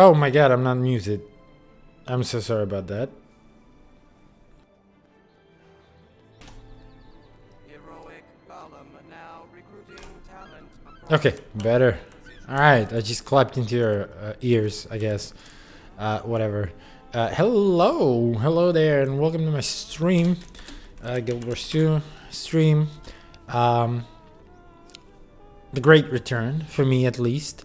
Oh my god, I'm not muted. I'm so sorry about that. Okay, better. Alright, I just clapped into your ears, I guess. Whatever. Hello there, and welcome to my stream. Guild Wars 2 stream. The great return, for me at least.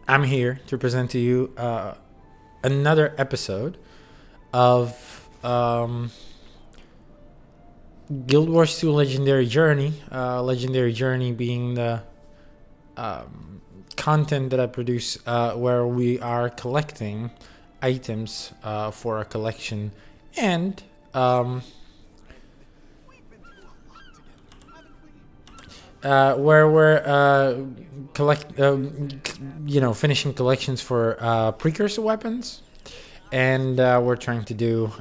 I'm here to present to you another episode of Guild Wars 2 Legendary Journey. Legendary Journey being the content that I produce where we are collecting items for a collection and where we're finishing collections for precursor weapons, and we're trying to do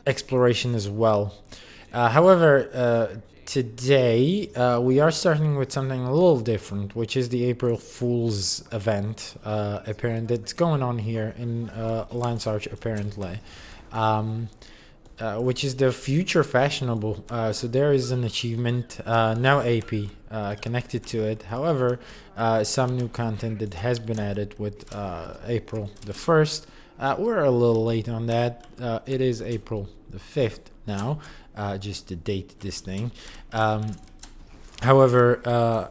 exploration as well. However, today we are starting with something a little different, which is the April Fool's event apparent that's going on here in Alliance Arch apparently, which is the future fashionable. So there is an achievement, no AP connected to it. However, some new content that has been added with April the 1st. We're a little late on that. It is April the 5th now, just to date this thing. However,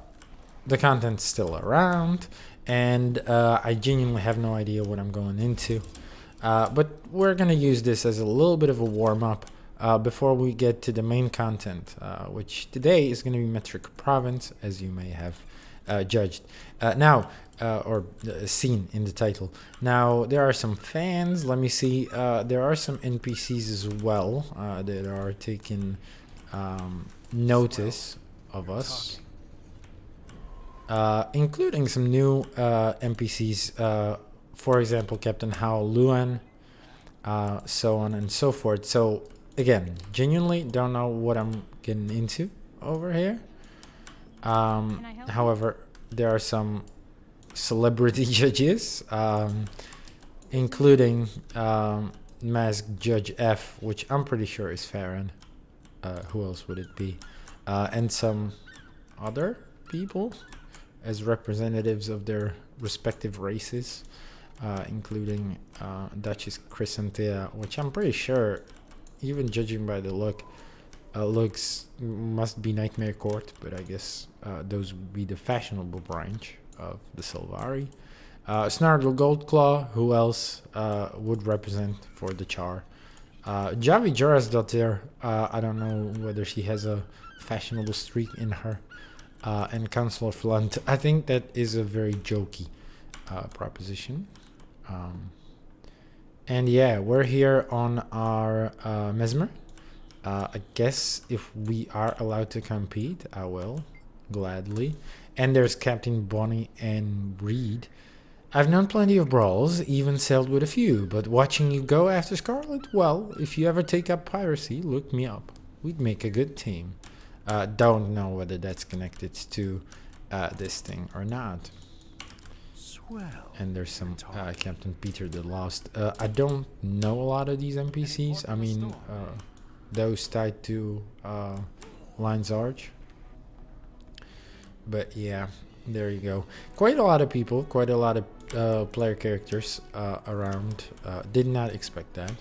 the content's still around, and I genuinely have no idea what I'm going into. But we're going to use this as a little bit of a warm-up before we get to the main content, which today is going to be Metrica Province, as you may have judged. Or seen in the title. Now, there are some fans. Let me see. There are some NPCs as well that are taking notice of us, including some new NPCs. For example, Captain Hao Luan, so on and so forth. So, again, genuinely don't know what I'm getting into over here. However, there are some celebrity judges, including Masked Judge F, which I'm pretty sure is Farron. Who else would it be? And some other people as representatives of their respective races, including Duchess Chrysanthea, which I'm pretty sure, even judging by the looks must be Nightmare Court, but I guess those would be the fashionable branch of the Sylvari. Snargle Goldclaw, who else would represent for the Char? Javi Jorasdottir, I don't know whether she has a fashionable streak in her. And Councillor Flunt, I think that is a very jokey proposition. And yeah, we're here on our Mesmer. I guess if we are allowed to compete, I will gladly. And there's Captain Bonnie and Reed. I've known plenty of brawls, even sailed with a few, but watching you go after Scarlet, well, if you ever take up piracy, look me up. We'd make a good team. Don't know whether that's connected to this thing or not. Swell. And there's some Captain Peter the Lost. I don't know a lot of these NPCs. I mean, those tied to Lines Arch. But yeah, there you go. Quite a lot of people, quite a lot of player characters around. Did not expect that.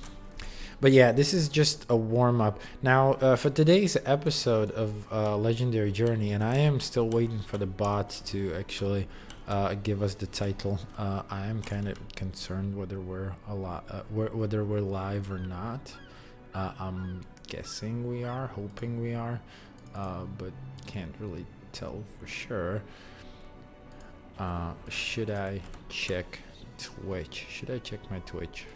But yeah, this is just a warm-up. Now, for today's episode of Legendary Journey, and I am still waiting for the bot to actually give us the title. I am kind of concerned whether we're whether we're live or not. I'm guessing we are, hoping we are, but can't really tell for sure. Should I check Twitch? Should I check my Twitch?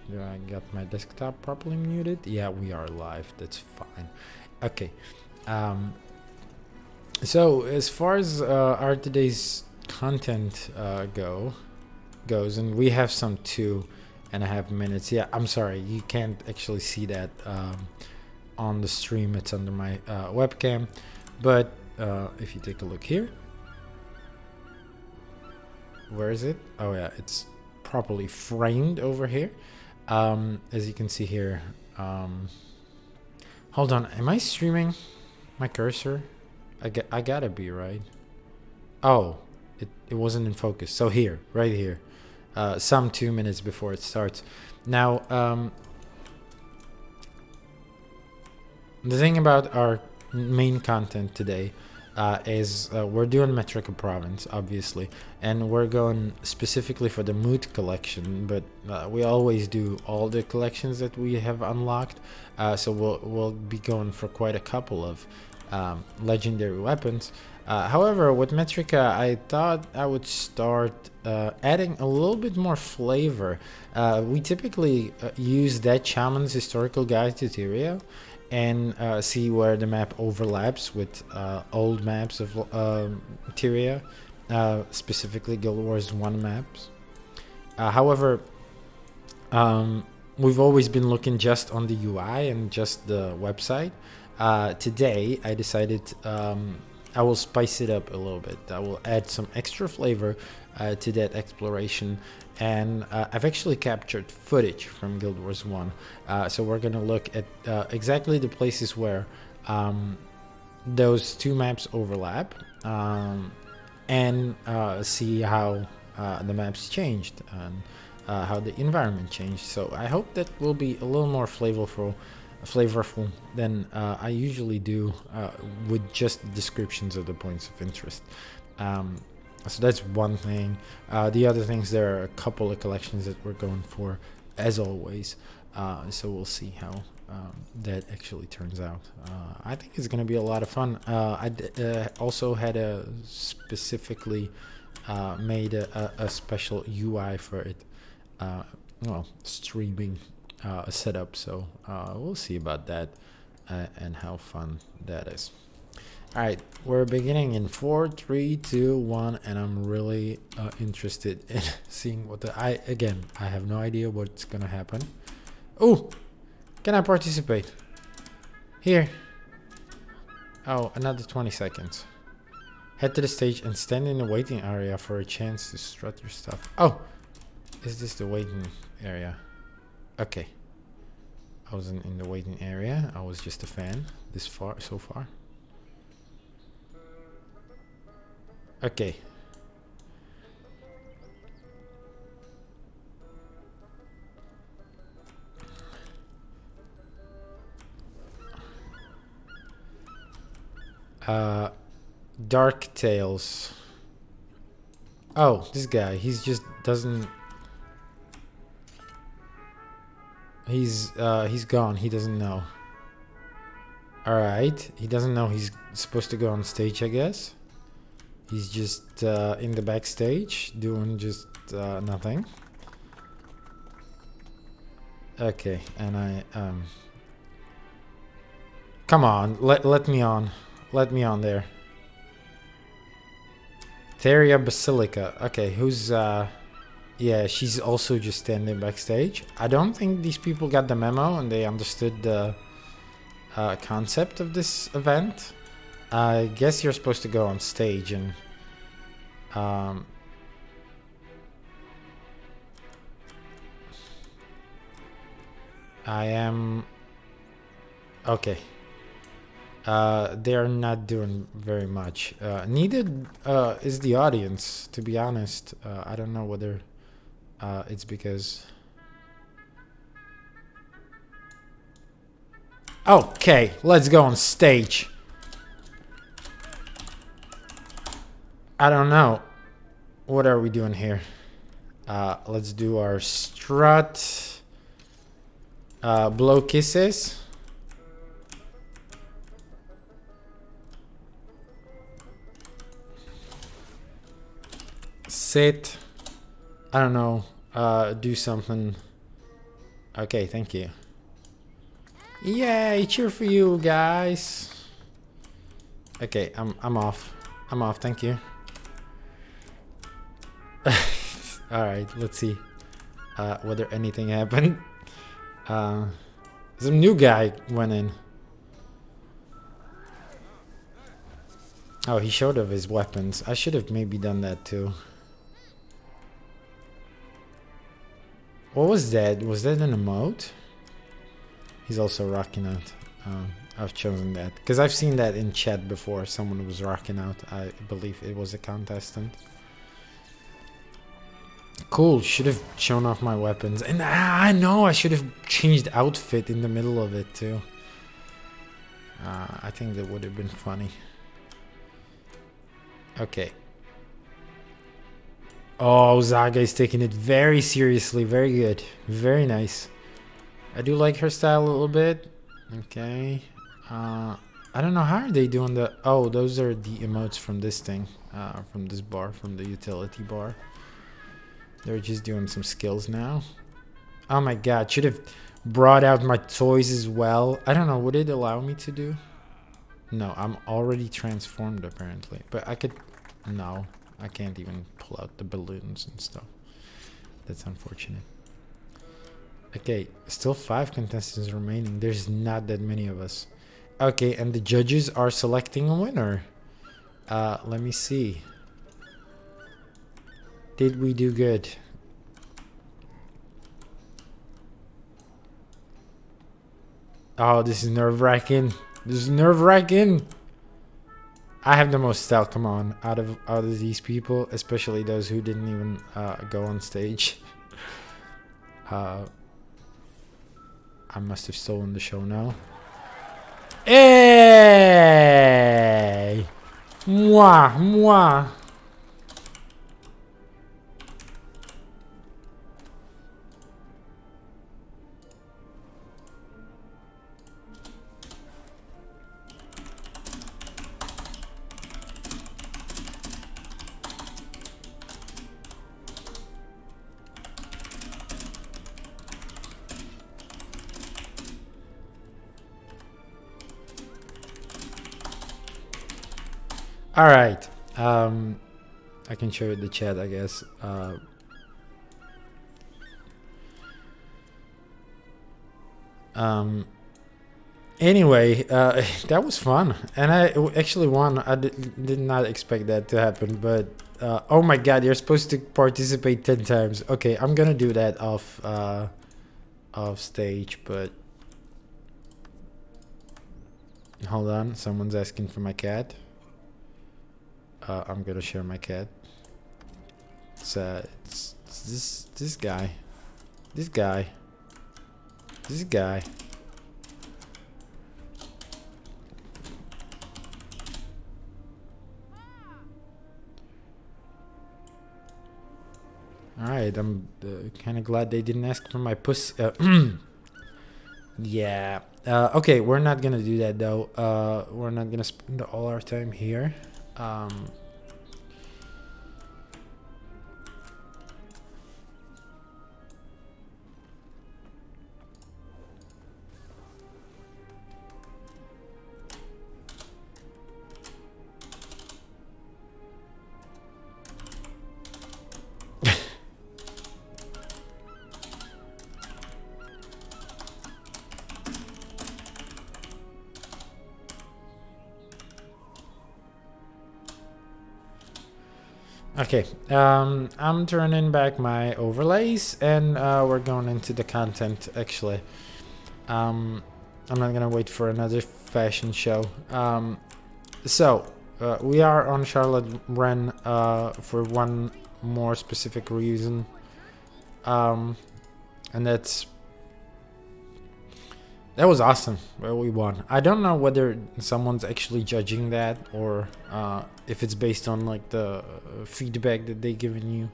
Do I got my desktop properly muted? Yeah, we are live. That's fine. Okay. So as far as our today's content goes, and we have some 2.5 minutes. Yeah, I'm sorry, you can't actually see that on the stream. It's under my webcam, but if you take a look here. Where is it? Oh yeah, it's properly framed over here. As you can see here. Hold on, am I streaming my cursor? I gotta be, right? Oh, it wasn't in focus. So here, right here. Some 2 minutes before it starts. Now, the thing about our main content today is we're doing Metrica province, obviously, and we're going specifically for the mood collection, but we always do all the collections that we have unlocked, so we'll be going for quite a couple of legendary weapons. However, with Metrica, I thought I would start adding a little bit more flavor. We typically use that Shaman's Historical Guide to Tyria and see where the map overlaps with old maps of Tyria, specifically Guild Wars 1 maps. However, we've always been looking just on the UI and just the website. Today, I decided I will spice it up a little bit. I will add some extra flavor to that exploration. And I've actually captured footage from Guild Wars 1. So we're going to look at exactly the places where those two maps overlap and see how the maps changed and how the environment changed. So I hope that will be a little more flavorful than I usually do with just descriptions of the points of interest. So that's one thing. The other things, there are a couple of collections that we're going for, as always. So we'll see how that actually turns out. I think it's going to be a lot of fun. I also had a specifically made a special UI for it. Well, streaming setup. So we'll see about that and how fun that is. All right, we're beginning in 4, 3, 2, 1, and I'm really interested in seeing what I have no idea what's gonna happen. Oh, can I participate? Here. Oh, another 20 seconds. Head to the stage and stand in the waiting area for a chance to strut your stuff. Oh, is this the waiting area? Okay. I wasn't in the waiting area. I was just a fan so far. Okay. Dark Tales. Oh, this guy. He's just doesn't. He's gone. He doesn't know. All right. He doesn't know he's supposed to go on stage, I guess. He's just in the backstage doing just nothing. Okay, and I come on, let me on. Let me on there. Tyria Basilica. Okay, who's yeah, she's also just standing backstage. I don't think these people got the memo and they understood the concept of this event. I guess you're supposed to go on stage and I am okay. They're not doing very much. Neither is the audience, to be honest. I don't know whether it's because. Okay, let's go on stage. I don't know. What are we doing here? Let's do our strut. Blow kisses. Sit. I don't know. Do something. Okay, thank you. Yay, cheer for you guys. Okay, I'm off. I'm off, thank you. Alright, let's see whether anything happened. Some new guy went in. Oh, he showed off his weapons. I should have maybe done that too. What was that? Was that an emote? He's also rocking out. I've chosen that because I've seen that in chat before. Someone was rocking out. I believe it was a contestant. Cool. Should have shown off my weapons. And I know I should have changed outfit in the middle of it too. I think that would have been funny. Okay. Oh, Zaga is taking it very seriously. Very good. Very nice. I do like her style a little bit. Okay. I don't know. How are they doing the... Oh, those are the emotes from this thing. From this bar. From the utility bar. They're just doing some skills now. Oh my god. Should have brought out my toys as well. I don't know. Would it allow me to do? No, I'm already transformed apparently. But I could... No, I can't even pull out the balloons and stuff. That's unfortunate. Okay, still 5 contestants remaining. There's not that many of us. Okay, and the judges are selecting a winner. Let me see. Did we do good? Oh, this is nerve-wracking. This is nerve-wracking. I have the most style, come on, out of these people, especially those who didn't even go on stage. I must have stolen the show now. Hey! Moi, moi. All right. I can show you the chat, I guess. Anyway, that was fun, and I actually won. I did not expect that to happen, but oh my god, you're supposed to participate 10 times. Okay, I'm gonna do that off stage, but hold on, someone's asking for my cat. I'm gonna share my cat. It's this guy. This guy. This guy. Alright, I'm kind of glad they didn't ask for my puss. Yeah. Okay, we're not gonna do that though. We're not gonna spend all our time here. Okay, I'm turning back my overlays and we're going into the content actually. I'm not gonna wait for another fashion show. We are on Charlotte Wren for one more specific reason, and that was awesome. Well, we won. I don't know whether someone's actually judging that or if it's based on like the feedback that they given you,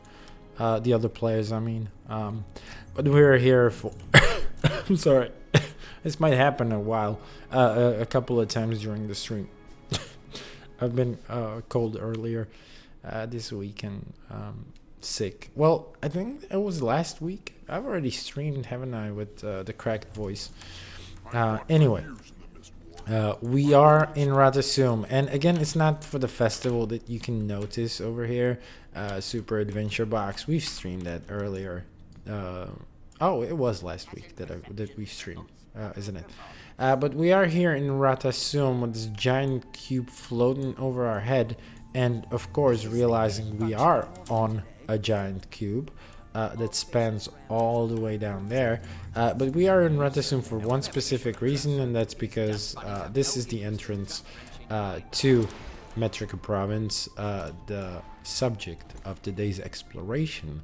the other players. I mean, but we're here for. I'm sorry, this might happen a couple of times during the stream. I've been cold earlier this week and sick. Well, I think it was last week. I've already streamed, haven't I, with the cracked voice. Anyway, we are in Radasum, and again, it's not for the festival that you can notice over here. Super Adventure Box. We've streamed that earlier. Oh, it was last week that we streamed, isn't it? But we are here in Ratasum with this giant cube floating over our head, and of course realizing we are on a giant cube that spans all the way down there. But we are in Ratasum for one specific reason, and that's because this is the entrance to Metrica province, the subject of today's exploration.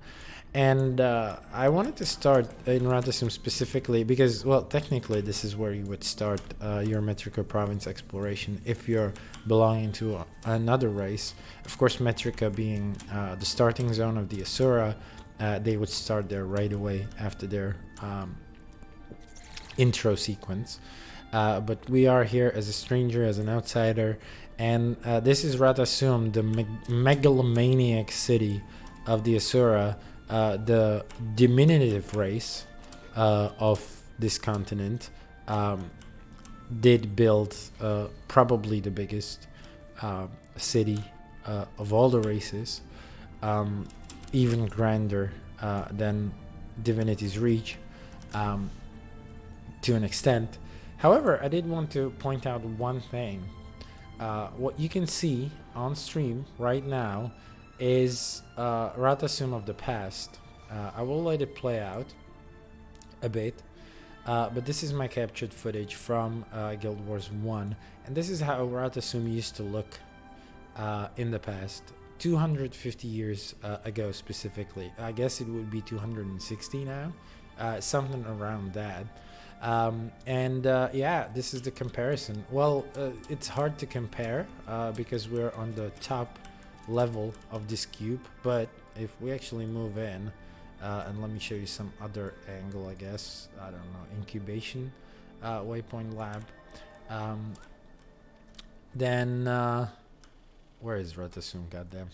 And I wanted to start in Ratasum specifically because, well, technically this is where you would start your Metrica province exploration if you're belonging to another race. Of course, Metrica being the starting zone of the Asura, they would start there right away after their intro sequence. But we are here as a stranger, as an outsider, and this is Ratasum, the megalomaniac city of the Asura, the diminutive race of this continent. Did build probably the biggest city of all the races, even grander than Divinity's Reach to an extent. However, I did want to point out one thing. What you can see on stream right now is Ratasum of the past. I will let it play out a bit, but this is my captured footage from Guild Wars 1, and this is how Ratasum used to look in the past, 250 years ago specifically. I guess it would be 260 now, something around that. Yeah, this is the comparison. Well, it's hard to compare because we're on the top level of this cube, but if we actually move in, and let me show you some other angle, I guess, I don't know, incubation waypoint lab, then where is Ratasum? Goddamn,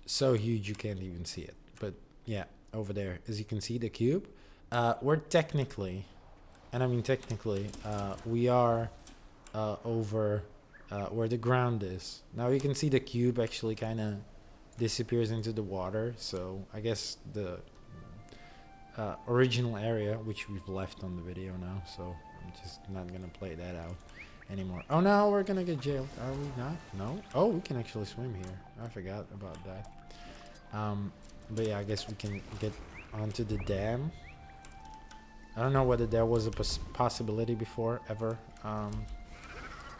so huge you can't even see it. But yeah, over there, as you can see, the cube, we're technically, and I mean technically, we are over where the ground is. Now you can see the cube actually kind of disappears into the water, so I guess the original area, which we've left on the video now, so I'm just not gonna play that out anymore. Oh no, we're gonna get jailed, are we not? No? Oh, we can actually swim here. I forgot about that. But yeah, I guess we can get onto the dam. I don't know whether there was a possibility before ever.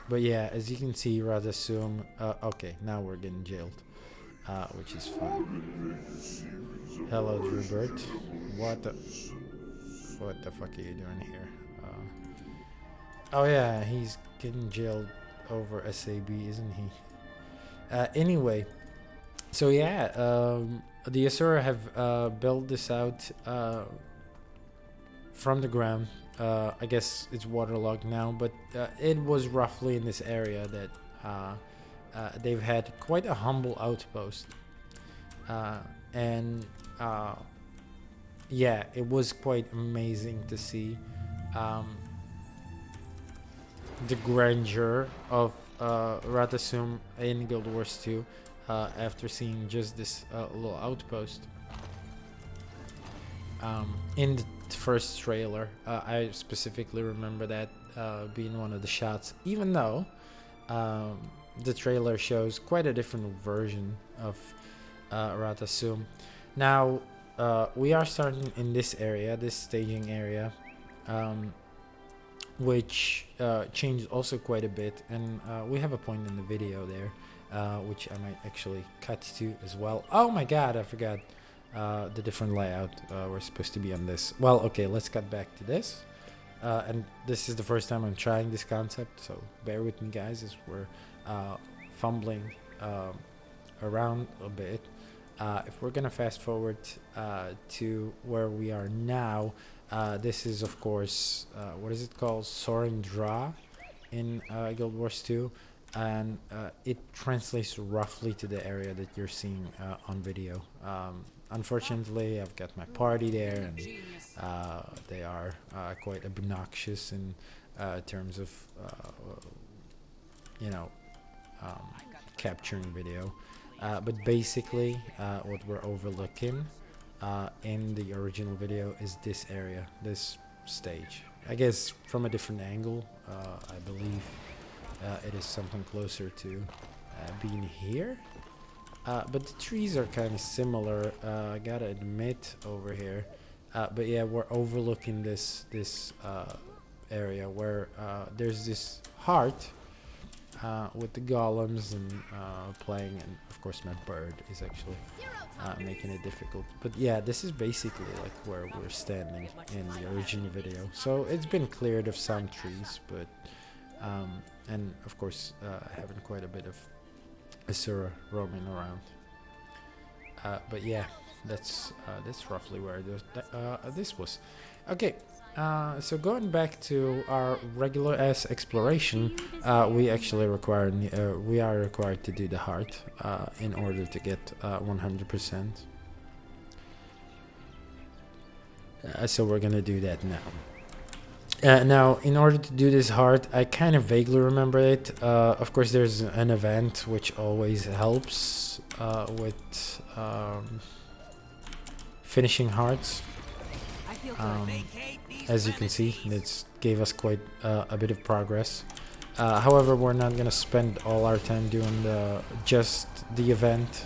But yeah, as you can see, Ratasum. Okay, now we're getting jailed, which is fine. Hello, Drewbert. What the fuck are you doing here? Oh yeah, he's getting jailed over SAB, isn't he? Anyway, so yeah, the Asura have built this out from the ground. I guess it's waterlogged now, but it was roughly in this area that they've had quite a humble outpost. And yeah, it was quite amazing to see the grandeur of Ratasum in Guild Wars 2 after seeing just this little outpost. In the first trailer, I specifically remember that being one of the shots, even though the trailer shows quite a different version of Ratasum. Now we are starting in this area, this staging area, which changed also quite a bit, and we have a point in the video there which I might actually cut to as well. Oh my god, I forgot the different layout. We're supposed to be on this. Well, okay, let's cut back to this. And this is the first time I'm trying this concept, so bear with me, guys, as we're fumbling around a bit. If we're gonna fast forward to where we are now, this is, of course, what is it called? Sorendra in Guild Wars 2. And it translates roughly to the area that you're seeing on video. Unfortunately, I've got my party there, and they are quite obnoxious in terms of, capturing video. But basically, what we're overlooking in the original video is this area, this stage. I guess from a different angle. I believe it is something closer to being here. But the trees are kind of similar. I gotta admit over here. But yeah, we're overlooking this area where there's this heart with the golems and playing, and of course my bird is actually making it difficult. But yeah, this is basically like where we're standing in the original video. So it's been cleared of some trees, but and of course having quite a bit of Asura roaming around. But yeah, that's roughly where this was. Okay, so going back to our regular ass exploration, we actually we are required to do the heart in order to get 100%. So we're gonna do that now. Now, in order to do this heart, I kind of vaguely remember it. Of course, there's an event which always helps with finishing hearts. As you can see, it gave us quite a bit of progress. However, we're not gonna spend all our time doing just the event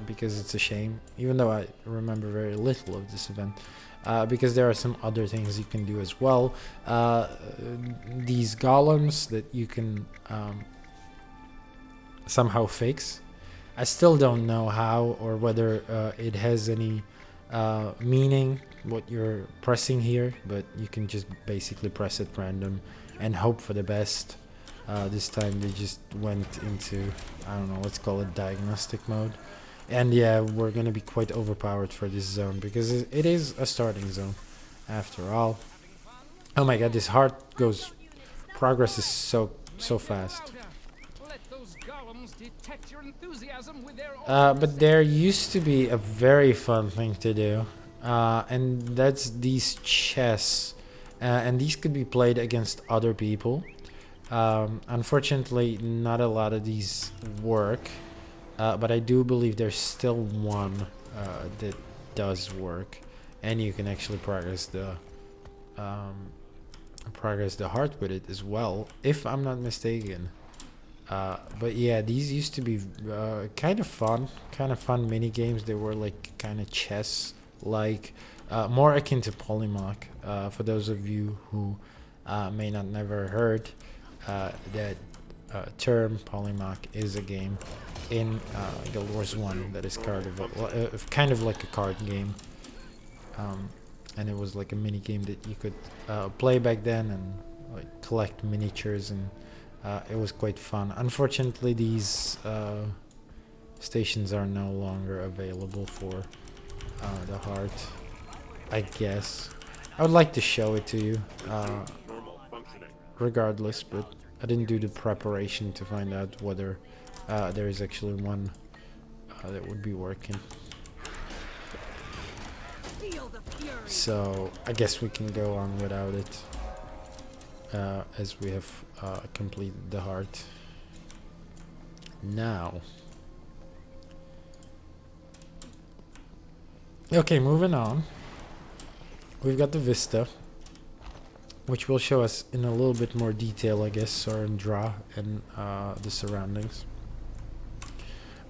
because it's a shame. Even though I remember very little of this event. Because there are some other things you can do as well. These golems that you can somehow fix. I still don't know how or whether it has any meaning what you're pressing here, but you can just basically press at random and hope for the best. This time they just went into, I don't know, let's call it diagnostic mode. And yeah, we're gonna be quite overpowered for this zone because it is a starting zone after all. Oh my god, this heart progress is so fast. But there used to be a very fun thing to do, and that's these chess, and these could be played against other people. Unfortunately, not a lot of these work. But I do believe there's still one that does work, and you can actually progress the heart with it as well, if I'm not mistaken. But yeah, these used to be kind of fun mini games. They were like kind of chess, like more akin to Polymock. For those of you who may not never heard that term, Polymock is a game in Guild Wars 1 that is kind of like a card game, and it was like a mini game that you could play back then and like collect miniatures, and it was quite fun. Unfortunately, these stations are no longer available for the heart. I guess I would like to show it to you regardless, but I didn't do the preparation to find out whether there is actually one that would be working. So I guess we can go on without it as we have completed the heart. Now, okay, moving on. We've got the vista, which will show us in a little bit more detail, I guess, Sorendra and the surroundings.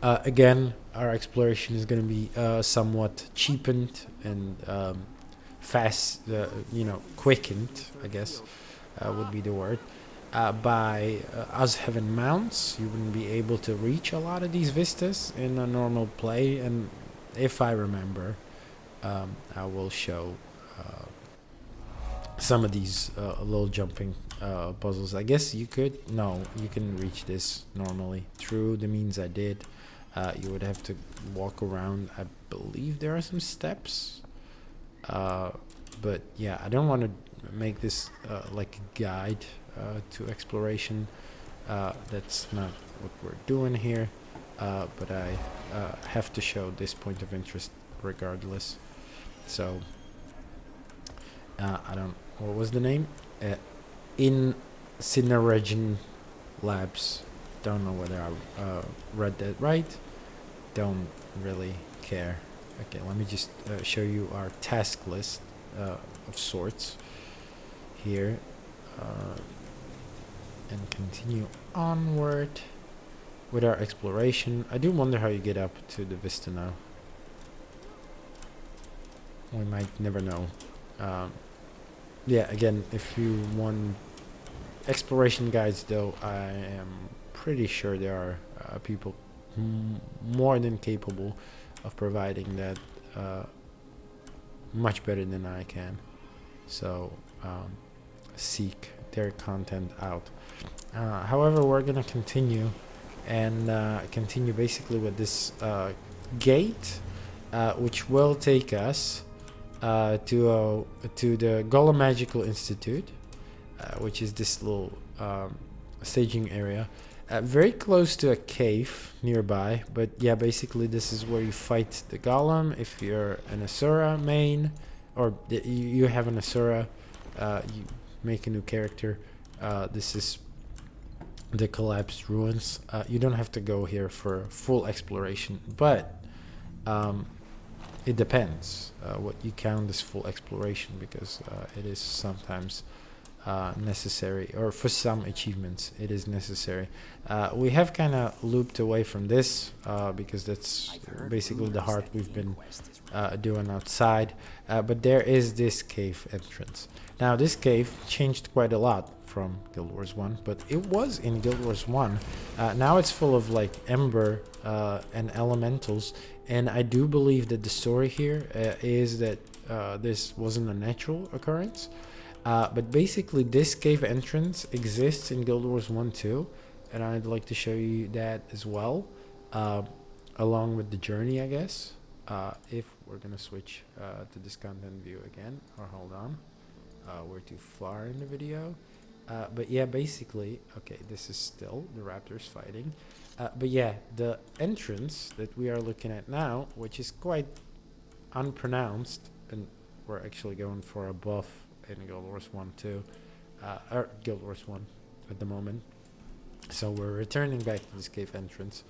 Again, our exploration is going to be somewhat cheapened and fast, quickened, I guess, would be the word. By us having mounts, you wouldn't be able to reach a lot of these vistas in a normal play. And if I remember, I will show some of these little jumping puzzles. I guess you could, no, you can reach this normally through the means I did. You would have to walk around. I believe there are some steps, but yeah, I don't want to make this like a guide to exploration. That's not what we're doing here, but I have to show this point of interest regardless. So I don't, what was the name? In Syneregen Labs. Don't know whether I read that right. Don't really care. Okay, let me just show you our task list of sorts. here and continue onward with our exploration. I do wonder how you get up to the vista now. We might never know. Yeah, again, if you want exploration guides, though, I am pretty sure there are people more than capable of providing that much better than I can. So seek their content out. However, we're gonna continue and continue basically with this gate, which will take us to the Golem Magical Institute, which is this little staging area, very close to a cave nearby. But yeah, basically this is where you fight the golem if you're an Asura main, or you have an Asura, you make a new character. This is the collapsed ruins. You don't have to go here for full exploration, but it depends what you count as full exploration, because it is sometimes necessary, or for some achievements it is necessary. We have kind of looped away from this because that's basically the heart we've been doing outside, but there is this cave entrance. Now this cave changed quite a lot from Guild Wars 1, but it was in Guild Wars 1. Now it's full of like ember and elementals, and I do believe that the story here is that this wasn't a natural occurrence. But basically this cave entrance exists in Guild Wars 1 too, and I'd like to show you that as well, along with the journey, I guess. If we're gonna switch to this content view again, or hold on, we're too far in the video. But yeah, basically, okay, this is still the raptors fighting. But yeah, the entrance that we are looking at now, which is quite unpronounced, and we're actually going for a buff in Guild Wars 1 too, or Guild Wars 1 at the moment. So we're returning back to this cave entrance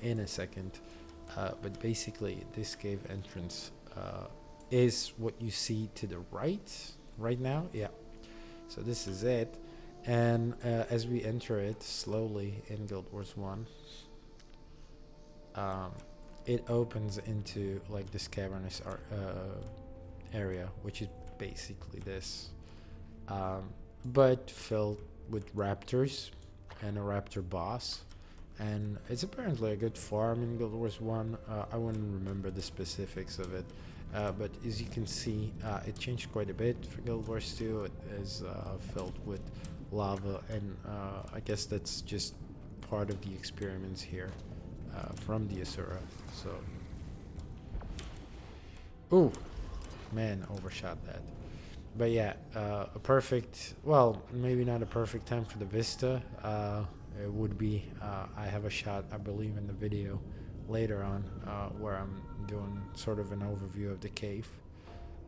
in a second. But basically, this cave entrance is what you see to the right now. Yeah. So this is it, and as we enter it slowly in Guild Wars 1, it opens into like this cavernous area, which is basically this, but filled with raptors and a raptor boss. And it's apparently a good farm in Guild Wars 1. I wouldn't remember the specifics of it. But as you can see, it changed quite a bit for Guild Wars 2. It is filled with lava, and I guess that's just part of the experiments here from the Asura. So, ooh, man, overshot that. But yeah, a perfect, well, maybe not a perfect time for the Vista. It would be, I have a shot, I believe, in the video later on where I'm doing sort of an overview of the cave.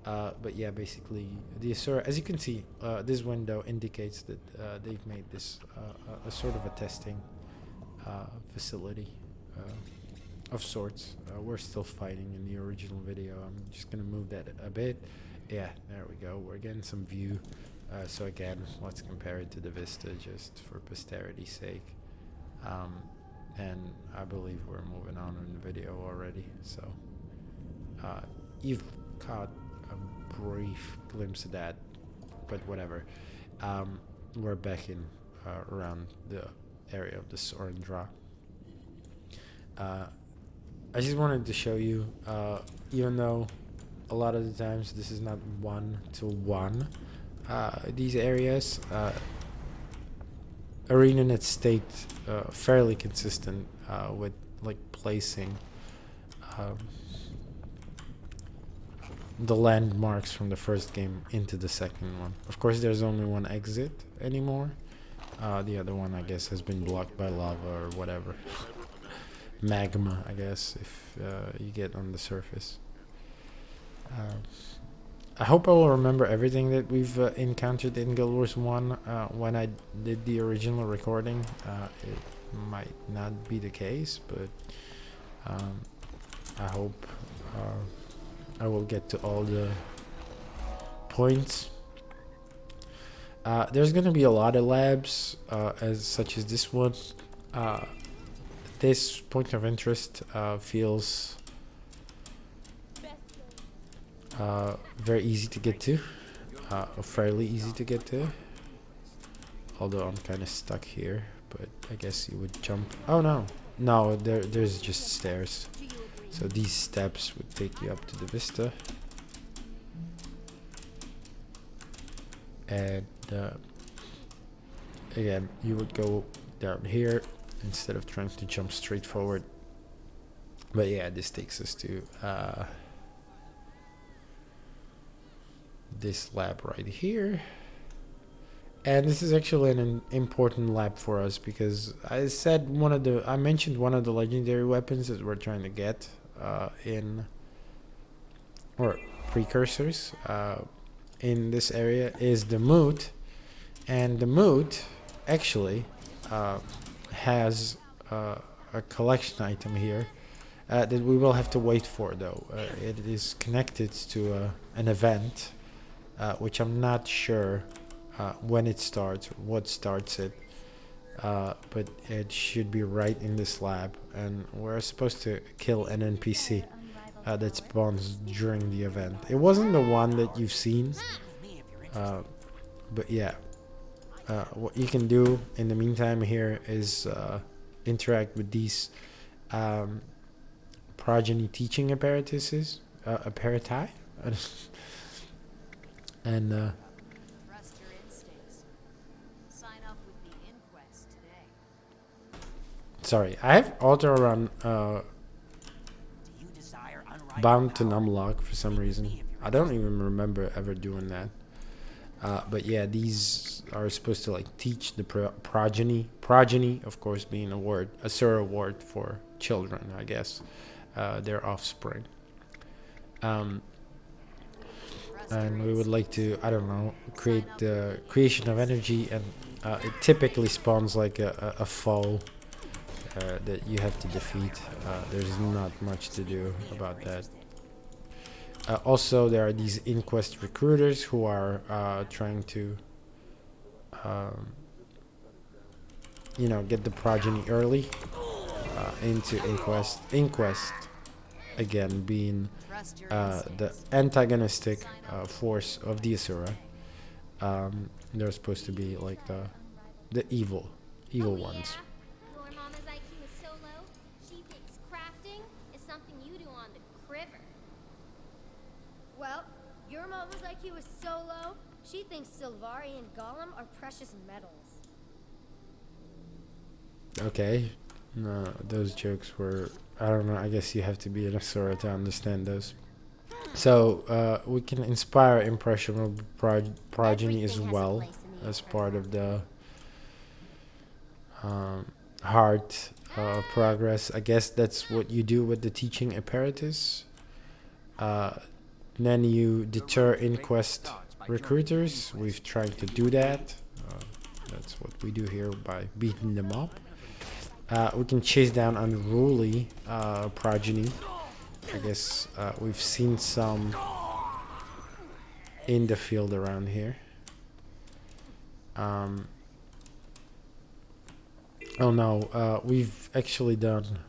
But yeah, basically the Asura, as you can see, this window indicates that they've made this a sort of a testing facility of sorts. We're still fighting in the original video. I'm just gonna move that a bit. Yeah, there we go. We're getting some view. So again, let's compare it to the Vista just for posterity's sake. And I believe we're moving on in the video already. So you've caught a brief glimpse of that, but whatever. We're back in around the area of the Sorendra. I just wanted to show you, even though a lot of the times this is not one-to-one, these areas, ArenaNet stayed fairly consistent with like placing the landmarks from the first game into the second one. Of course, there's only one exit anymore. The other one, I guess, has been blocked by lava or whatever. Magma, I guess, if you get on the surface. I hope I will remember everything that we've encountered in Guild Wars 1 when I did the original recording. It might not be the case, but I hope I will get to all the points. There's gonna be a lot of labs, as such as this one. Uh, this point of interest feels very easy to get to, fairly easy to get to. Although I'm kind of stuck here, but I guess you would jump. Oh no, no, there's just stairs. So these steps would take you up to the vista. And again, you would go down here instead of trying to jump straight forward. But yeah, this takes us to this lab right here. And this is actually an important lab for us because I mentioned one of the legendary weapons that we're trying to get or precursors in this area is the moot. And the moot actually has a collection item here that we will have to wait for, though. It is connected to an event, which I'm not sure when it starts, what starts it, but it should be right in this lab, and we're supposed to kill an NPC that spawns during the event. It wasn't the one that you've seen, but yeah. What you can do in the meantime here is interact with these progeny teaching apparatuses, apparati, and sorry, I have auto run bound to numlock for some reason. I don't even remember ever doing that. But yeah, these are supposed to like teach the progeny, of course being a Sura word for children, I guess, their offspring. And we would like to, I don't know, create the creation of energy, and it typically spawns like a foe that you have to defeat. There's not much to do about that. Also, there are these Inquest recruiters who are trying to, get the progeny early into Inquest. Inquest, again, being the antagonistic force of the Asura. They're supposed to be like the evil ones. Well, your mama's IQ is so low, she thinks Sylvari and Gollum are precious metals. Okay. No, those jokes were, I don't know, I guess you have to be an Asura to understand those. So, we can inspire impressionable progeny as well as part of the heart progress. I guess that's what you do with the teaching apparatus. Then you deter Inquest recruiters. We've tried to do that. That's what we do here by beating them up. We can chase down unruly progeny. I guess we've seen some in the field around here. Oh no, we've actually done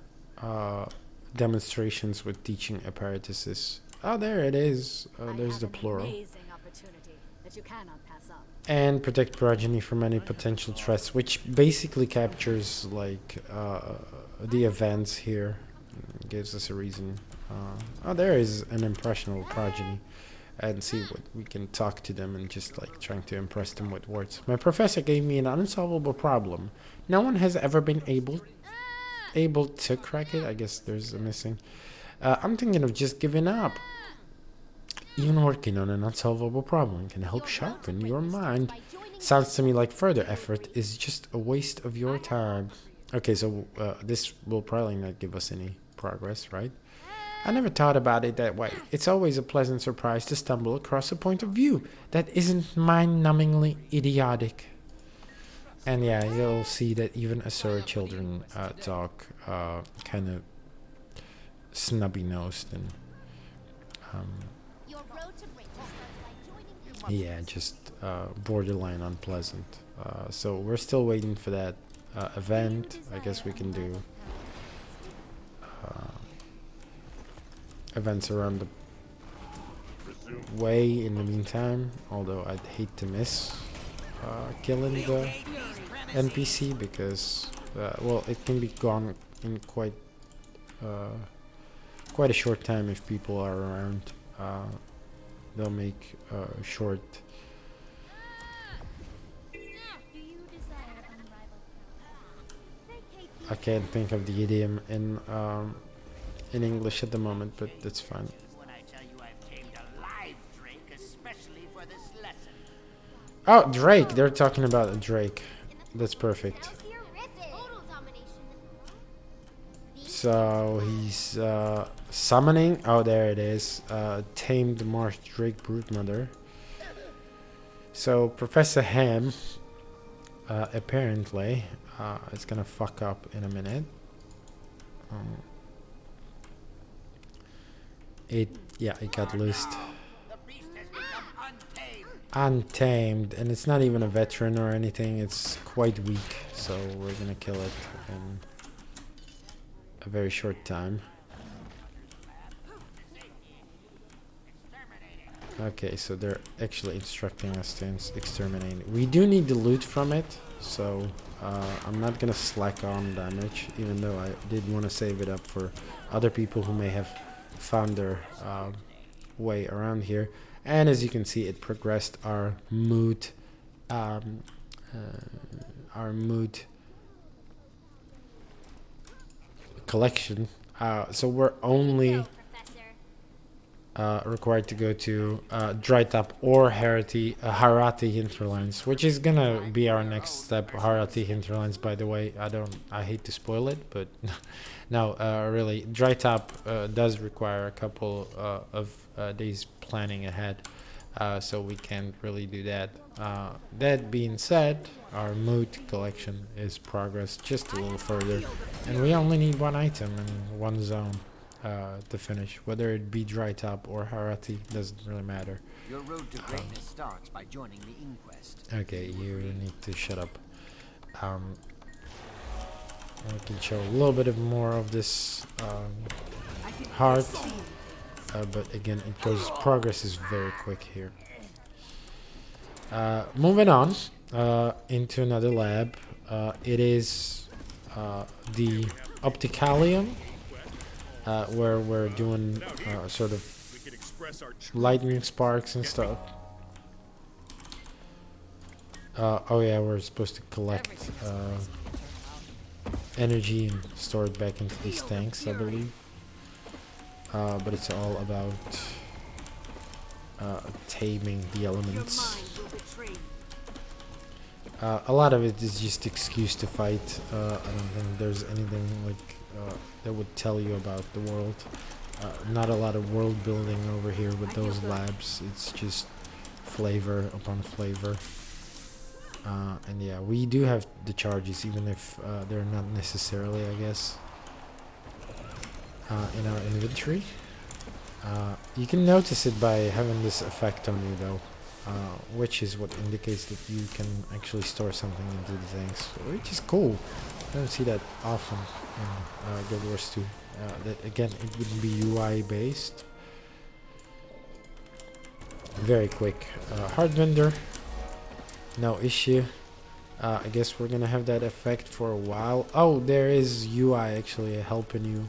demonstrations with teaching apparatuses. Oh, there it is. There's the plural. And protect progeny from any potential threats, which basically captures like the events here. Gives us a reason. Oh, there is an impressionable progeny. And see what we can talk to them and just like trying to impress them with words. My professor gave me an unsolvable problem. No one has ever been able to crack it. I guess there's a missing. I'm thinking of just giving up. Even working on an unsolvable problem can help sharpen your mind. Sounds to me like further effort is just a waste of your time. Okay, so this will probably not give us any progress, right? I never thought about it that way. It's always a pleasant surprise to stumble across a point of view that isn't mind-numbingly idiotic. And yeah, you'll see that even Asura children talk kind of snubby-nosed and Yeah, just borderline unpleasant. So we're still waiting for that event. I guess we can do events around the way in the meantime, although I'd hate to miss killing the NPC because well, it can be gone in quite a short time if people are around. They'll make short. I can't think of the idiom in English at the moment, but that's fine. Oh, Drake! They're talking about a Drake. That's perfect. So he's summoning. Oh, there it is. Tamed Marsh Drake Broodmother. So Professor Ham apparently is gonna fuck up in a minute. It got loosed. Untamed, and it's not even a veteran or anything. It's quite weak, so we're gonna kill it in a very short time. Okay, so they're actually instructing us to exterminate it. We do need the loot from it, so I'm not gonna slack on damage, even though I did want to save it up for other people who may have found their way around here. And as you can see, it progressed our mood collection. So we're only required to go to Drytop or Harati hinterlands, which is gonna be our next step. Harati hinterlands, by the way, I hate to spoil it, but no, really, Drytop does require a couple of days planning ahead, so we can't really do that. That being said, our mood collection is progressed just a little further, and we only need one item and one zone to finish. Whether it be Drytop or Harati doesn't really matter. Your road to greatness starts by joining the inquest. Okay, you need to shut up. I can show a little bit of more of this heart, but again, it goes. Progress is very quick here. Moving on into another lab. It is the Opticalium. Where we're doing sort of lightning sparks and stuff. Oh yeah, we're supposed to collect energy and store it back into these tanks, I believe. But it's all about taming the elements. A lot of it is just excuse to fight. I don't think there's anything like that would tell you about the world. Not a lot of world building over here with those labs. It's just flavor upon flavor. And yeah, we do have the charges, even if they're not necessarily, I guess, in our inventory. You can notice it by having this effect on you, though, which is what indicates that you can actually store something into the things, which is cool. I don't see that often in Guild Wars 2. That again, it wouldn't be UI based. Very quick. Hard vendor, no issue. I guess we're gonna have that effect for a while. Oh, there is UI actually helping you,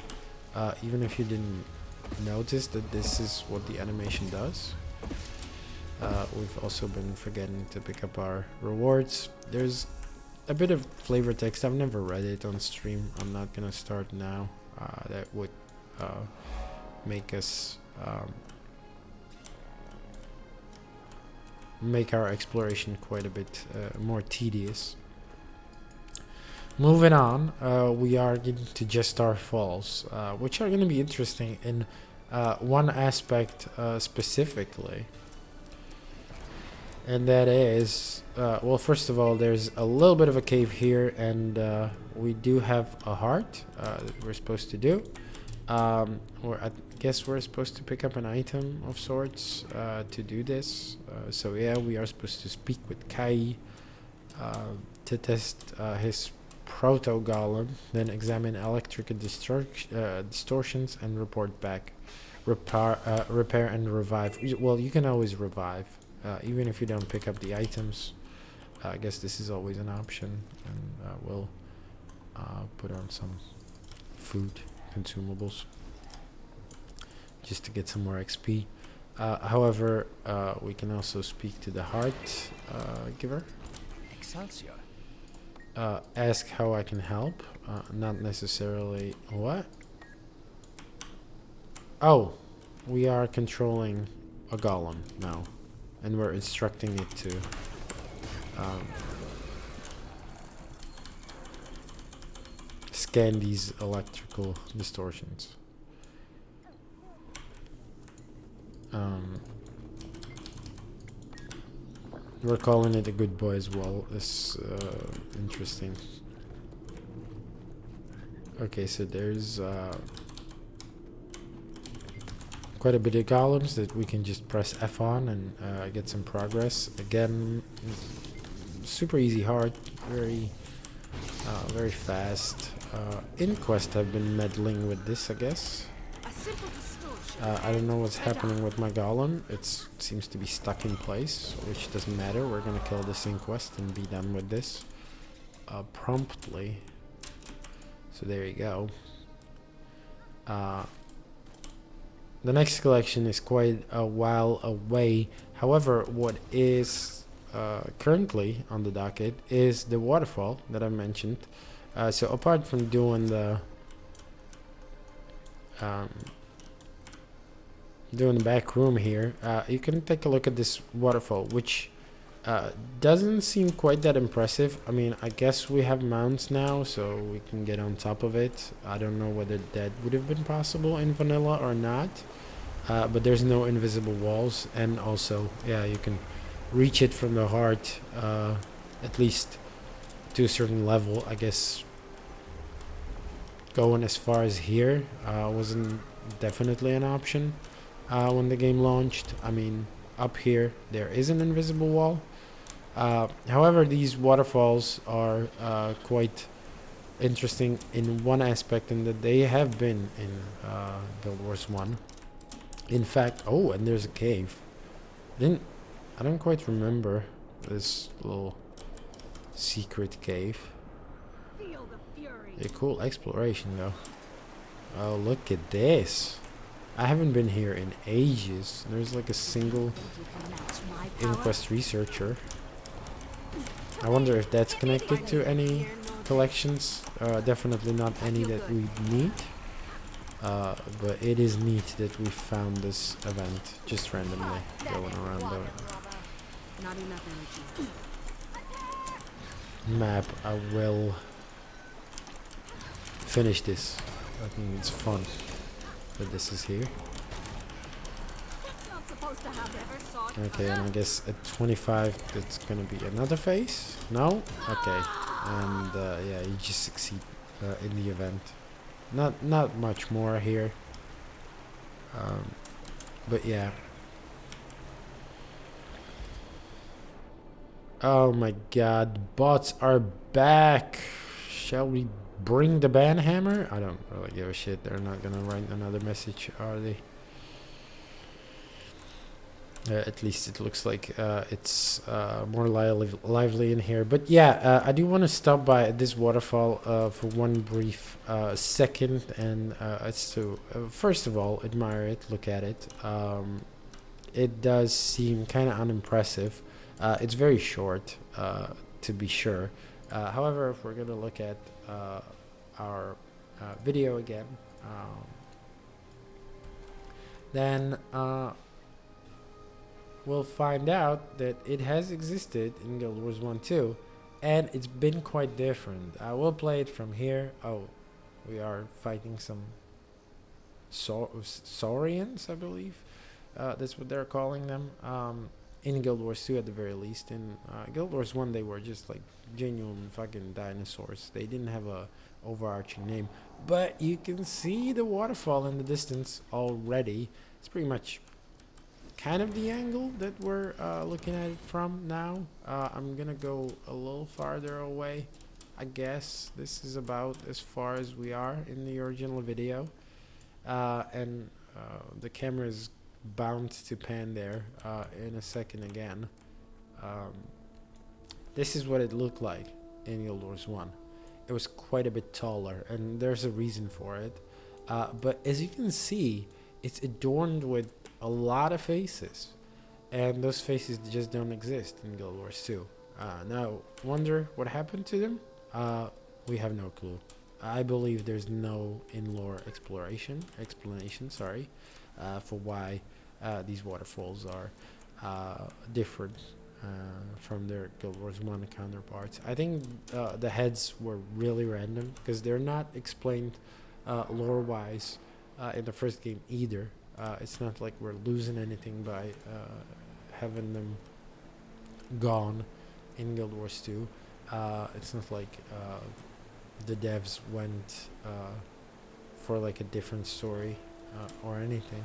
even if you didn't notice that this is what the animation does. We've also been forgetting to pick up our rewards. There's a bit of flavor text. I've never read it on stream. I'm not gonna start now. That would make us make our exploration quite a bit more tedious. Moving on, we are getting to Jestar Falls, which are going to be interesting in one aspect specifically. And that is, well, first of all, there's a little bit of a cave here, and we do have a heart that we're supposed to do. I guess we're supposed to pick up an item of sorts to do this. So yeah, we are supposed to speak with Kai to test his proto golem, then examine electrical distortions and report back. Repair and revive. Well, you can always revive, even if you don't pick up the items. I guess this is always an option, and we'll put on some food consumables just to get some more XP. However, we can also speak to the heart giver. Excelsior. Ask how I can help. Not necessarily what? Oh, we are controlling a golem now, and we're instructing it to scan these electrical distortions. We're calling it a good boy as well. It's interesting. Okay, so there's quite a bit of golems that we can just press F on and get some progress. Again, super easy hard, very fast. Inquest have been meddling with this, I guess. I don't know what's happening with my golem. It seems to be stuck in place, which doesn't matter. We're gonna kill this Inquest and be done with this promptly. So there you go. The next collection is quite a while away. However, what is currently on the docket is the waterfall that I mentioned. So apart from doing the back room here, you can take a look at this waterfall, which doesn't seem quite that impressive. I mean, I guess we have mounts now, so we can get on top of it. I don't know whether that would have been possible in vanilla or not, but there's no invisible walls, and also, yeah, you can reach it from the heart, at least to a certain level. I guess going as far as here wasn't definitely an option when the game launched. I mean, up here there is an invisible wall. However, these waterfalls are quite interesting in one aspect, in that they have been in Guild Wars 1. In fact, oh, and there's a cave. I don't quite remember this little secret cave. A cool exploration though. Oh, look at this. I haven't been here in ages. There's like a single Inquest researcher. I wonder if that's connected to any collections. Definitely not any that we need. But it is neat that we found this event just randomly going around the map. I will finish this. I think it's fun that this is here. Okay, and I guess at 25 it's gonna be another phase? No? Okay. And yeah, you just succeed in the event. Not much more here. But yeah. Oh my god, bots are back! Shall we bring the banhammer? I don't really give a shit. They're not gonna write another message, are they? At least it looks like it's more lively in here. But yeah, I do want to stop by this waterfall for one brief second, and it's to first of all admire it, look at it. It does seem kind of unimpressive. It's very short, to be sure. However, if we're gonna look at our video again, then we'll find out that it has existed in Guild Wars 1 too, and it's been quite different. I will play it from here. Oh, we are fighting some Saurians, I believe. That's what they're calling them. In Guild Wars 2 at the very least. In Guild Wars 1 they were just like genuine fucking dinosaurs. They didn't have a overarching name. But you can see the waterfall in the distance already. It's pretty much kind of the angle that we're looking at it from now. I'm gonna go a little farther away. I guess this is about as far as we are in the original video. And the camera is bound to pan there in a second again. Um, this is what it looked like in Guild Wars 1. It was quite a bit taller, and there's a reason for it. But as you can see, it's adorned with a lot of faces, and those faces just don't exist in Guild Wars 2. Now, wonder what happened to them? We have no clue. I believe there's no in-lore explanation, for why these waterfalls are different from their Guild Wars 1 counterparts. I think the heads were really random because they're not explained lore-wise in the first game either. It's not like we're losing anything by having them gone in Guild Wars 2. It's not like the devs went for like a different story or anything.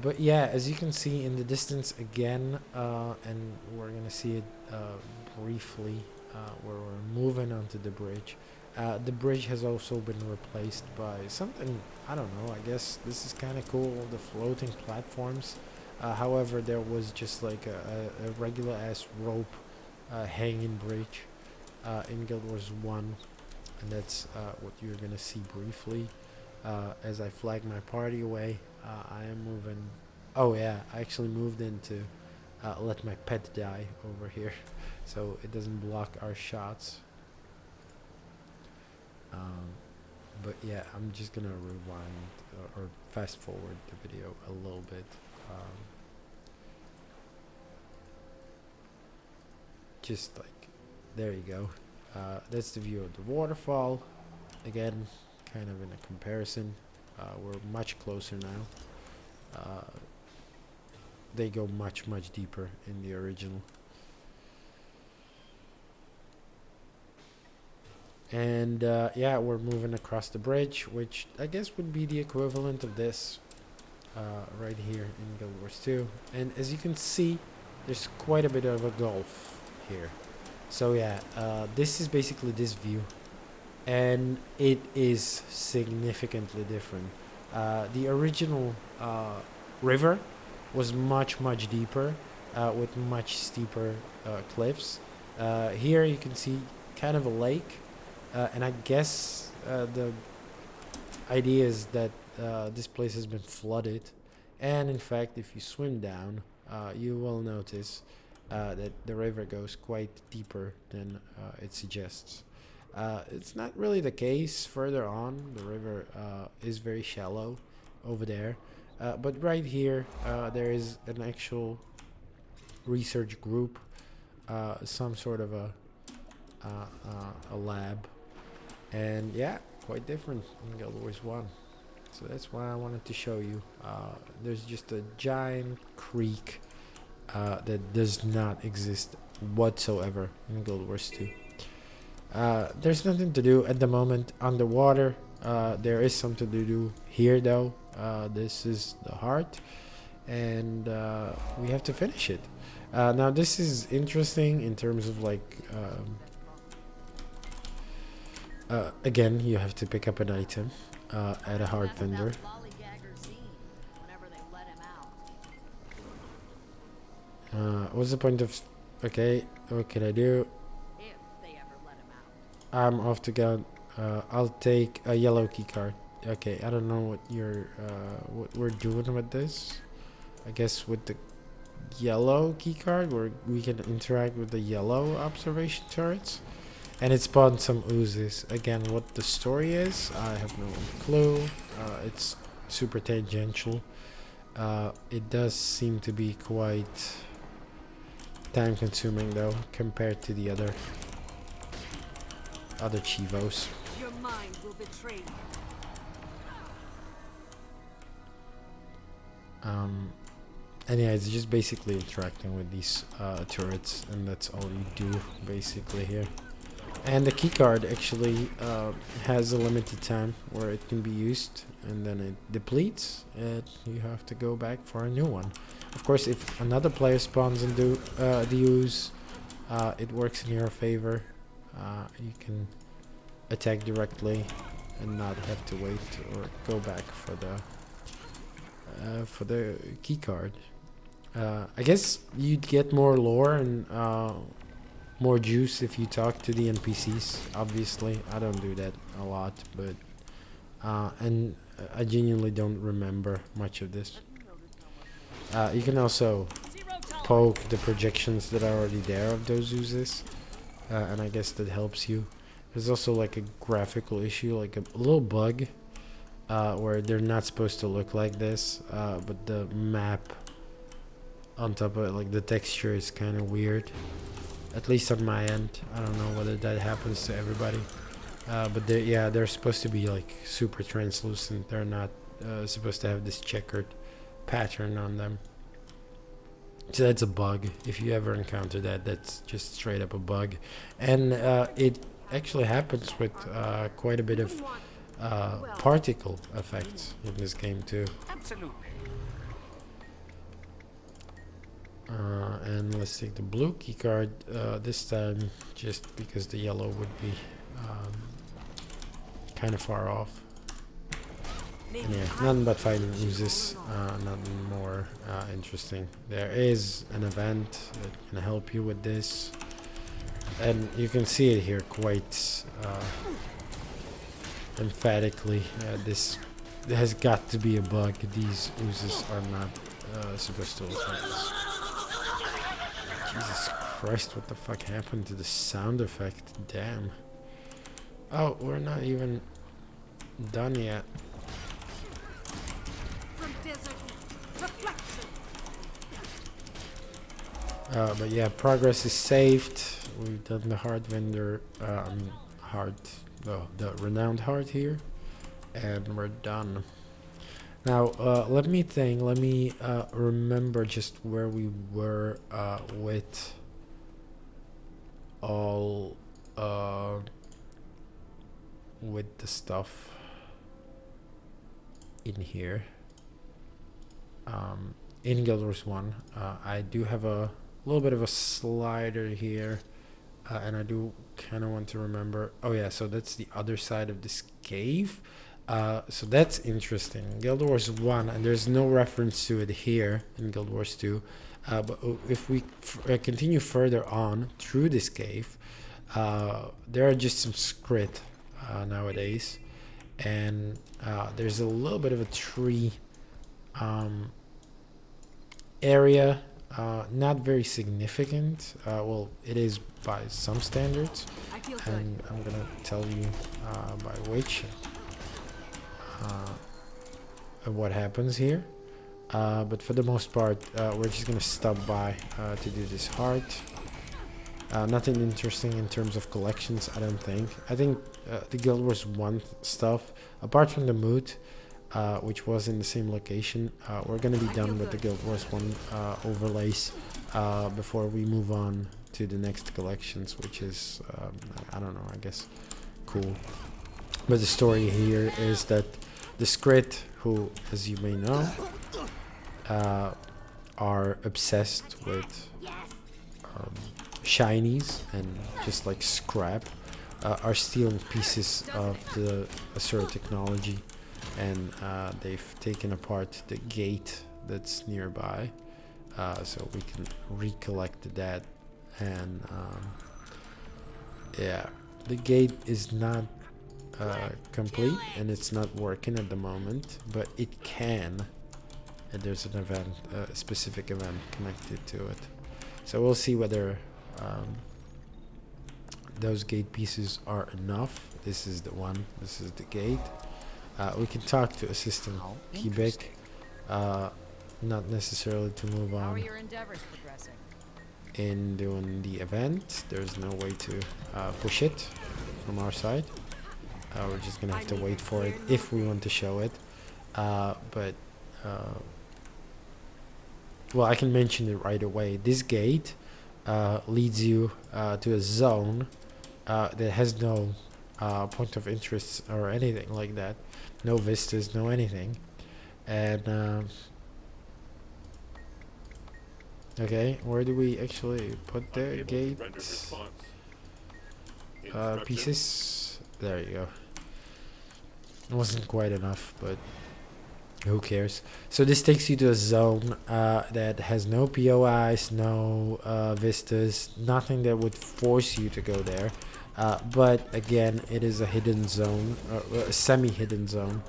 But yeah, as you can see in the distance again, and we're gonna see it briefly where we're moving onto the bridge. The bridge has also been replaced by something, I don't know, I guess this is kind of cool, the floating platforms. However, there was just like a regular ass rope hanging bridge in Guild Wars 1, and that's what you're gonna see briefly. As I flag my party away, I am moving. Oh yeah, I actually moved in to let my pet die over here so it doesn't block our shots. But yeah, I'm just gonna rewind or fast forward the video a little bit. Just like, there you go. That's the view of the waterfall. Again, kind of in a comparison. We're much closer now. They go much deeper in the original. And yeah, we're moving across the bridge, which I guess would be the equivalent of this right here in Guild Wars 2. And as you can see, there's quite a bit of a gulf here. So yeah, this is basically this view, and it is significantly different. The original river was much deeper with much steeper cliffs. Here you can see kind of a lake, and I guess the idea is that this place has been flooded, and in fact if you swim down you will notice that the river goes quite deeper than it suggests. It's not really the case further on. The river is very shallow over there, but right here there is an actual research group, some sort of a lab, and yeah, quite different in Guild Wars 1. So that's why I wanted to show you. There's just a giant creek that does not exist whatsoever in Guild Wars 2. There's nothing to do at the moment underwater. There is something to do here though. This is the heart, and we have to finish it. Now this is interesting in terms of like again, you have to pick up an item at a heart vendor. What's the point of... Okay, what can I do? I'm off to go. I'll take a yellow key card. Okay, I don't know what you're what we're doing with this. I guess with the yellow key card we can interact with the yellow observation turrets, and it spawned some oozes. Again, what the story is, I have no clue. It's super tangential. It does seem to be quite time consuming though compared to the other chivos. Your mind will betray you. And yeah, it's just basically interacting with these turrets, and that's all you do basically here. And the keycard actually has a limited time where it can be used, and then it depletes, and you have to go back for a new one. Of course, if another player spawns into the use, it works in your favor. You can attack directly and not have to wait or go back for the keycard. I guess you'd get more lore and more juice if you talk to the NPCs. Obviously, I don't do that a lot, but and I genuinely don't remember much of this. You can also poke the projections that are already there of those oozes, and I guess that helps you. There's also like a graphical issue, like a little bug, where they're not supposed to look like this, but the map on top of it, like the texture is kind of weird. At least on my end. I don't know whether that happens to everybody. But they're supposed to be like super translucent. They're not supposed to have this checkered pattern on them. So that's a bug. If you ever encounter that, that's just straight up a bug. And it actually happens with quite a bit of particle effects in this game too. Absolutely. And let's take the blue keycard this time, just because the yellow would be kind of far off. And yeah, nothing but fighting oozes, nothing more interesting. There is an event that can help you with this, and you can see it here quite emphatically. This has got to be a bug. These oozes are not supposed to look like this. Jesus Christ, what the fuck happened to the sound effect? Damn. Oh, we're not even done yet. From desert heat, reflection. But yeah, progress is saved. We've done the hard vendor, the renowned heart here, and we're done. Now, let me think. Let me remember just where we were with all with the stuff in here. In Guild Wars 1, I do have a little bit of a slider here, and I do kind of want to remember. Oh yeah, so that's the other side of this cave. So that's interesting. Guild Wars 1, and there's no reference to it here in Guild Wars 2. But if we continue further on through this cave, there are just some script nowadays. And there's a little bit of a tree area. Not very significant. Well, it is by some standards. And I'm going to tell you by which. What happens here, but for the most part we're just gonna stop by to do this heart. Nothing interesting in terms of collections, I don't think. I think the Guild Wars 1 stuff, apart from the mood, which was in the same location, we're gonna be done with the Guild Wars 1 overlays before we move on to the next collections, which is I don't know, I guess cool. But the story here is that the Skrit, who, as you may know, are obsessed with shinies and just like scrap, are stealing pieces of the Asura technology, and they've taken apart the gate that's nearby, so we can recollect that. And yeah, the gate is not complete and it's not working at the moment, but it can, and there's an event, a specific event connected to it. So we'll see whether those gate pieces are enough. This is the one, this is the gate. We can talk to Assistant Kibik, not necessarily to move on. How are your endeavors progressing? In doing the event, there's no way to push it from our side. We're just gonna have to wait for it if we want to show it. But well, I can mention it right away. This gate leads you to a zone that has no point of interest or anything like that. No vistas, no anything. And okay, where do we actually put the gate pieces? There you go. It wasn't quite enough, but who cares? So this takes you to a zone that has no POIs, no vistas, nothing that would force you to go there. But again, it is a hidden zone, a semi-hidden zone,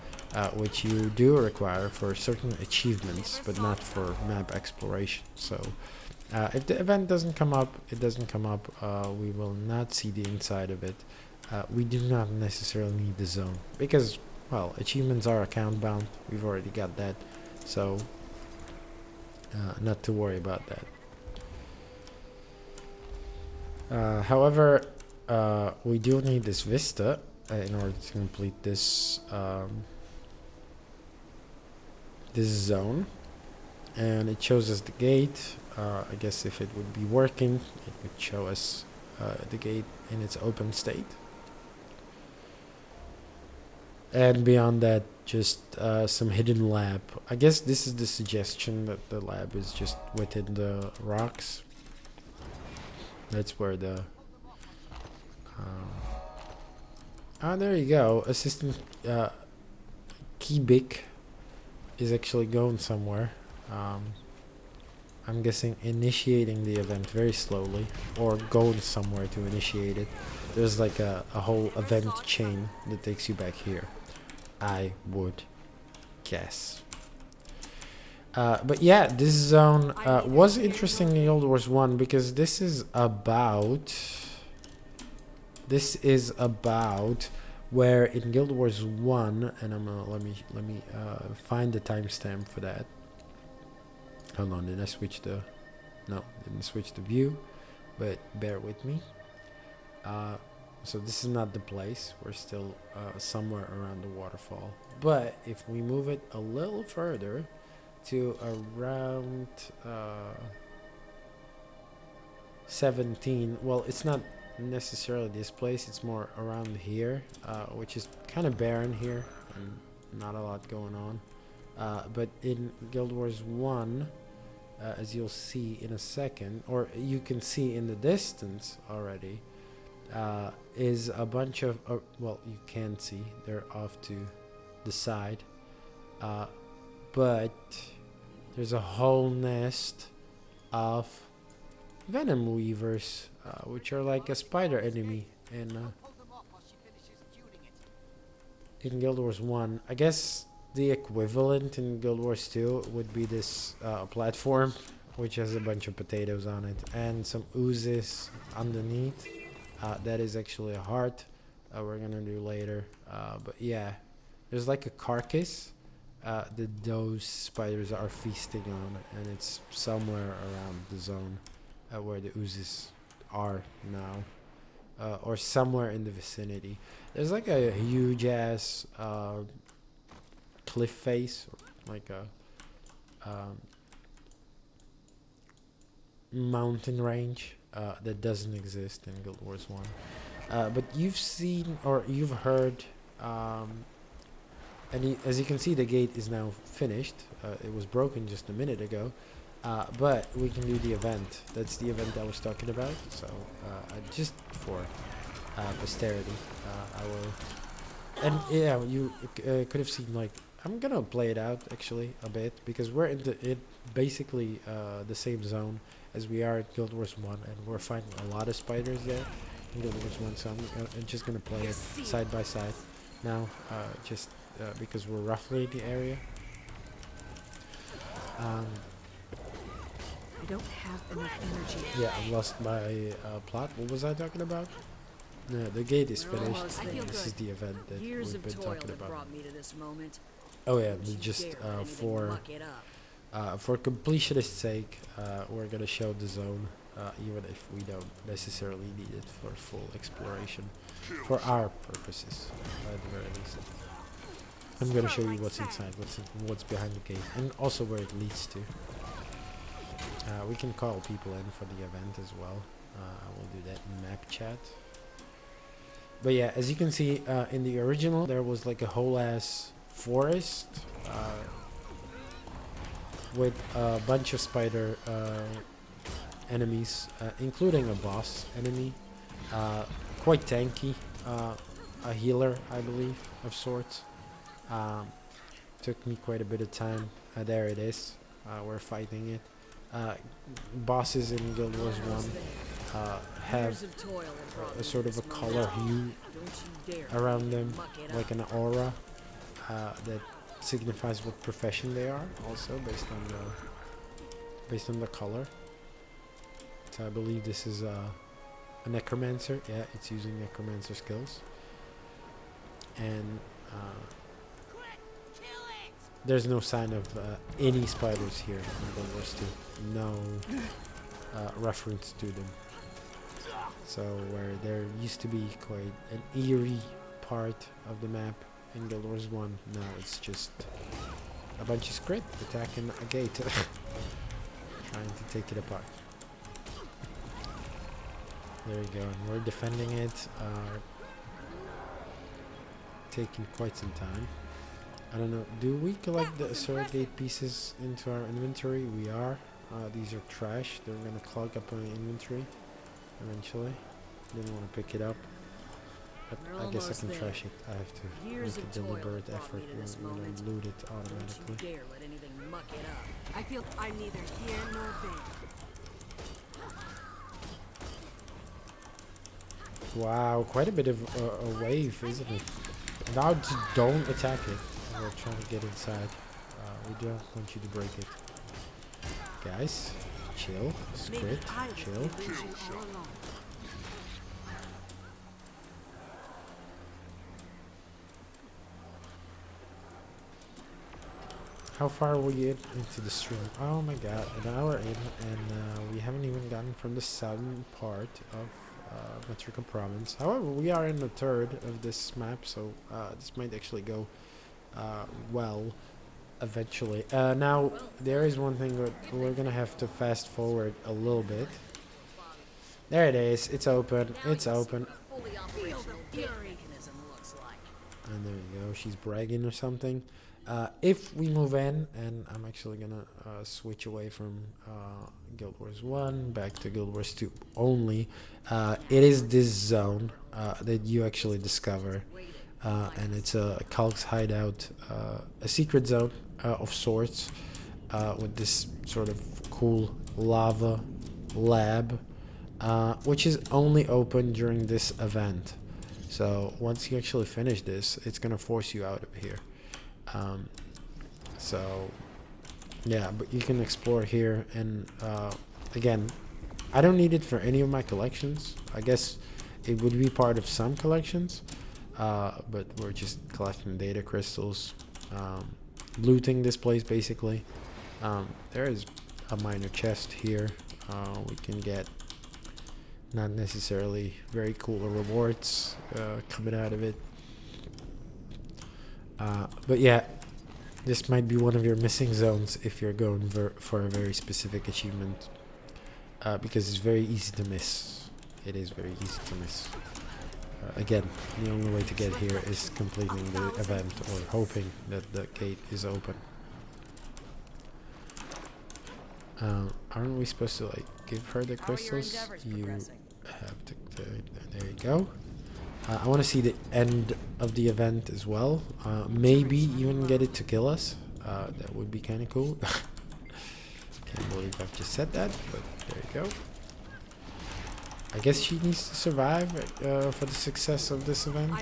which you do require for certain achievements, but not for map exploration. So if the event doesn't come up, it doesn't come up. We will not see the inside of it. We do not necessarily need the zone because, well, achievements are account bound. We've already got that, so not to worry about that. However, we do need this vista in order to complete this this zone, and it shows us the gate. I guess if it would be working, it would show us the gate in its open state. And beyond that, just some hidden lab. I guess this is the suggestion that the lab is just within the rocks. That's where the... there you go. Assistant Kibik is actually going somewhere. I'm guessing initiating the event very slowly, or going somewhere to initiate it. There's like a whole event chain that takes you back here, I would guess. But yeah, this zone was interesting in Guild Wars 1 because this is about where in Guild Wars 1, and I'm gonna let me find the timestamp for that. Hold on, did I switch the... No, didn't switch the view, but bear with me. So this is not the place. We're still somewhere around the waterfall. But if we move it a little further to around 17, well, it's not necessarily this place. It's more around here, which is kind of barren here and not a lot going on. But in Guild Wars 1, as you'll see in a second, or you can see in the distance already, is a bunch of, well, you can see, they're off to the side, but there's a whole nest of venom weavers, which are like a spider enemy in Guild Wars 1. I guess the equivalent in Guild Wars 2 would be this platform, which has a bunch of potatoes on it and some oozes underneath. That is actually a heart we're gonna do later. But yeah, there's like a carcass that those spiders are feasting on, and it's somewhere around the zone where the oozes are now, or somewhere in the vicinity. There's like a huge ass cliff face, or like a mountain range that doesn't exist in Guild Wars 1. But you've seen or you've heard, and as you can see, the gate is now finished. It was broken just a minute ago, but we can do the event. That's the event I was talking about. So just for posterity, I will. And yeah, you could have seen, like, I'm gonna play it out actually a bit, because we're in basically the same zone as we are at Guild Wars 1, and we're finding a lot of spiders there in Guild Wars 1, so I'm just gonna play it side by side now, just because we're roughly in the area. I don't have enough energy. Yeah, I lost my plot. What was I talking about? No, the gate is finished. And this is the event that Years we've of been toil talking that about. brought me to this moment. Oh yeah, Don't you just dare let anything muck it up. for completionist sake, we're gonna show the zone, even if we don't necessarily need it for full exploration, for our purposes, at the very least. I'm gonna show you what's inside, what's behind the gate, and also where it leads to. We can call people in for the event as well. I will do that in map chat. But yeah, as you can see, in the original, there was like a whole ass forest with a bunch of spider enemies, including a boss enemy, quite tanky, a healer, I believe, of sorts. Um, Took me quite a bit of time. There it is. We're fighting it. Bosses in Guild Wars 1 have a sort of a color hue around them, like an aura that signifies what profession they are, also based on the color. So I believe this is a necromancer. Yeah, it's using necromancer skills. And there's no sign of any spiders here in Guild Wars 2. No reference to them. So where there used to be quite an eerie part of the map in Guild Wars 1, now it's just a bunch of script attacking a gate, trying to take it apart. There you go, and we're defending it, taking quite some time. I don't know, do we collect the surrogate pieces into our inventory? We are. These are trash. They're gonna clog up my inventory eventually. Didn't want to pick it up. But I guess I can trash it. I have to make a deliberate effort when I loot it automatically. Don't you dare let anything muck it up. I feel I'm neither here nor there. Wow, quite a bit of a wave, isn't it? Now just don't attack it. We're trying to get inside. We don't want you to break it. Guys, chill. Squid, chill. How far are we into the stream? Oh my god, an hour in, and we haven't even gotten from the southern part of Metrica province. However, we are in the third of this map, so this might actually go well eventually. Now, there is one thing that we're gonna have to fast forward a little bit. There it is. It's open. It's open. And there you go. She's bragging or something. If we move in, and I'm actually gonna switch away from Guild Wars 1 back to Guild Wars 2 only, it is this zone that you actually discover, and it's a Calc's hideout, a secret zone of sorts, with this sort of cool lava lab, which is only open during this event. So once you actually finish this, it's gonna force you out of here. So yeah, but you can explore here, and again, I don't need it for any of my collections. I guess it would be part of some collections, but we're just collecting data crystals, looting this place basically. There is a minor chest here. We can get not necessarily very cool rewards coming out of it. But yeah, this might be one of your missing zones if you're going for a very specific achievement, because it's very easy to miss. It is very easy to miss. Again, the only way to get here is completing the event or hoping that the gate is open. Aren't we supposed to like give her the crystals? You have to. There you go. I want to see the end of the event as well. Maybe even get it to kill us. That would be kind of cool. Can't believe I've just said that, but there you go. I guess she needs to survive for the success of this event.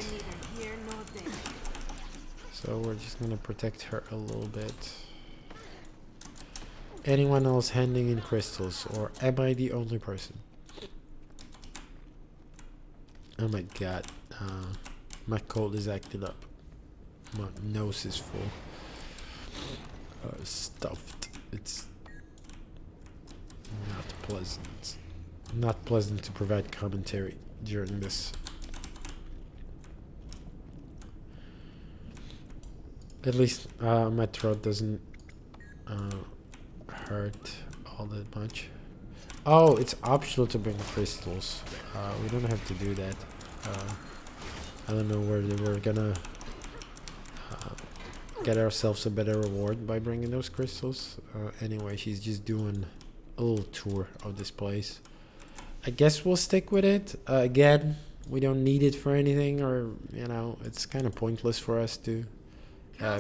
So we're just going to protect her a little bit. Anyone else handing in crystals, or am I the only person? Oh my god, my cold is acting up. My nose is full. Stuffed. It's not pleasant. Not pleasant to provide commentary during this. At least my throat doesn't hurt all that much. Oh, it's optional to bring crystals. We don't have to do that. I don't know whether we're gonna get ourselves a better reward by bringing those crystals. Anyway, she's just doing a little tour of this place. I guess we'll stick with it. Again, we don't need it for anything, or you know, it's kind of pointless for us to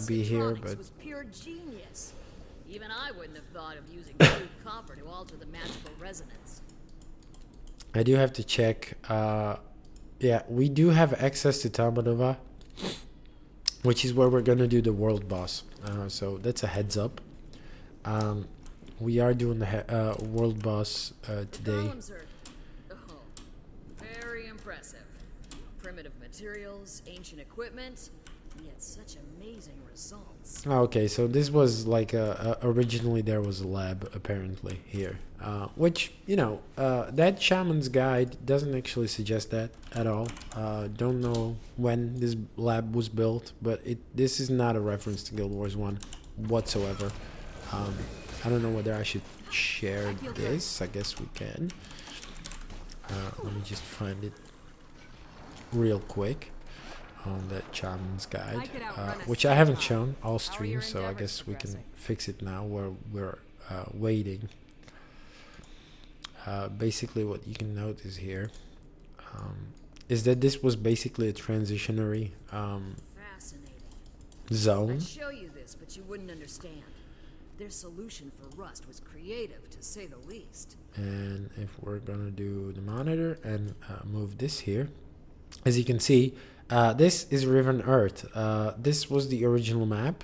be here. Calcitronics But was pure genius. Even I wouldn't have thought of using crude copper to alter the magical resonance. I do have to check. Yeah, we do have access to Tamanova, which is where we're gonna do the world boss. So that's a heads up. We are doing the world boss today. Golems are, very impressive. Primitive materials, ancient equipment, and yet such amazing results. Okay, so this was like originally there was a lab apparently here, which you know that shaman's guide doesn't actually suggest that at all. Don't know when this lab was built, but this is not a reference to Guild Wars 1 whatsoever. I don't know whether I should share this. I guess we can. Let me just find it real quick on that shaman's guide, which I haven't shown all stream, so I guess we can fix it now while we're waiting. Basically what you can notice here is that this was basically a transitionary Fascinating. zone. I'd show you this, but you wouldn't understand. Their solution for rust was creative, to say the least. And if we're gonna do the monitor and move this here, as you can see, this is Riven Earth. This was the original map.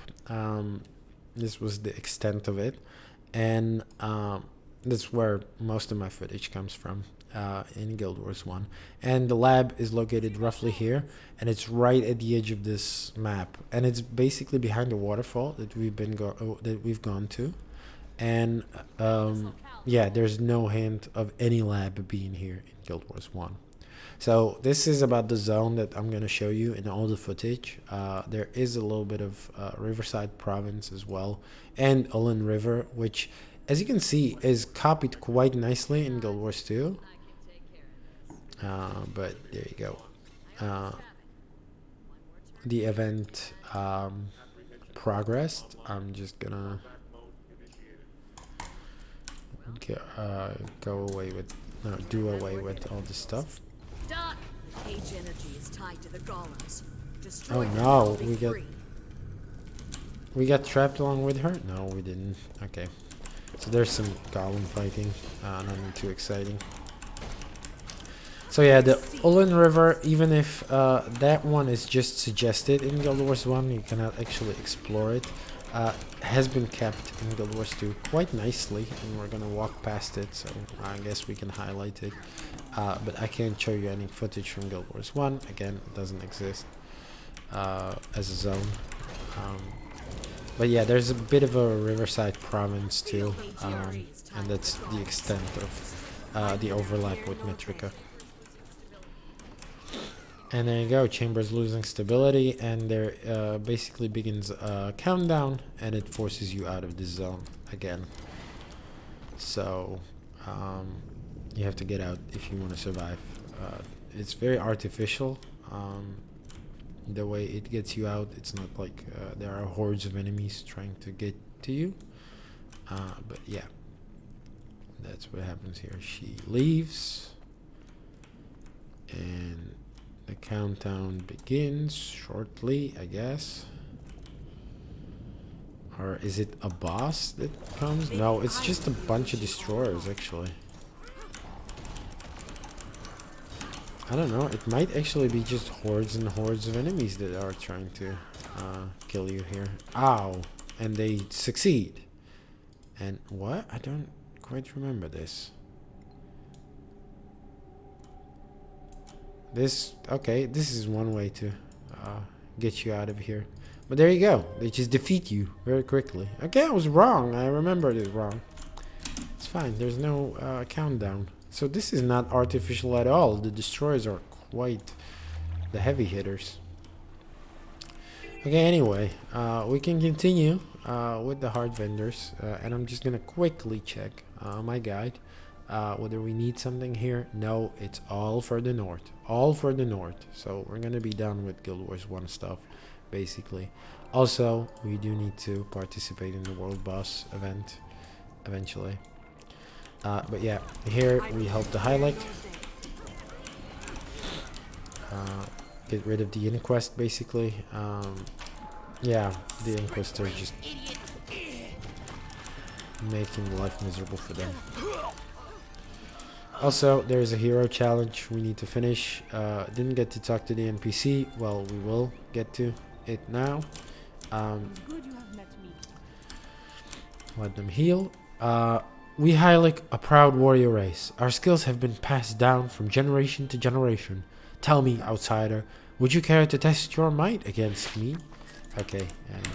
This was the extent of it, and that's where most of my footage comes from in Guild Wars 1. And the lab is located roughly here, and it's right at the edge of this map, and it's basically behind the waterfall that we've gone to. And yeah, there's no hint of any lab being here in Guild Wars 1. So this is about the zone that I'm going to show you in all the footage. There is a little bit of Riverside Province as well, and Ulin River, which, as you can see, is copied quite nicely in Guild Wars 2. But there you go. The event progressed. I'm just gonna do away with all this stuff. Doc, cage energy is tied to the golems. Destroy them no, while they we got- free. We got trapped along with her? No, we didn't. Okay. So there's some golem fighting. Nothing too exciting. So yeah, the Ulin River, even if that one is just suggested in Guild Wars 1, you cannot actually explore it, has been kept in Guild Wars 2 quite nicely, and we're gonna walk past it, so I guess we can highlight it. But I can't show you any footage from Guild Wars 1. Again, it doesn't exist as a zone. But yeah, there's a bit of a Riverside Province too, and that's the extent of the overlap with Metrica. And there you go, Chamber's losing stability, and there basically begins a countdown, and it forces you out of this zone again. So you have to get out if you want to survive. It's very artificial. The way it gets you out, it's not like there are hordes of enemies trying to get to you. But yeah, that's what happens here. She leaves, and the countdown begins shortly, I guess. Or is it a boss that comes? No, it's just a bunch of destroyers, actually. I don't know, it might actually be just hordes and hordes of enemies that are trying to kill you here. Ow! And they succeed. And what? I don't quite remember this. Okay, this is one way to get you out of here. But there you go, they just defeat you very quickly. Okay, I was wrong, I remembered it wrong. It's fine, there's no countdown. So this is not artificial at all. The destroyers are quite the heavy hitters. Okay, anyway, we can continue with the hard vendors. And I'm just gonna quickly check my guide. Whether we need something here? No, it's all for the north. All for the north. So we're gonna be done with Guild Wars 1 stuff, basically. Also, we do need to participate in the World Boss event eventually. But yeah, here we help the Hylek. Get rid of the Inquest, basically. Yeah, the Inquest are just making life miserable for them. Also, there's a hero challenge we need to finish. Didn't get to talk to the NPC. Well, we will get to it now. Let them heal. We Hylek, a proud warrior race. Our skills have been passed down from generation to generation. Tell me, outsider, would you care to test your might against me? Okay, and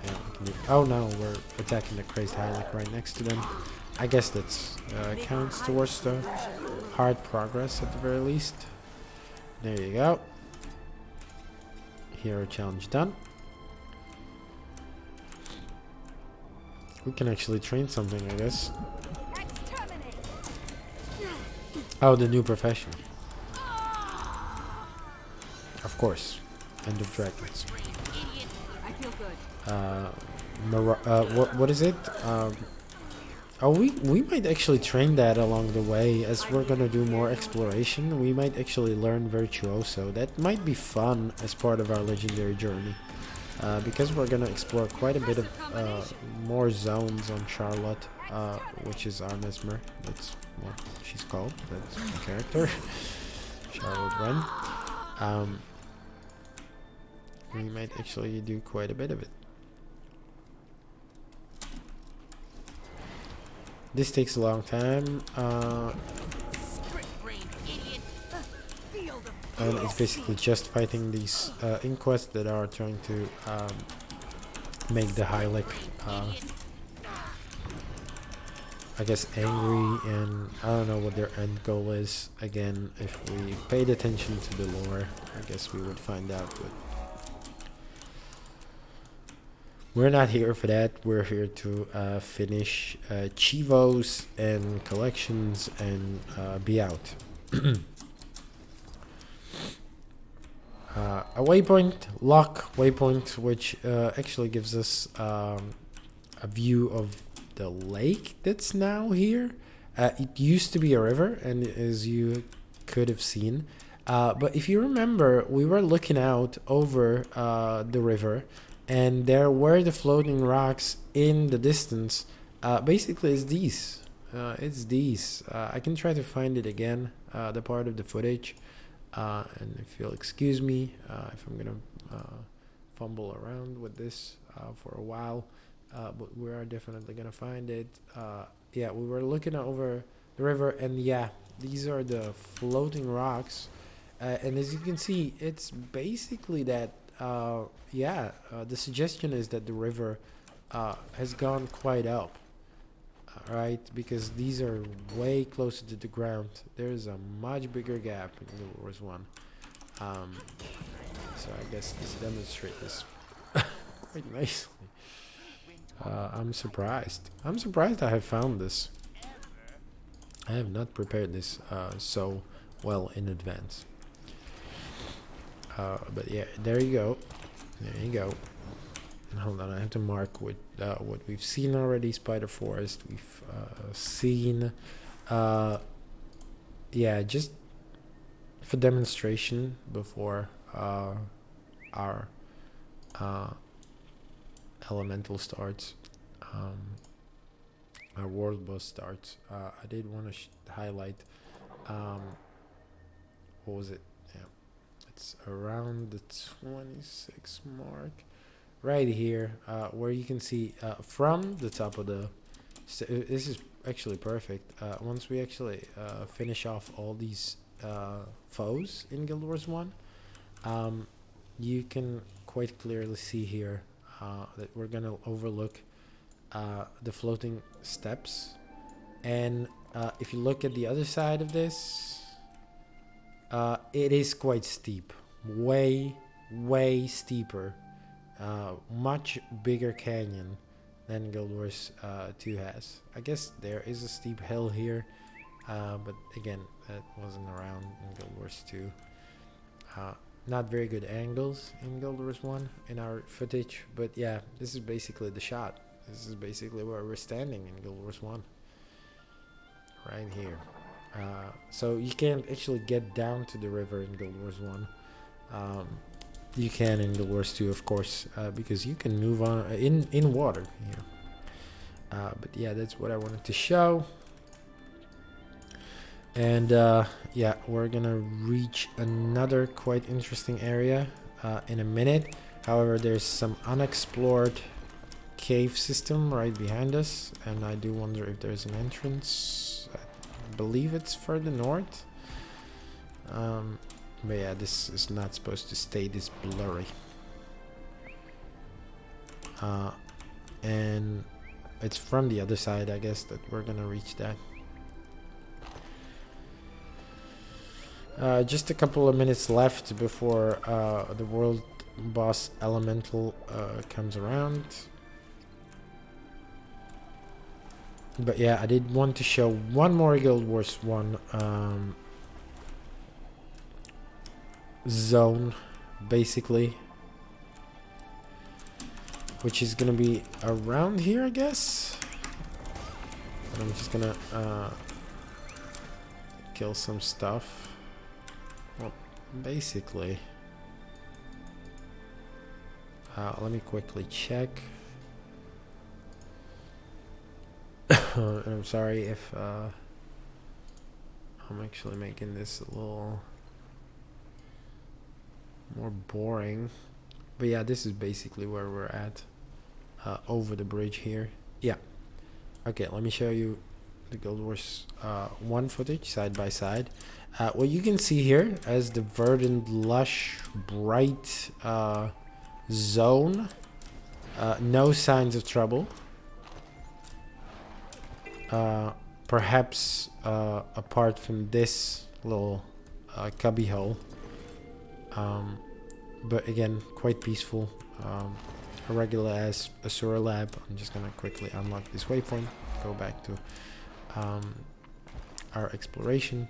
yeah, we can do. Oh no, we're attacking the crazed Hylek right next to them. I guess that's counts towards the hard progress at the very least. There you go. Hero challenge done. We can actually train something, I guess. Oh, the new profession. Of course. End of Dragons. What is it? Oh, we might actually train that along the way as we're gonna do more exploration. We might actually learn Virtuoso. That might be fun as part of our legendary journey. Because we're gonna explore quite a bit of more zones on Charlotte, which is our Mesmer. That's what she's called. That's the character. Charlotte Wren. We might actually do quite a bit of it. This takes a long time. And it's basically just fighting these inquests that are trying to make the Hylek, I guess, angry, and I don't know what their end goal is. Again, if we paid attention to the lore, I guess we would find out. But we're not here for that. We're here to finish Chivos and collections and be out. A waypoint, lock waypoint, which actually gives us a view of the lake that's now here. It used to be a river, and as you could have seen, but if you remember, we were looking out over the river, and there were the floating rocks in the distance. Basically, it's these. I can try to find it again, the part of the footage. And if you'll excuse me if I'm gonna fumble around with this for a while, but we are definitely gonna find it. Yeah, we were looking over the river, and yeah, these are the floating rocks, and as you can see, it's basically that the suggestion is that the river has gone quite up. Right, because these are way closer to the ground. There's a much bigger gap in Guild Wars 1. So I guess let's demonstrate this quite nicely. I'm surprised. I have found this. I have not prepared this so well in advance. But yeah, there you go. There you go. Hold on, I have to mark with what we've seen already. Spider Forest, we've seen. Yeah, just for demonstration before our elemental starts, our world boss starts. I did want to highlight. What was it? Yeah, it's around the 26 mark. Right here, where you can see from the top of the... this is actually perfect. Once we actually finish off all these foes in Guild Wars 1, you can quite clearly see here that we're going to overlook the floating steps. And if you look at the other side of this, it is quite steep. Way steeper. Much bigger canyon than Guild Wars 2 has. I guess there is a steep hill here, But again, that wasn't around in Guild Wars 2. Not very good angles in Guild Wars 1 in our footage, but yeah, this is basically the shot. This is basically where we're standing in Guild Wars 1. Right here. So you can't actually get down to the river in Guild Wars 1. You can in Guild Wars 2, of course, because you can move on in water here. But yeah, that's what I wanted to show. And yeah, we're gonna reach another quite interesting area in a minute. However, there's some unexplored cave system right behind us, and I do wonder if there's an entrance. I believe it's further north. But yeah, this is not supposed to stay this blurry. And it's from the other side, I guess, that we're gonna reach that. Just a couple of minutes left before the world boss elemental comes around. But yeah, I did want to show one more Guild Wars 1 zone, basically, which is gonna be around here, I guess. But I'm just gonna kill some stuff. Well, basically, let me quickly check. I'm sorry if I'm actually making this a little more boring, but yeah, this is basically where we're at, over the bridge here. Yeah, okay, let me show you the Guild Wars 1 footage side by side. What you can see here as the verdant, lush, bright zone, no signs of trouble. Perhaps apart from this little cubby hole, but again, quite peaceful. A regular as Asura lab. I'm just gonna quickly unlock this waypoint, go back to our exploration.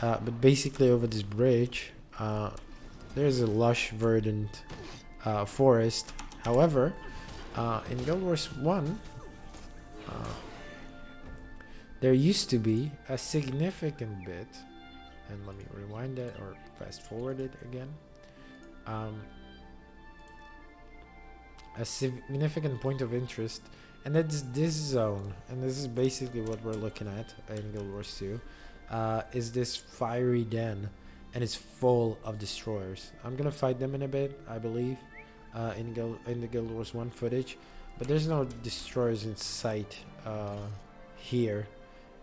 But basically over this bridge, there's a lush, verdant forest. However, in Guild Wars 1, there used to be a significant bit, and let me rewind that or fast forward it again. A significant point of interest, and that's this zone, and this is basically what we're looking at in Guild Wars 2, is this fiery den, and it's full of destroyers. I'm gonna fight them in a bit, I believe, in the Guild Wars 1 footage, but there's no destroyers in sight here.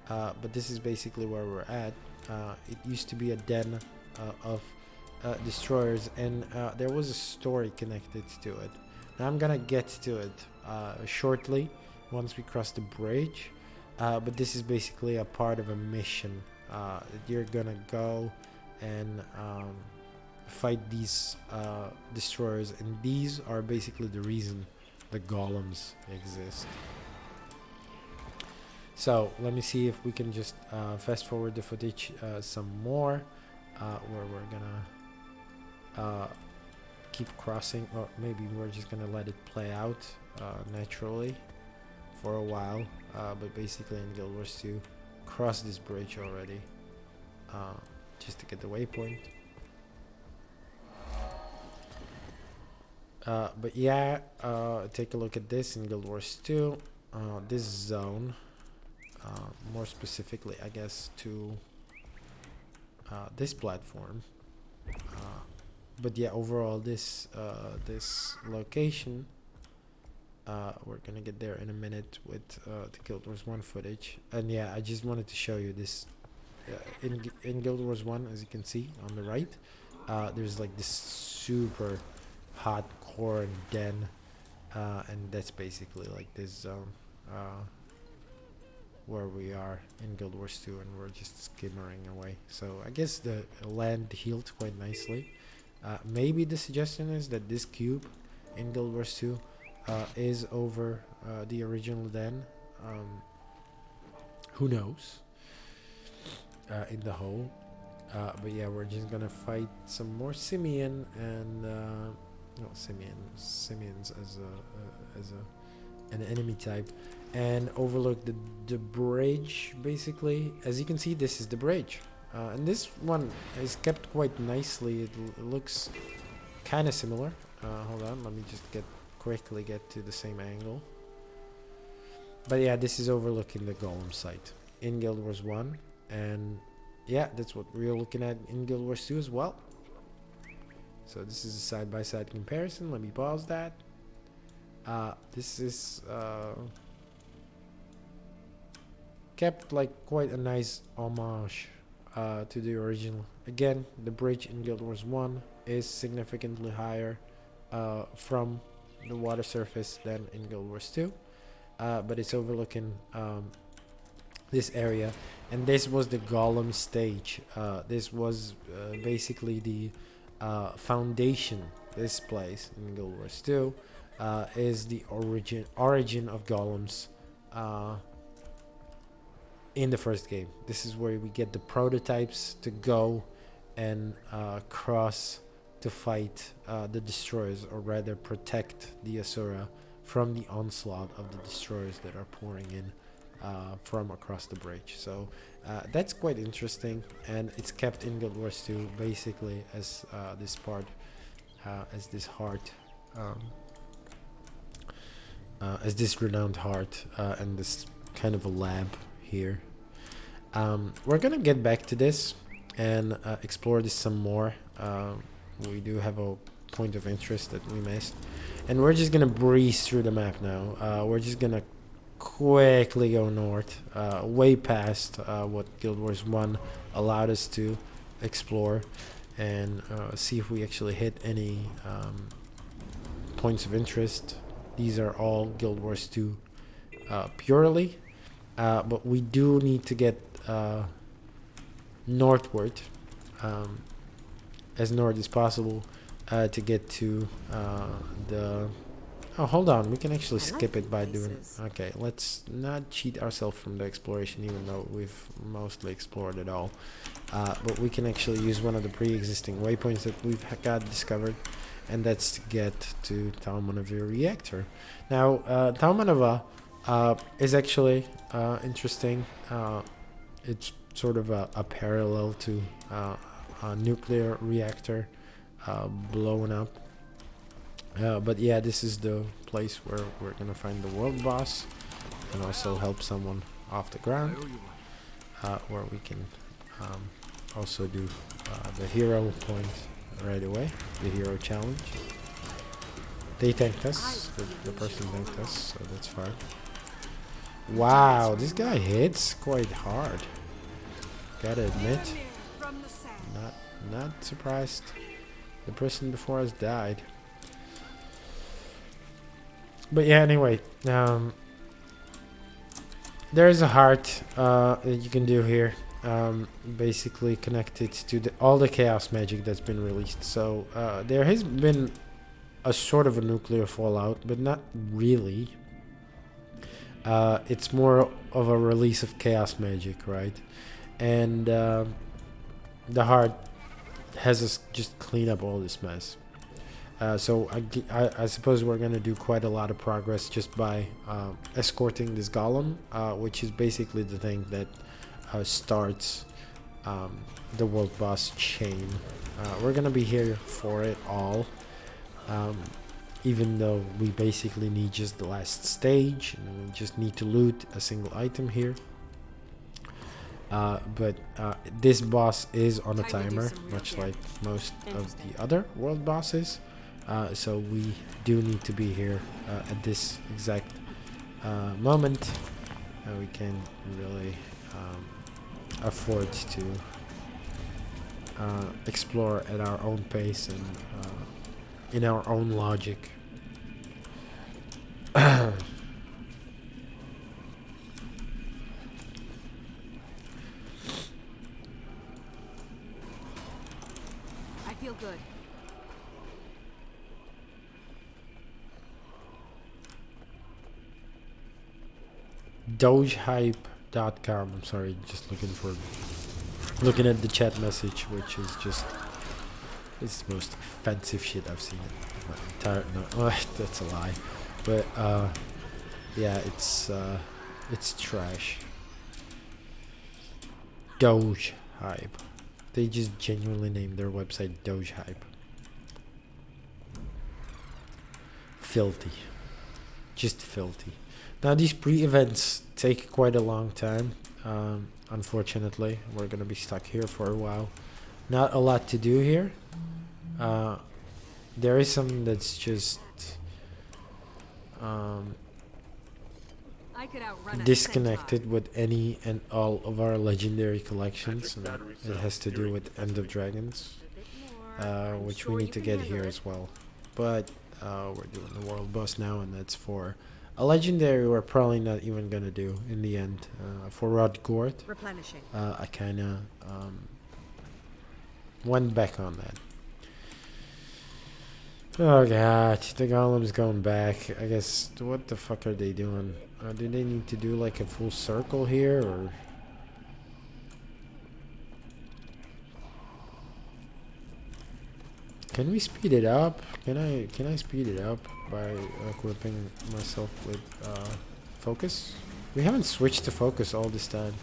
But this is basically where we're at. It used to be a den of destroyers, and there was a story connected to it. Now I'm gonna get to it shortly once we cross the bridge, but this is basically a part of a mission. You're gonna go and fight these destroyers, and these are basically the reason the golems exist. So let me see if we can just fast forward the footage some more, where we're gonna keep crossing, or maybe we're just gonna let it play out naturally for a while. But basically in Guild Wars 2, cross this bridge already, just to get the waypoint. But yeah, take a look at this in Guild Wars 2, this zone. More specifically, I guess, to this platform. But yeah, overall, this location, we're gonna get there in a minute with the Guild Wars 1 footage. And yeah, I just wanted to show you this. In Guild Wars 1, as you can see on the right, there's like this super hardcore den, and that's basically like this zone. Where we are in Guild Wars 2, and we're just skimmering away. So I guess the land healed quite nicely. Maybe the suggestion is that this cube in Guild Wars 2 is over the original den. Who knows? in the hole. But yeah, we're just gonna fight some more simian and no simians as an enemy type, and overlook the bridge. Basically, as you can see, this is the bridge, and this one is kept quite nicely. It looks kind of similar. Hold on, let me just quickly get to the same angle. But yeah, this is overlooking the golem site in Guild Wars 1, and yeah, that's what we're looking at in Guild Wars 2 as well. So this is a side-by-side comparison. Let me pause that. This is kept like quite a nice homage to the original. Again, the bridge in Guild Wars 1 is significantly higher from the water surface than in Guild Wars 2. But it's overlooking this area, and this was the golem stage. This was basically the foundation. This place in Guild Wars 2 is the origin of golems in the first game. This is where we get the prototypes to go and cross to fight the destroyers, or rather protect the Asura from the onslaught of the destroyers that are pouring in from across the bridge. So that's quite interesting, and it's kept in Guild Wars 2 basically as this part, as this heart, as this renowned heart, and this kind of a lab here. We're gonna get back to this and explore this some more. We do have a point of interest that we missed, and we're just gonna breeze through the map now. We're just gonna quickly go north, way past what Guild Wars 1 allowed us to explore, and see if we actually hit any points of interest. These are all Guild Wars 2 purely, but we do need to get northward, as north as possible, to get to the... Oh, hold on. We can actually skip it by doing... Okay, let's not cheat ourselves from the exploration, even though we've mostly explored it all. But we can actually use one of the pre-existing waypoints that we've got discovered, and that's to get to Taumanova reactor. Now, Taumanova is actually interesting. It's sort of a parallel to a nuclear reactor blowing up. But yeah, this is the place where we're gonna find the world boss, and also help someone off the ground, where we can also do the hero point right away, the hero challenge. They tanked us, the person tanked us, so that's fine. Wow, this guy hits quite hard, gotta admit. Not surprised. The person before us died. But yeah, anyway, there is a heart that you can do here, basically connected to all the chaos magic that's been released. So there has been a sort of a nuclear fallout, but not really. It's more of a release of chaos magic, right? And the heart has us just clean up all this mess. So I suppose we're gonna do quite a lot of progress just by escorting this golem, which is basically the thing that starts the world boss chain. We're gonna be here for it all, even though we basically need just the last stage, and we just need to loot a single item here. But this boss is on a timer, much like most of the other world bosses. So we do need to be here at this exact moment. We can really afford to explore at our own pace and in our own logic. I feel good. Dogehype.com. I'm sorry, just looking for Looking at the chat message, which is just it's the most offensive shit I've seen in my entire no that's a lie. But yeah, it's trash. Doge hype. They just genuinely named their website Doge hype. Filthy. Just filthy. Now these pre-events take quite a long time. Unfortunately, we're gonna be stuck here for a while. Not a lot to do here. There is something that's just I could outrun a disconnected with any and all of our legendary collections. And it has to do with End of Dragons, which we need to get here as well. But we're doing the world boss now, and that's for a legendary we're probably not even gonna do in the end. For Rod Gort, replenishing. I kinda went back on that. Oh god, the golem's going back. I guess, what the fuck are they doing? Do they need to do like a full circle here, or? Can we speed it up? Can I speed it up by equipping myself with focus? We haven't switched to focus all this time.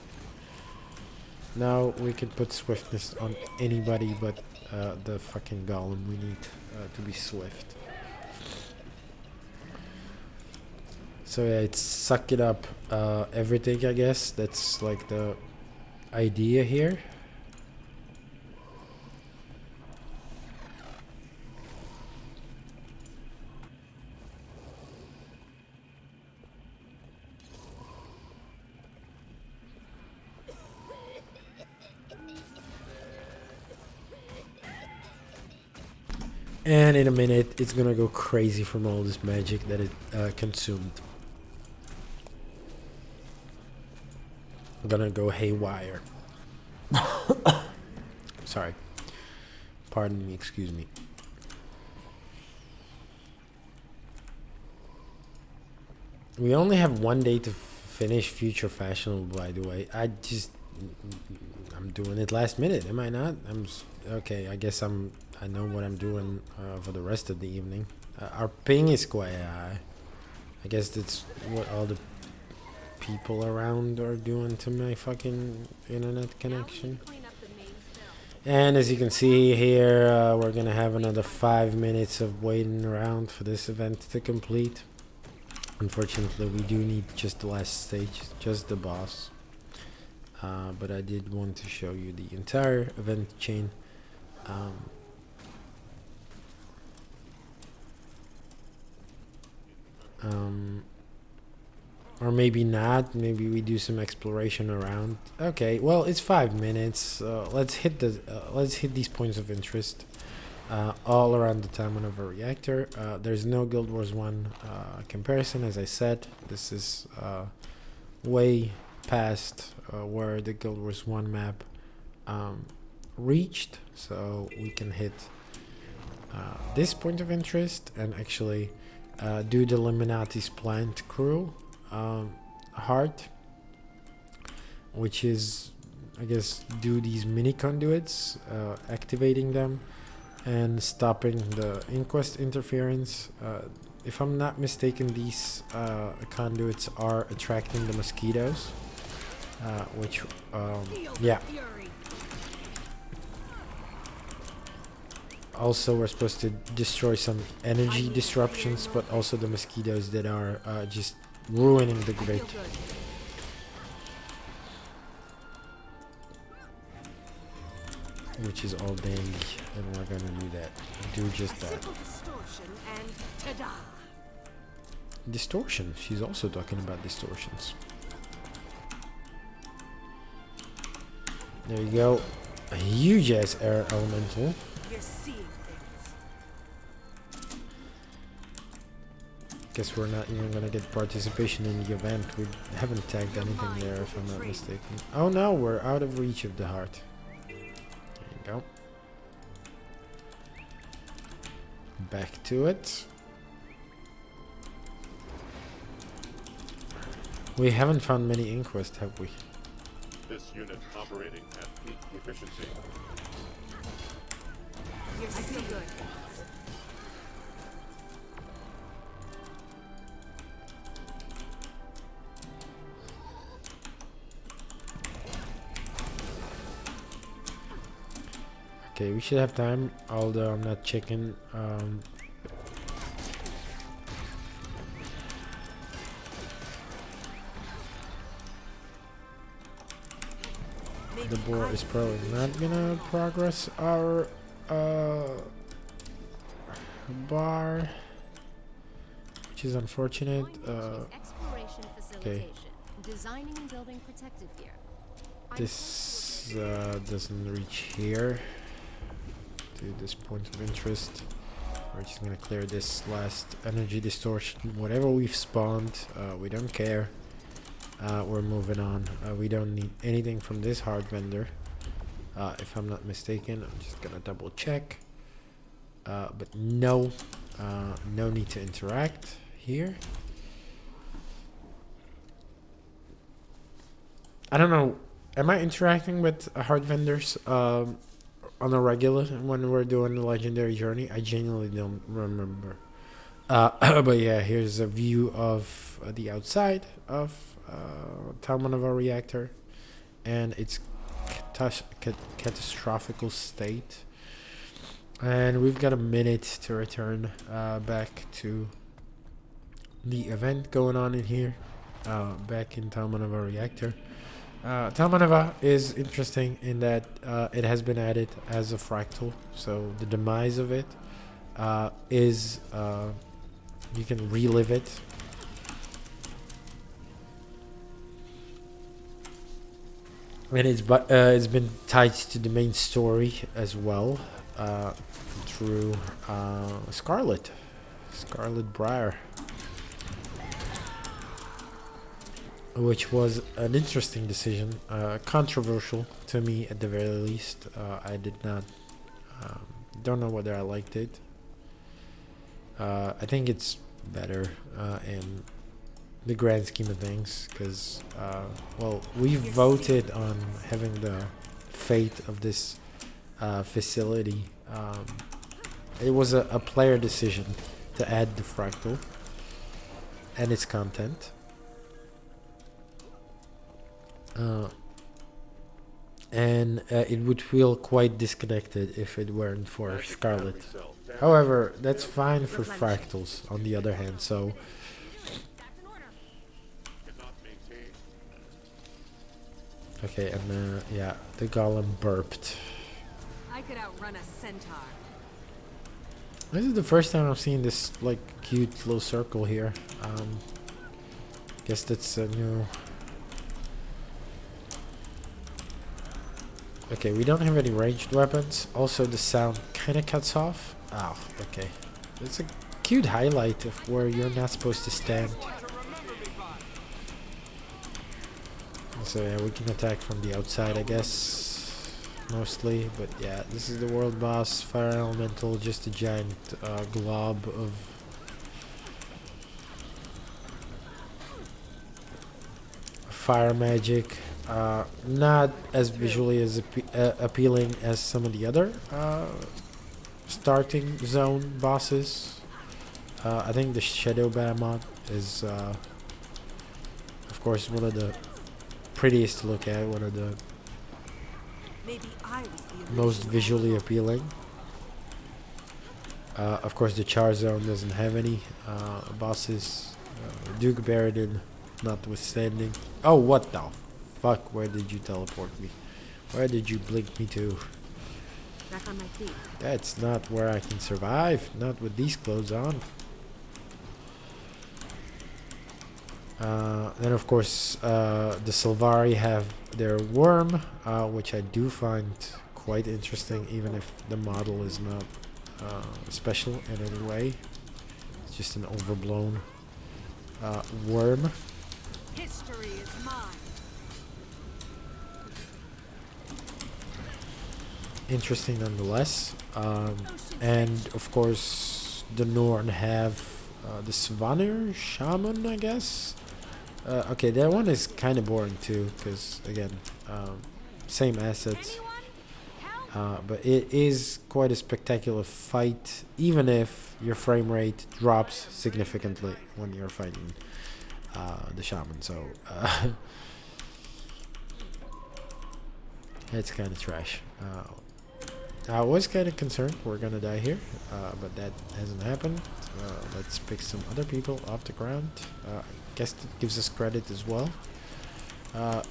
Now we can put swiftness on anybody but the fucking golem. We need to be swift. So yeah, it's suck it up everything, I guess. That's like the idea here. And in a minute, it's gonna go crazy from all this magic that it consumed. I'm gonna go haywire. Sorry. Pardon me, excuse me. We only have one day to finish Future Fashionable, by the way. I'm doing it last minute, am I not? Okay, I guess I know what I'm doing for the rest of the evening. Our ping is quite high. I guess that's what all the people around are doing to my fucking internet connection. And as you can see here, we're gonna have another 5 minutes of waiting around for this event to complete. Unfortunately, we do need just the last stage, just the boss. But I did want to show you the entire event chain. Or maybe not. Maybe we do some exploration around. Okay, well, it's 5 minutes. Let's hit these points of interest all around the Timeline of a Reactor. There's no Guild Wars 1 comparison, as I said. This is way past where the Guild Wars 1 map reached, so we can hit this point of interest and actually do the Illuminati's plant crew heart, which is, I guess, do these mini conduits, activating them and stopping the Inquest interference. If I'm not mistaken, these conduits are attracting the mosquitoes, which yeah. Also, we're supposed to destroy some energy disruptions, but also the mosquitoes that are just ruining the grid. Which is all dandy, and we're gonna do that. Do just that. Distortion. She's also talking about distortions. There you go. A huge ass air elemental. Guess we're not even gonna get participation in the event. We haven't tagged anything there, if I'm not mistaken. Oh no, we're out of reach of the heart. There you go. Back to it. We haven't found many Inquest, have we? This unit operating at peak efficiency. I feel good. Okay, we should have time, although I'm not checking. The boar is probably not gonna progress our bar, which is unfortunate. Exploration Okay. facilitation. Designing and building protective gear. This doesn't reach here to this point of interest. We're just gonna clear this last energy distortion. Whatever we've spawned, we don't care. We're moving on. We don't need anything from this hard vendor. If I'm not mistaken, I'm just gonna double check. But no, no need to interact here. I don't know. Am I interacting with hard vendors on a regular when we're doing the legendary journey? I genuinely don't remember. But yeah, here's a view of the outside of Talmanova reactor and its catastrophical state. And we've got a minute to return back to the event going on in here, back in Talmanova reactor. Talmanova is interesting in that it has been added as a fractal, so the demise of it is you can relive it. And it's been tied to the main story as well through Scarlet Briar, which was an interesting decision, controversial to me at the very least. I did not, don't know whether I liked it. I think it's better in the grand scheme of things, because well, we voted on having the fate of this facility. It was a player decision to add the fractal and its content. And it would feel quite disconnected if it weren't for Scarlet. However, that's fine for fractals on the other hand, so okay, and yeah, the golem burped. I could outrun a centaur. This is the first time I've seen this like cute little circle here. Guess that's a new. Okay, we don't have any ranged weapons. Also, the sound kind of cuts off. Oh, okay. It's a cute highlight of where you're not supposed to stand. So yeah, we can attack from the outside, I guess, mostly. But yeah, this is the world boss, fire elemental, just a giant glob of fire magic. Not as visually as appealing as some of the other starting zone bosses. I think the Shadow Behemoth is, of course, one of the prettiest to look at, one of the most visually appealing. Of course, the Char Zone doesn't have any bosses. Duke Baradin notwithstanding. Oh, what the fuck? Where did you teleport me? Where did you blink me to? Back on my feet. That's not where I can survive. Not with these clothes on. Then of course the Sylvari have their worm, which I do find quite interesting, even if the model is not special in any way. It's just an overblown worm. History is mine. Interesting nonetheless. And of course the Norn have the Svanir Shaman, I guess. Okay, that one is kind of boring too, because again, same assets. But it is quite a spectacular fight, even if your frame rate drops significantly when you're fighting the shaman. So it's kind of trash. I was kind of concerned we're gonna die here, but that hasn't happened. Let's pick some other people off the ground. I guess it gives us credit as well.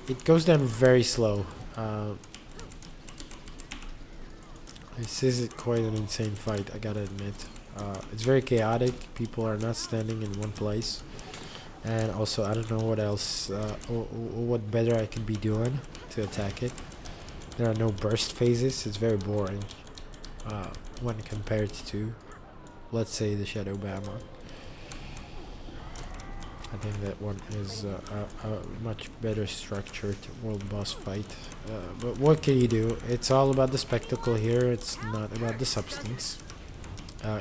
It goes down very slow. This is quite an insane fight, I gotta admit. It's very chaotic. People are not standing in one place. And also, I don't know what else, what better I could be doing to attack it. There are no burst phases. It's very boring when compared to, let's say, the Shadow Bama. I think that one is a much better structured world boss fight. But what can you do? It's all about the spectacle here. It's not about the substance.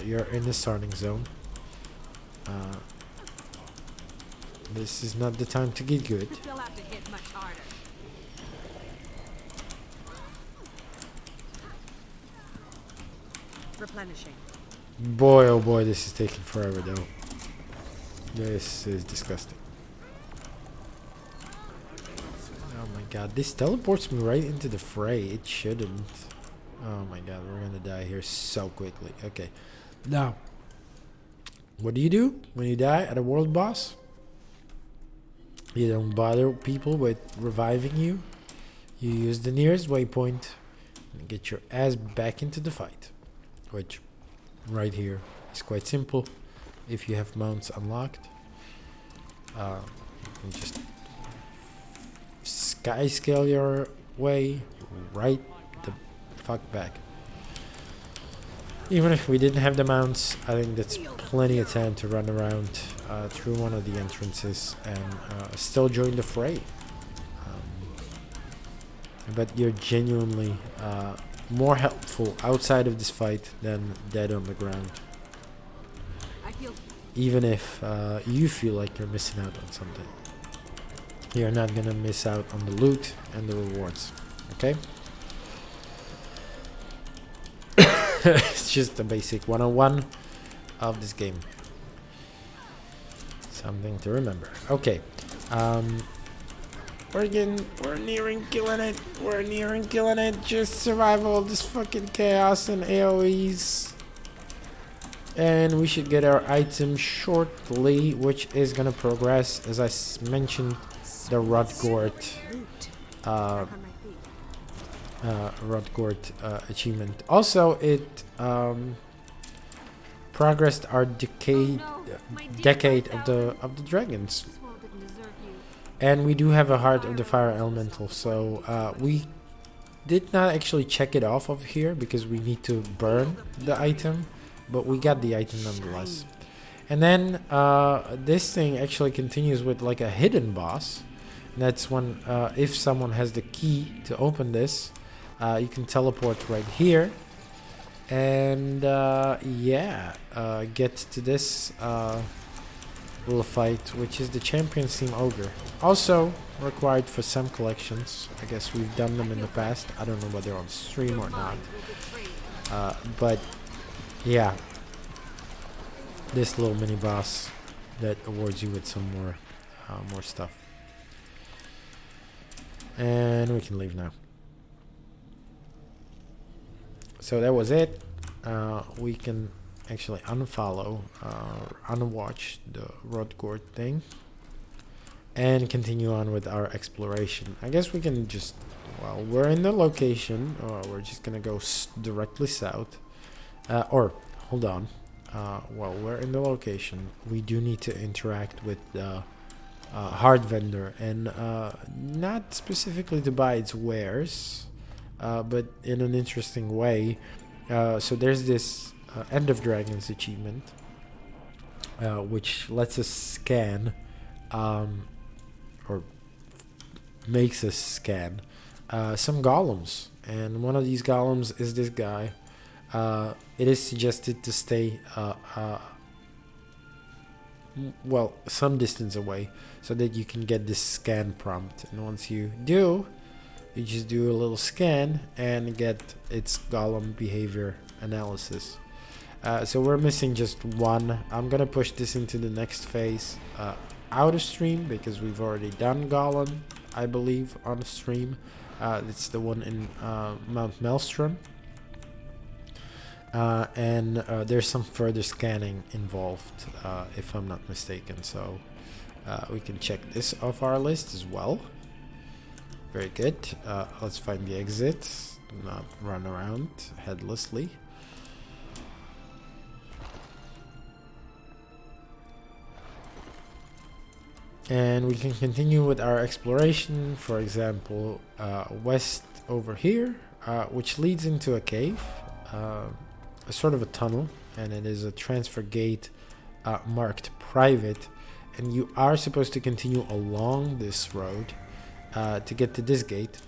You're in the starting zone. This is not the time to get good. You'll have to hit much harder. Replenishing. Boy, oh boy, this is taking forever though. This is disgusting. Oh my god, this teleports me right into the fray. It shouldn't. Oh my god, we're gonna die here so quickly. Okay. Now, what do when you die at a world boss? You don't bother people with reviving you. You use the nearest waypoint and get your ass back into the fight. Which, right here, is quite simple. If you have mounts unlocked, you can just sky scale your way right the fuck back. Even if we didn't have the mounts, I think that's plenty of time to run around through one of the entrances and still join the fray. But you're genuinely more helpful outside of this fight than dead on the ground. Even if you feel like you're missing out on something, you're not gonna miss out on the loot and the rewards. Okay? It's just the basic 101 of this game. Something to remember. Okay. We're nearing killing it. We're nearing killing it. Just survive all this fucking chaos and AoEs. And we should get our item shortly, which is gonna progress, as I mentioned, the Rodgort achievement. Also, it progressed our decade of the dragons, and we do have a heart of the fire elemental. So we did not actually check it off of here because we need to burn the item. But we got the item nonetheless. And then this thing actually continues with like a hidden boss. And that's when if someone has the key to open this, you can teleport right here. And get to this little fight, which is the Champions Team Ogre. Also required for some collections. I guess we've done them in the past. I don't know whether on stream or not. But yeah, this little mini boss that awards you with some more stuff, and we can leave now. So that was it. We can actually unfollow, unwatch the Rodgort thing, and continue on with our exploration. I guess we can just, well, we're in the location. We're just gonna go directly south. Or hold on, while we're in the location, we do need to interact with the hard vendor, and not specifically to buy its wares, but in an interesting way. So there's this End of Dragons achievement, which lets us scan, or makes us scan some golems, and one of these golems is this guy. It is suggested to stay well, some distance away, so that you can get this scan prompt. And once you do, you just do a little scan and get its golem behavior analysis. So we're missing just one. I'm gonna push this into the next phase out of stream, because we've already done golem, I believe, on stream. It's the one in Mount Maelstrom. And there's some further scanning involved, if I'm not mistaken. So we can check this off our list as well. Very good. Let's find the exit. Not run around headlessly. And we can continue with our exploration. For example, west over here, which leads into a cave. A sort of a tunnel, and it is a transfer gate marked private, and you are supposed to continue along this road to get to this gate,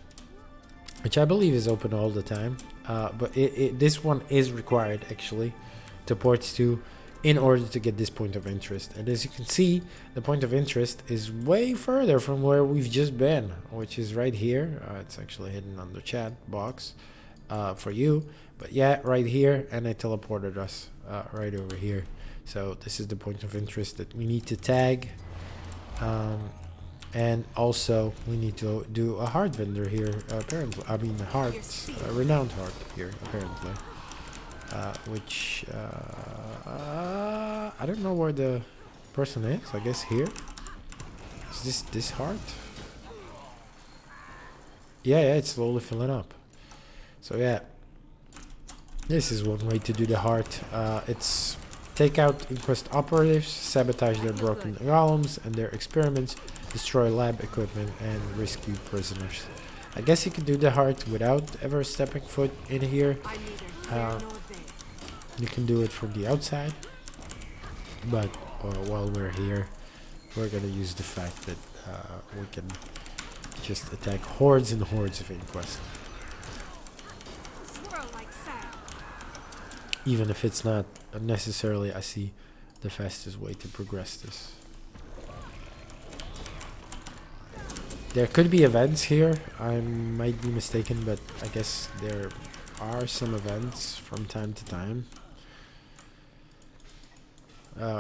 which I believe is open all the time, but this one is required actually to port to in order to get this point of interest. And as you can see, the point of interest is way further from where we've just been, which is right here. It's actually hidden on the chat box for you. But yeah, right here, and it teleported us right over here. So this is the point of interest that we need to tag. And also, we need to do a heart vendor here, apparently. I mean, a renowned heart here, apparently. Which, I don't know where the person is. I guess here. Is this heart? Yeah, it's slowly filling up. So yeah. This is one way to do the heart. It's take out Inquest operatives, sabotage their broken golems and their experiments, destroy lab equipment, and rescue prisoners. I guess you can do the heart without ever stepping foot in here. You can do it from the outside, but while we're here, we're gonna use the fact that we can just attack hordes and hordes of Inquest. Even if it's not necessarily, I see, the fastest way to progress this. There could be events here. I might be mistaken, but I guess there are some events from time to time.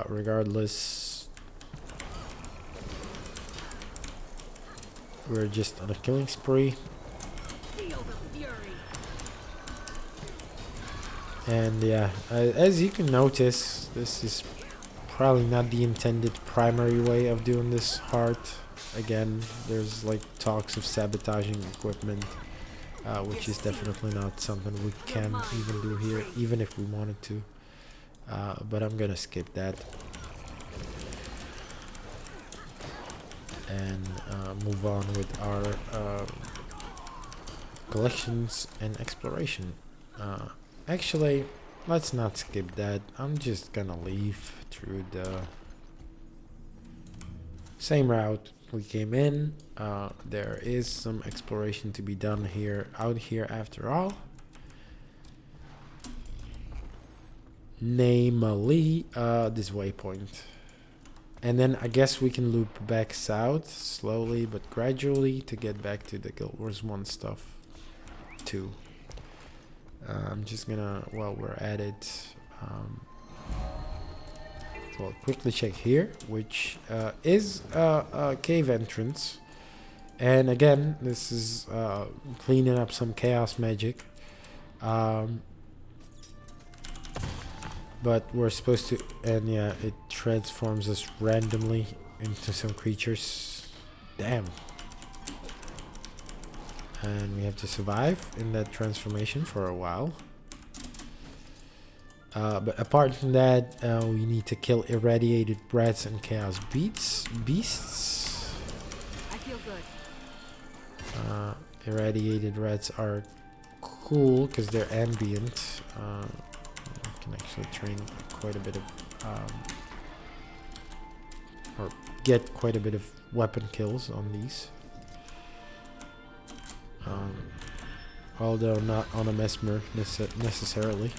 Regardless, we're just on a killing spree. And yeah, as you can notice, this is probably not the intended primary way of doing this heart. Again, there's like talks of sabotaging equipment, which is definitely not something we can even do here, even if we wanted to. But I'm gonna skip that and move on with our collections and exploration. Actually, let's not skip that. I'm just gonna leave through the same route we came in. There is some exploration to be done here, out here after all. Namely, this waypoint. And then I guess we can loop back south, slowly but gradually, to get back to the Guild Wars 1 stuff, too. I'm just gonna, while we're at it, well, quickly check here, which is a cave entrance. And again, this is cleaning up some chaos magic. But we're supposed to, and yeah, it transforms us randomly into some creatures. Damn. And we have to survive in that transformation for a while. But apart from that, we need to kill irradiated rats and chaos beasts. I feel good. Irradiated rats are cool because they're ambient. You can actually train quite a bit of, or get quite a bit of weapon kills on these. Although not on a mesmer necessarily.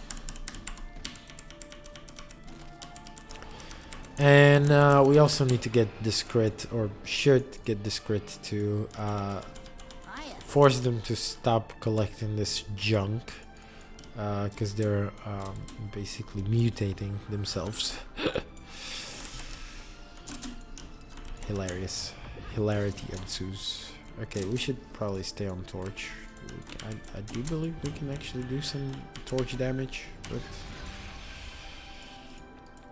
And we also need to get this crit, or should get this crit to force them to stop collecting this junk, because they're basically mutating themselves. Hilarious. Hilarity ensues. Okay, we should probably stay on torch. I do believe we can actually do some torch damage with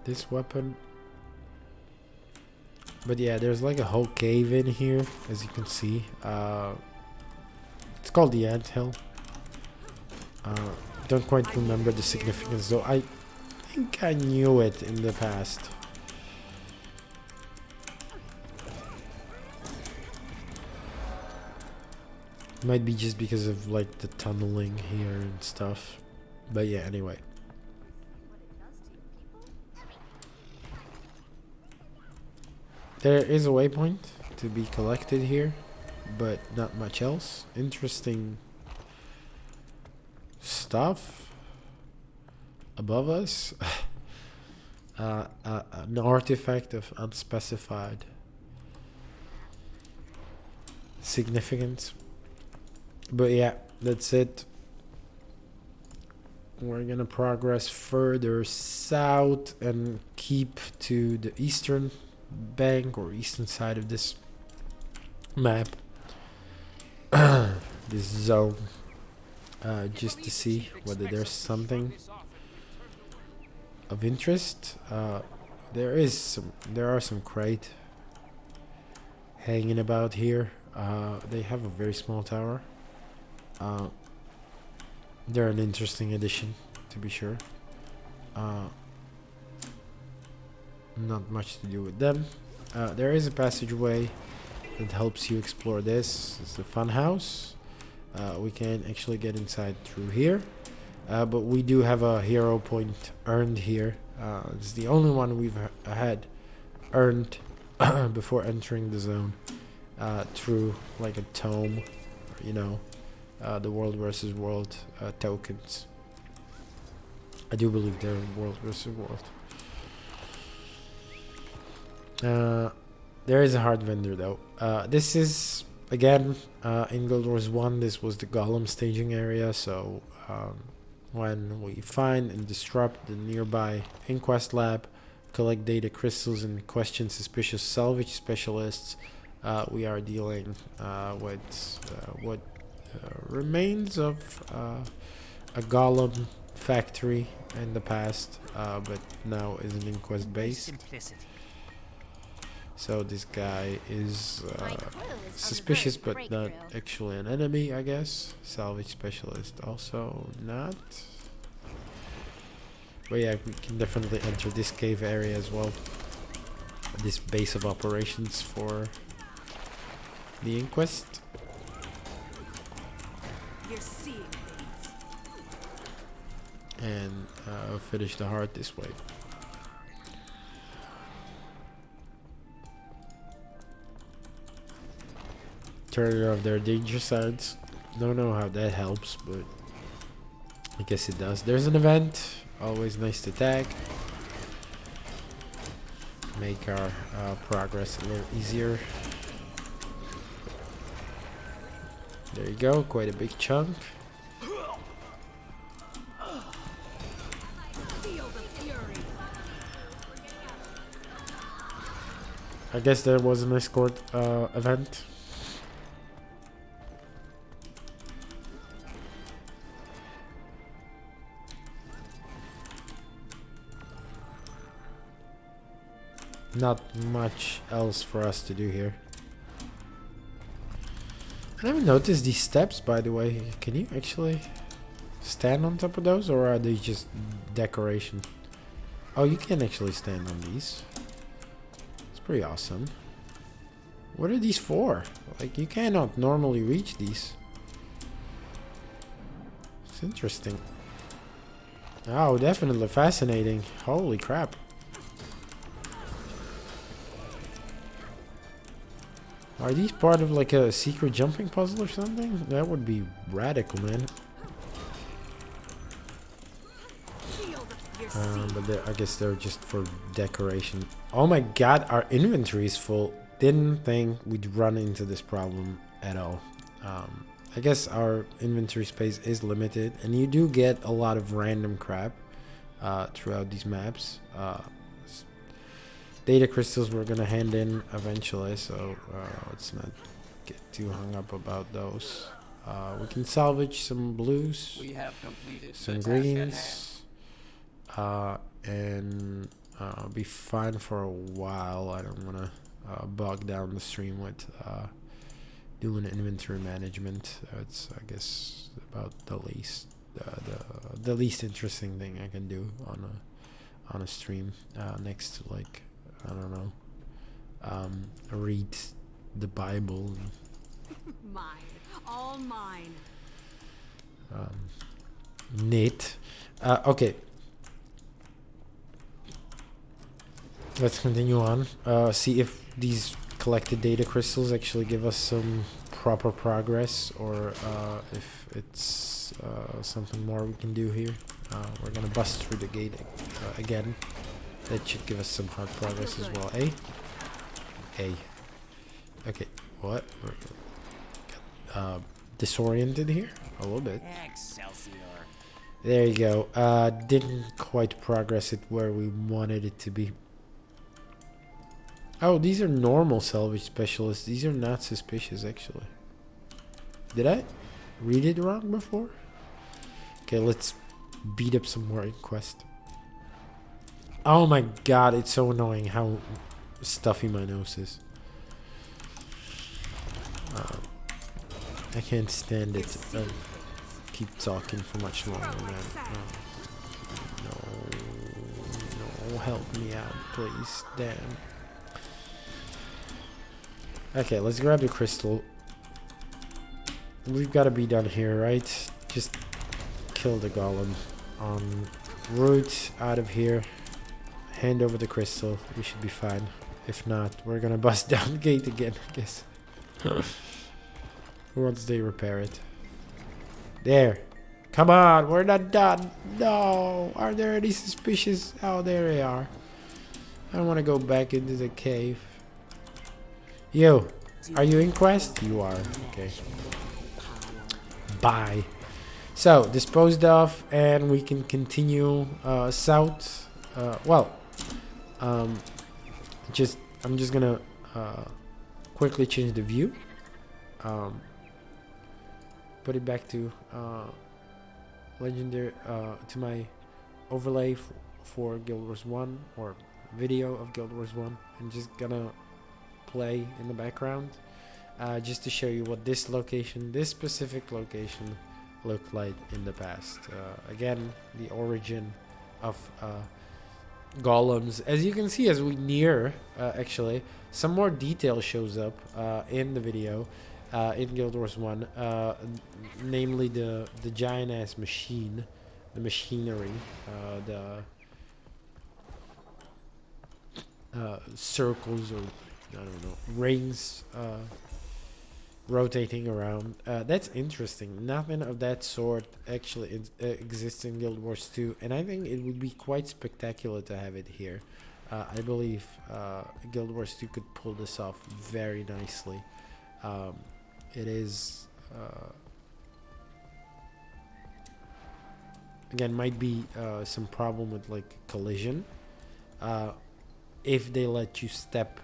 this weapon. But yeah, there's like a whole cave in here, as you can see. It's called the Anthill. Don't quite remember the significance though. I think I knew it in the past. Might be just because of like the tunneling here and stuff. But yeah, anyway. There is a waypoint to be collected here, but not much else. Interesting stuff above us. An artifact of unspecified significance. But yeah, that's it. We're gonna progress further south and keep to the eastern bank or eastern side of this map. This zone. Just to see whether there's something of interest. There are some crate hanging about here. They have a very small tower. They're an interesting addition, to be sure. Not much to do with them. There is a passageway that helps you explore this. It's the fun house. We can actually get inside through here. But we do have a hero point earned here. It's the only one we've had earned before entering the zone. Through like a tome, you know. The world versus world tokens. I do believe they're world versus world. There is a hard vendor though. This is again in Guild Wars 1. This was the Golem staging area. So when we find and disrupt the nearby Inquest lab, collect data crystals and question suspicious salvage specialists, we are dealing with what remains of a Golem factory in the past, but now is an Inquest based. So this guy is suspicious but not actually an enemy, I guess. Salvage specialist also not. But yeah, we can definitely enter this cave area as well. This base of operations for the Inquest. And finish the heart this way. Turn off their danger signs. Don't know how that helps, but I guess it does. There's an event. Always nice to tag. Make our progress a little easier. There you go. Quite a big chunk. I guess there was an escort event. Not much else for us to do here. I never noticed these steps, by the way. Can you actually stand on top of those, or are they just decoration? Oh, you can actually stand on these. It's pretty awesome. What are these for? Like, you cannot normally reach these. It's interesting. Oh, definitely fascinating. Holy crap. Are these part of like a secret jumping puzzle or something? That would be radical, man. But I guess they're just for decoration. Oh my god, our inventory is full. Didn't think we'd run into this problem at all. I guess our inventory space is limited, and you do get a lot of random crap throughout these maps. Data crystals we're gonna hand in eventually, so let's not get too hung up about those. We can salvage some blues, We have completed some the task at hand. greens, and be fine for a while. I don't want to bog down the stream with doing inventory management. It's, I guess, about the least the least interesting thing I can do on a stream, next to, like, I don't know, read the Bible. Mine. All mine. Neat. Okay. Let's continue on. See if these collected data crystals actually give us some proper progress, or if it's something more we can do here. We're gonna bust through the gate again. That should give us some hard progress as well. Eh? Hey. Okay. What? Disoriented here? A little bit. Excelsior. There you go. Didn't quite progress it where we wanted it to be. Oh, these are normal salvage specialists. These are not suspicious, actually. Did I read it wrong before? Okay, let's beat up some more Inquest. Oh my god, it's so annoying how stuffy my nose is. I can't stand it. Keep talking for much longer, man. No, help me out, please. Damn. Okay, let's grab the crystal. We've got to be done here, right? Just kill the golem. Root out of here. Hand over the crystal. We should be fine. If not, we're gonna bust down the gate again, I guess. Once they repair it. There. Come on, we're not done. No. Are there any suspicious? Oh, there they are. I don't want to go back into the cave. You. Are you in quest? You are. Okay. Bye. So, disposed of, and we can continue south. I'm just gonna quickly change the view. Put it back to legendary, to my overlay for Guild Wars 1, or video of Guild Wars 1, and just gonna play in the background, just to show you what this specific location looked like in the past. Again, the origin of golems. As you can see, as we near, actually, some more detail shows up in the video. In Guild Wars 1, namely the giant ass machine, the machinery, the circles, or I don't know, rings rotating around. That's interesting. Nothing of that sort actually exists in Guild Wars 2, and I think it would be quite spectacular to have it here. I believe Guild Wars 2 could pull this off very nicely. It is again, might be some problem with, like, collision if they let you step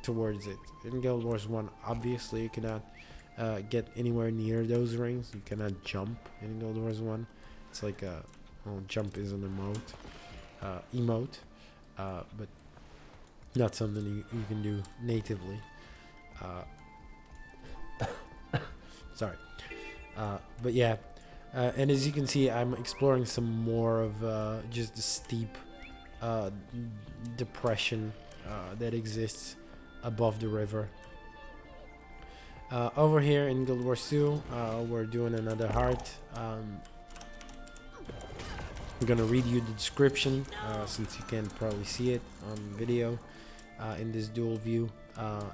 towards it. In Guild Wars 1, obviously you cannot get anywhere near those rings. You cannot jump in Guild Wars 1. It's like jump is an emote, but not something you can do natively. Sorry. But yeah, and as you can see, I'm exploring some more of just the steep depression that exists above the river. Over here in Guild Wars 2, we're doing another heart. I'm gonna read you the description, since you can probably see it on video in this dual view.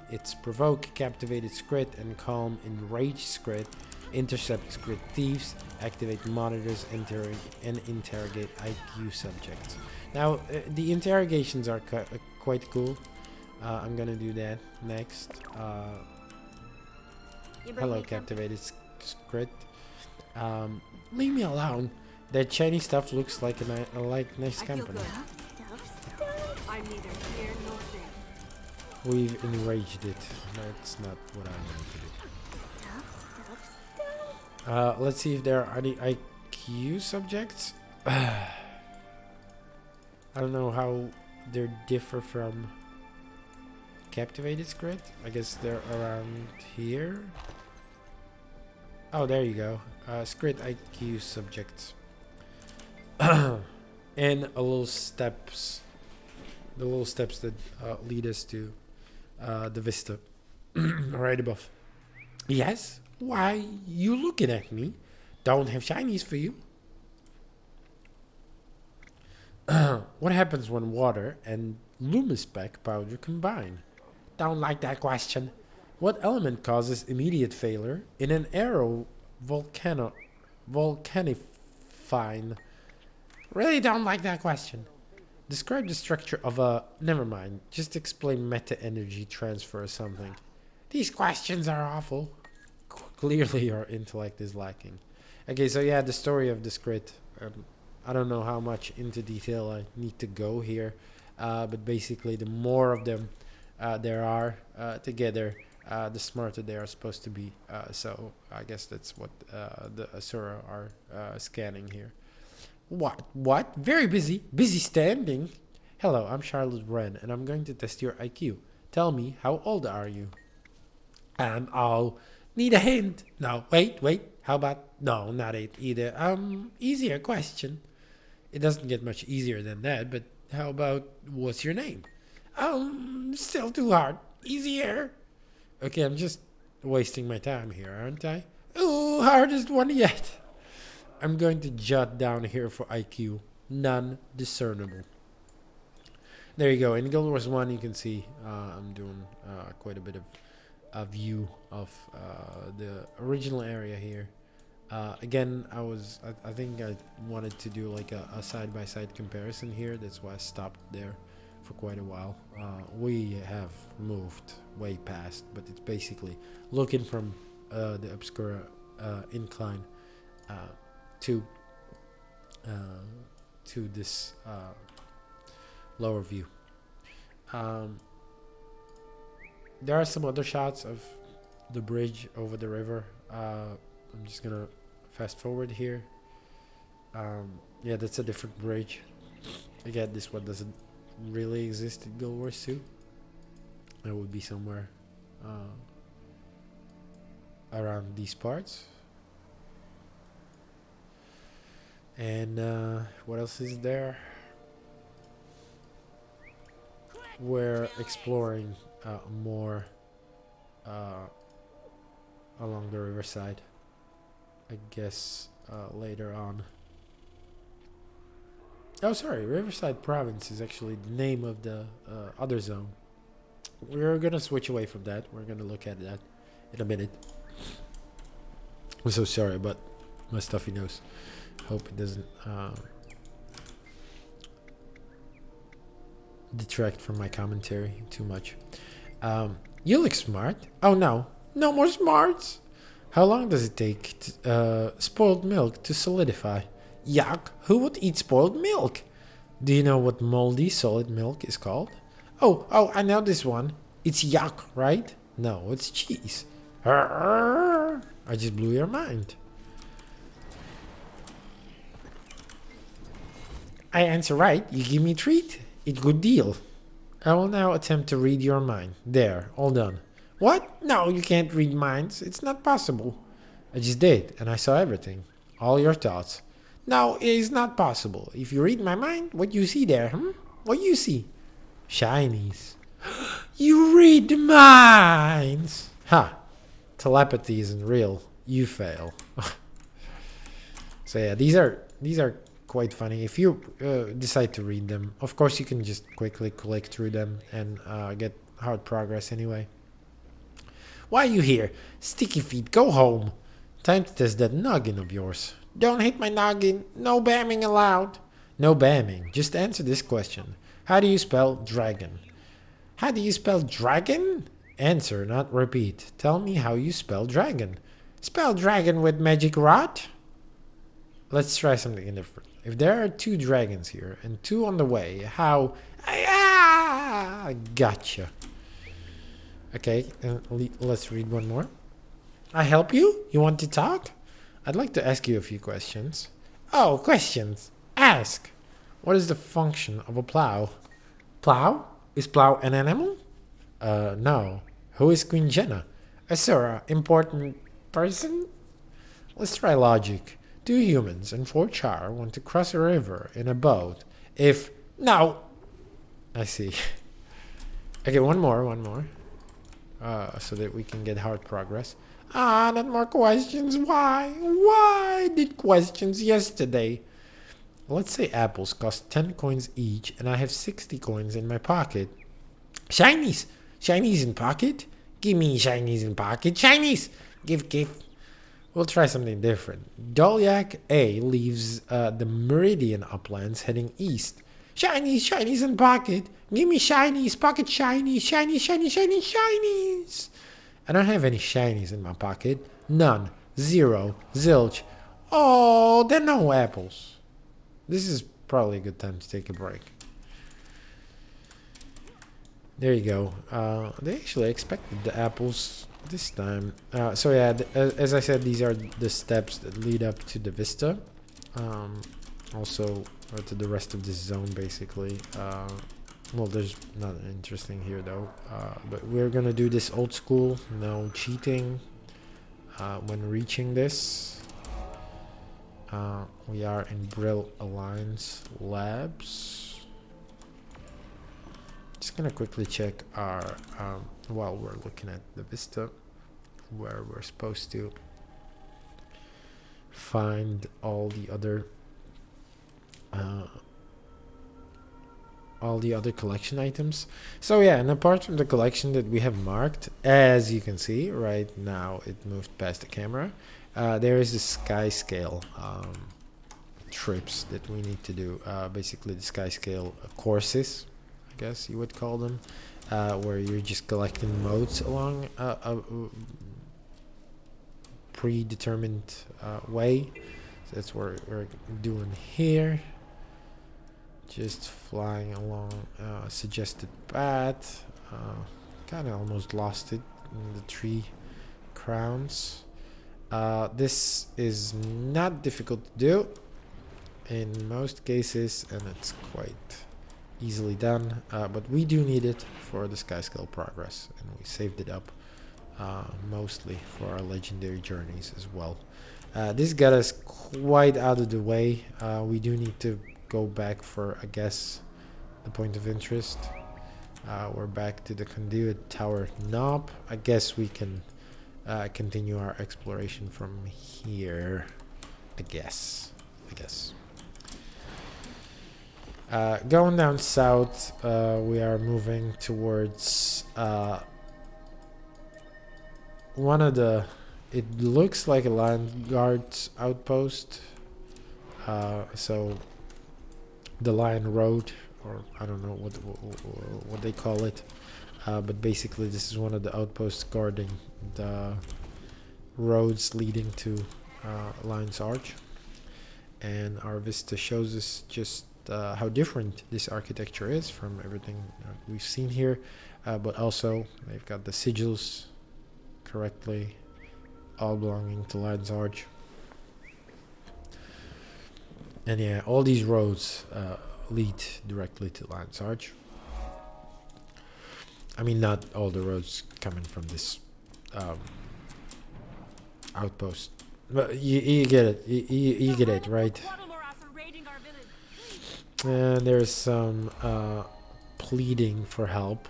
It's provoke, captivated script, and calm enraged script. intercept squid thieves, activate monitors, and interrogate IQ subjects. Now, the interrogations are quite cool. I'm gonna do that next. Hello, captivated squid. Leave me alone. That shiny stuff looks like nice I feel company. good. I'm neither here nor there. We've enraged it. That's not what I wanted to do. Let's see if there are any IQ subjects. I don't know how they differ from captivated squid. I guess they're around here. Oh, there you go. Squid IQ subjects. And the little steps that lead us to the vista right above. Yes? Why you looking at me? Don't have shinies for you. What happens when water and lumispec powder combine? Don't like that question. What element causes immediate failure in an aero volcanifying? Really don't like that question. Describe the structure of a... Never mind. Just explain meta-energy transfer or something. These questions are awful. Clearly your intellect is lacking. Okay, so yeah, the story of the squid. I don't know how much into detail I need to go here. But basically, the more of them there are together, the smarter they are supposed to be. So I guess that's what the Asura are scanning here. What? Very busy. Busy standing. Hello, I'm Charlotte Wren, and I'm going to test your IQ. Tell me, how old are you? Oh, need a hint. No, wait. How about... No, not it either. Easier question. It doesn't get much easier than that, but how about what's your name? Still too hard. Easier. Okay, I'm just wasting my time here, aren't I? Ooh, hardest one yet. I'm going to jot down here for IQ. None discernible. There you go. In Guild Wars 1, you can see I'm doing quite a bit of a view of the original area here. Again, I think I wanted to do like a side-by-side comparison here. That's why I stopped there for quite a while. We have moved way past, but it's basically looking from the Obscura incline to this lower view. There are some other shots of the bridge over the river. I'm just gonna fast forward here. Yeah, that's a different bridge. Again, this one doesn't really exist in Guild Wars 2. It would be somewhere around these parts. And what else is there? We're exploring more along the riverside, I guess, later on. Oh, sorry, Riverside Province is actually the name of the other zone. We're gonna switch away from that. We're gonna look at that in a minute. I'm so sorry about my stuffy nose. Hope it doesn't detract from my commentary too much. You look smart. Oh no, no more smarts. How long does it take spoiled milk to solidify? Yuck, who would eat spoiled milk? Do you know what moldy solid milk is called? Oh, I know this one. It's yuck, right? No, it's cheese. I just blew your mind. I answer right, you give me treat. It's good deal. I will now attempt to read your mind. There, all done. What? No, you can't read minds. It's not possible. I just did, and I saw everything. All your thoughts. No, it is not possible. If you read my mind, what you see there, What you see? Shinies. You read the minds. Ha. Telepathy isn't real. You fail. So yeah, these are quite funny. If you decide to read them, of course you can just quickly click through them and get hard progress anyway. Why are you here? Sticky feet, go home. Time to test that noggin of yours. Don't hit my noggin. No bamming allowed. No bamming. Just answer this question. How do you spell dragon? How do you spell dragon? Answer, not repeat. Tell me how you spell dragon. Spell dragon with magic rod? Let's try something different. If there are 2 dragons here and 2 on the way, how... Gotcha. Okay, let's read one more. I help you? You want to talk? I'd like to ask you a few questions. Oh, questions. Ask. What is the function of a plow? Plow? Is plow an animal? No. Who is Queen Jenna? Asura, important person? Let's try logic. 2 humans and 4 char want to cross a river in a boat. If... No! I see. Okay, one more. So that we can get hard progress. Not more questions. Why? Why did questions yesterday? Let's say apples cost 10 coins each and I have 60 coins in my pocket. Shinies! Shinies in pocket? Give me shinies in pocket. Shinies! Give. We'll try something different. Dolyak A leaves the Meridian uplands heading east. Shinies in pocket. Give me shinies, pocket shinies, shinies. I don't have any shinies in my pocket. None. 0. Zilch. Oh, there are no apples. This is probably a good time to take a break. There you go. They actually expected the apples this time. So yeah, as I said, these are the steps that lead up to the Vista. Also to the rest of this zone, basically. Well, there's nothing interesting here though. But we're gonna do this old school, no cheating. When reaching this, we are in Brill Alliance Labs. Just gonna quickly check our while we're looking at the Vista, where we're supposed to find all the other collection items. So yeah, and apart from the collection that we have marked, as you can see right now, it moved past the camera. There is the sky scale trips that we need to do. Basically, the sky scale courses, I guess you would call them, where you're just collecting modes along a predetermined way. So that's what we're doing here. Just flying along suggested path. Kind of almost lost it in the tree crowns. This is not difficult to do in most cases, and it's quite easily done. But we do need it for the sky scale progress, and we saved it up mostly for our legendary journeys as well. This got us quite out of the way. We do need to go back for, I guess, the point of interest. We're back to the conduit tower knob. I guess we can continue our exploration from here. I guess. Going down south, we are moving towards one of the... It looks like a Lion Guard's outpost. So the Lion Road, or I don't know what they call it, but basically this is one of the outposts guarding the roads leading to Lion's Arch, and our vista shows us just how different this architecture is from everything we've seen here, but also they've got the sigils correctly, all belonging to Lion's Arch. And yeah, all these roads lead directly to Lion's Arch. I mean, not all the roads coming from this outpost, but you get it. You get it, right? And there's some pleading for help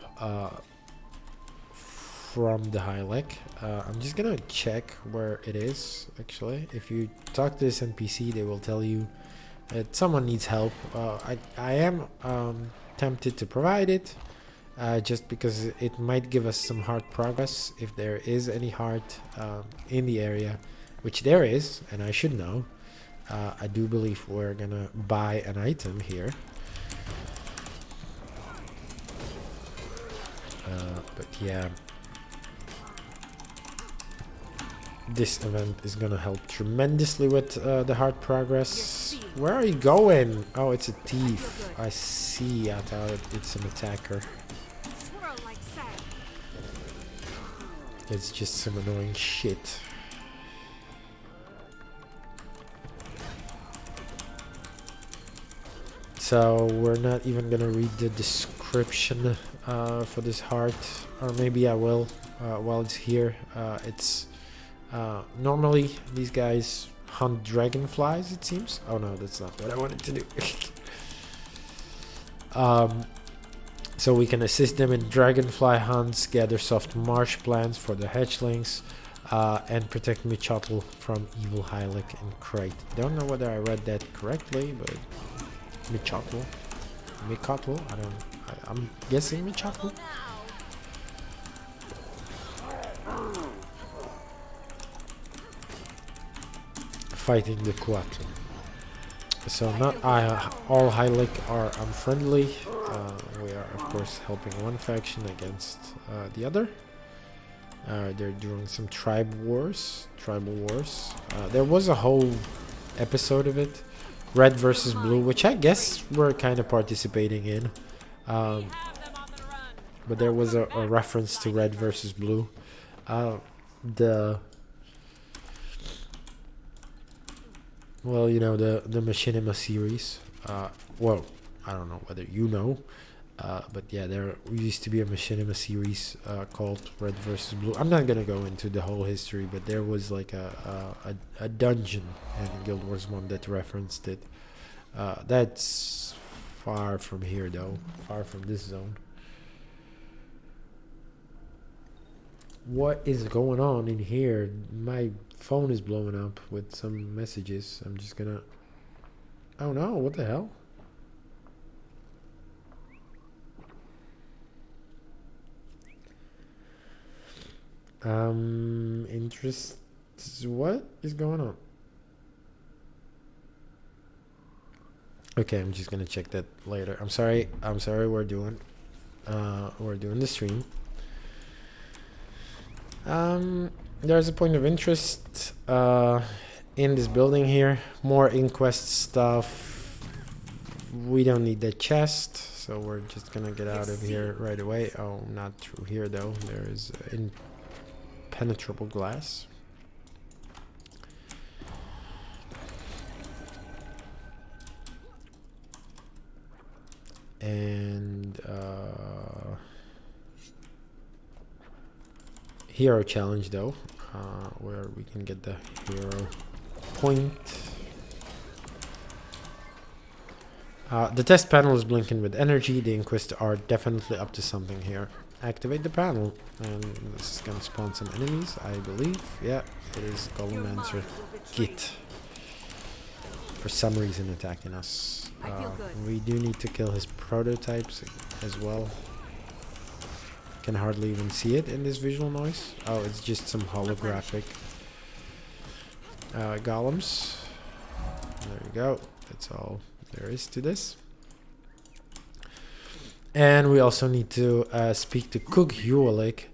from the Hylek. I'm just gonna check where it is. Actually, if you talk to this NPC, they will tell you that someone needs help. I am tempted to provide it, just because it might give us some hard progress if there is any heart in the area. which there is, and I should know. I do believe we're gonna buy an item here. But yeah, this event is gonna help tremendously with the hard progress. Where are you going? Oh, it's a thief. I see. I thought it's an attacker. It's just some annoying shit. So we're not even gonna read the description for this heart, or maybe I will while it's here. It's normally these guys hunt dragonflies, it seems. Oh no, that's not what I wanted to do. So we can assist them in dragonfly hunts, gather soft marsh plants for the hatchlings, and protect Michotl from evil Hylic and Krayt. Don't know whether I read that correctly, but Michotl, I'm guessing Michotl. Fighting the Quatl. So not all Hylic are unfriendly. We are of course helping one faction against the other. They're doing some tribal wars. There was a whole episode of it, Red versus Blue, which I guess we're kind of participating in. But there was a reference to Red versus Blue. Well, you know, the Machinima series. Well, I don't know whether you know, but yeah, there used to be a Machinima series called Red versus Blue. I'm not gonna go into the whole history, but there was like a dungeon in Guild Wars 1 that referenced it. That's far from here, though. Far from this zone. What is going on in here? My phone is blowing up with some messages. I'm just gonna... Oh no, what the hell? Interest... What is going on? Okay, I'm just gonna check that later. I'm sorry, we're doing the stream. There's a point of interest in this building here. More inquest stuff. We don't need that chest, so we're just gonna get out of here right away. Oh, not through here though. There is impenetrable glass. And hero challenge though, where we can get the hero point. The test panel is blinking with energy. The Inquisitor are definitely up to something here. Activate the panel, and this is gonna spawn some enemies, I believe. Yeah, it is Golemancer Git. For some reason attacking us. We do need to kill his prototypes as well. Can hardly even see it in this visual noise. Oh, it's just some holographic golems. There we go. That's all there is to this. And we also need to speak to Cook Hualik,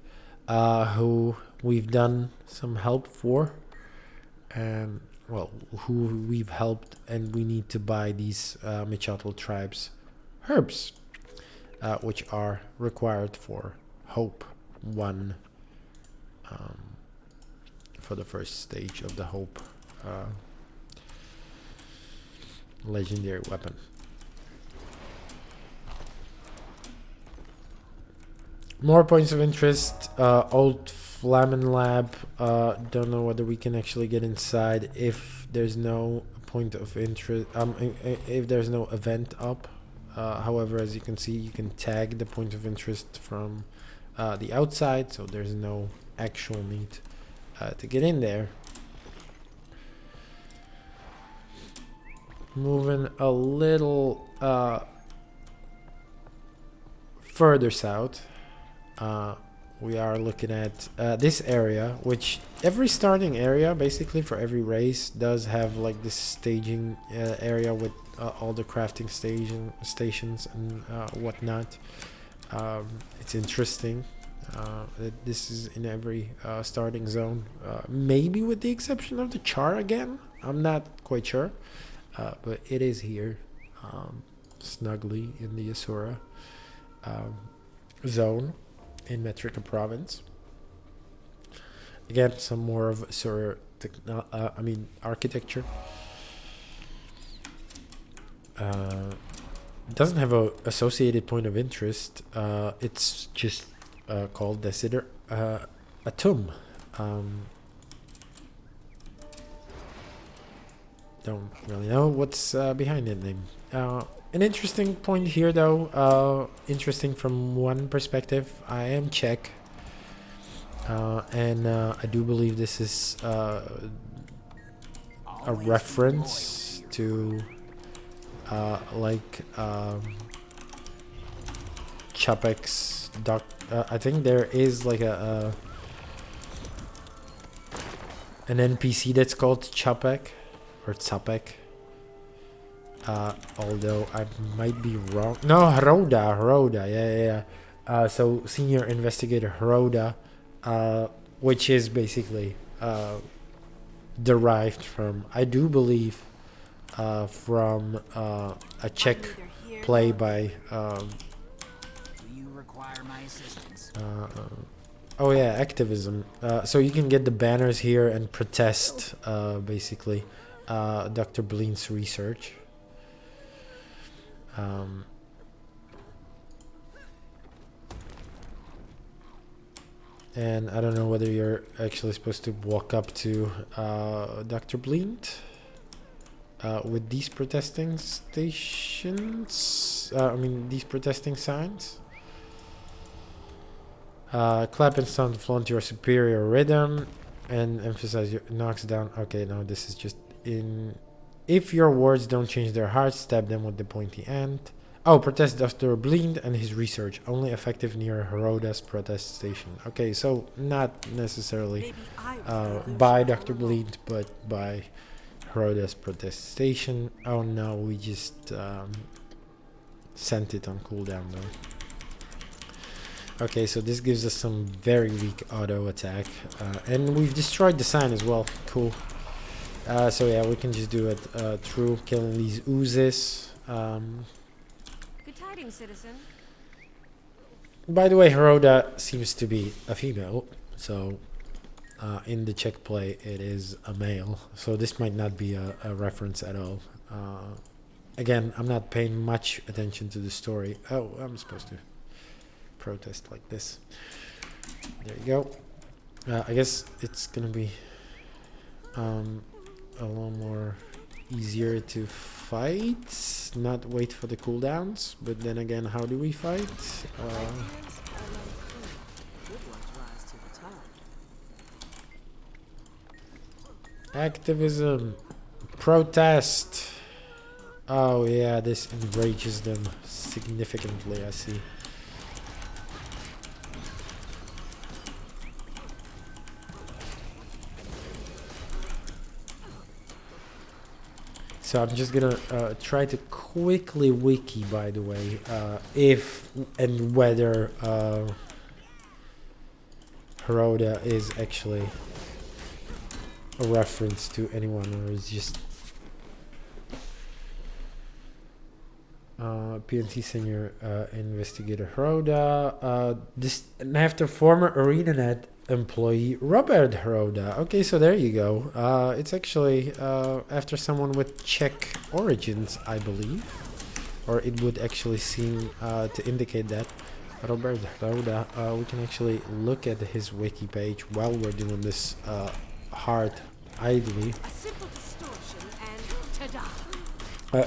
who we've done some help for. Well, who we've helped, and we need to buy these Michotl tribes herbs, which are required for Hope 1, for the first stage of the Hope legendary weapon. More points of interest. Old Flamen Lab. Don't know whether we can actually get inside if there's no point of interest. If there's no event up. However, as you can see, you can tag the point of interest from the outside, so there's no actual need to get in there. Moving a little further south. we are looking at this area, which every starting area, basically for every race, does have like this staging area with all the crafting stations and whatnot. It's interesting that this is in every starting zone, maybe with the exception of the char again. I'm not quite sure, but it is here, snugly in the Asura zone in Metrica province. Again, some more of Asura architecture. Doesn't have a associated point of interest. It's just called Desider Atum. Don't really know what's behind that name. An interesting point here, though. Interesting from one perspective. I am Czech, and I do believe this is a reference to Chapek's doc. I think there is like an NPC that's called Chapek or Tsapek. Although I might be wrong. No, Hroda. Yeah. So senior investigator Hroda, which is basically derived from, I do believe, from a Czech play by. Do you require my assistance? Oh yeah, activism. So you can get the banners here and protest, basically, Dr. Bleen's research. And I don't know whether you're actually supposed to walk up to Dr. Bleent with these protesting stations. These protesting signs. Clap and sound flaunt your superior rhythm and emphasize your knocks down. Okay, no, this is just in. If your words don't change their hearts, stab them with the pointy end. Oh, protest Dr. Bleend and his research. Only effective near Heroda's protest station. Okay, so not necessarily by Dr. Bleend, but by Heroda's protest station. Oh no, we just sent it on cooldown though. Okay, so this gives us some very weak auto attack. And we've destroyed the sign as well. Cool. So yeah, we can just do it through killing these oozes. Good tidings, citizen. By the way, Heroda seems to be a female. So in the Czech play, it is a male. So this might not be a reference at all. Again, I'm not paying much attention to the story. Oh, I'm supposed to protest like this. There you go. I guess it's gonna be a little more easier to fight, not wait for the cooldowns. But then again, how do we fight? Activism, protest. Oh yeah, this enrages them significantly, I see. So I'm just gonna try to quickly wiki, by the way, if and whether Heroda is actually a reference to anyone, or is just PNC senior investigator Heroda. And after former ArenaNet employee Robert Heroda. Okay, so there you go. It's actually after someone with Czech origins, I believe, or it would actually seem to indicate that. Robert Heroda. We can actually look at his wiki page while we're doing this hard idly.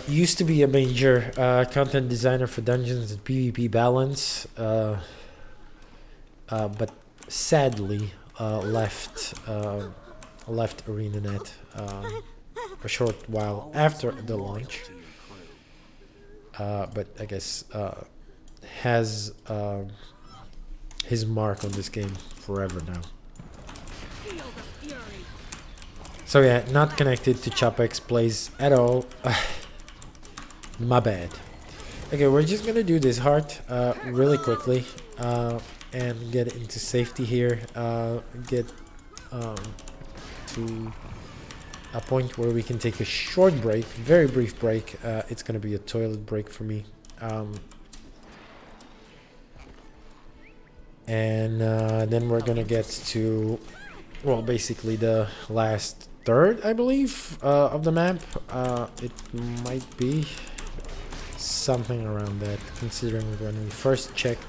Used to be a major content designer for Dungeons and PvP Balance, but sadly left ArenaNet a short while after the launch. But I guess has his mark on this game forever now. So yeah, not connected to Chopx plays at all. My bad. Okay, we're just gonna do this heart really quickly and get into safety here. Get to a point where we can take a short break, very brief break. It's gonna be a toilet break for me. And then we're gonna get to, well, basically the last third, I believe, of the map. It might be something around that, considering when we first checked,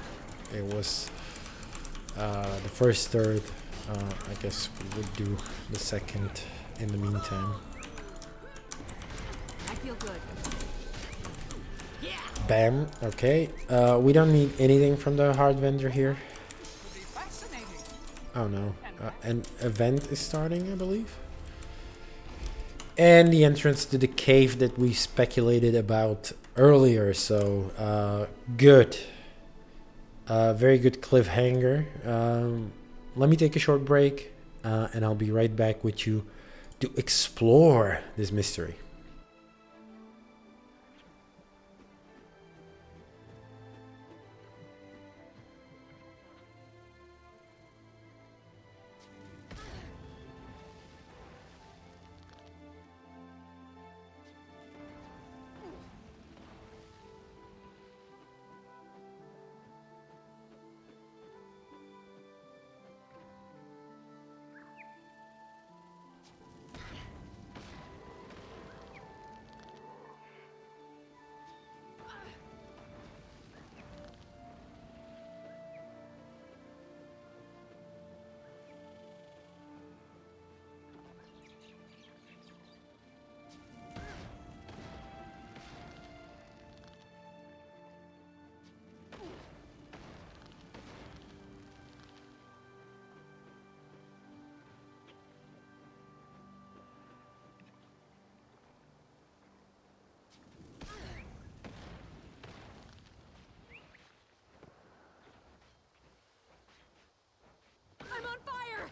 it was the first third. I guess we would do the second in the meantime. I feel good. Bam. Okay. We don't need anything from the hard vendor here. Oh no. An event is starting, I believe. And the entrance to the cave that we speculated about earlier. So, good. Very good cliffhanger. Let me take a short break, and I'll be right back with you to explore this mystery. I'm on fire!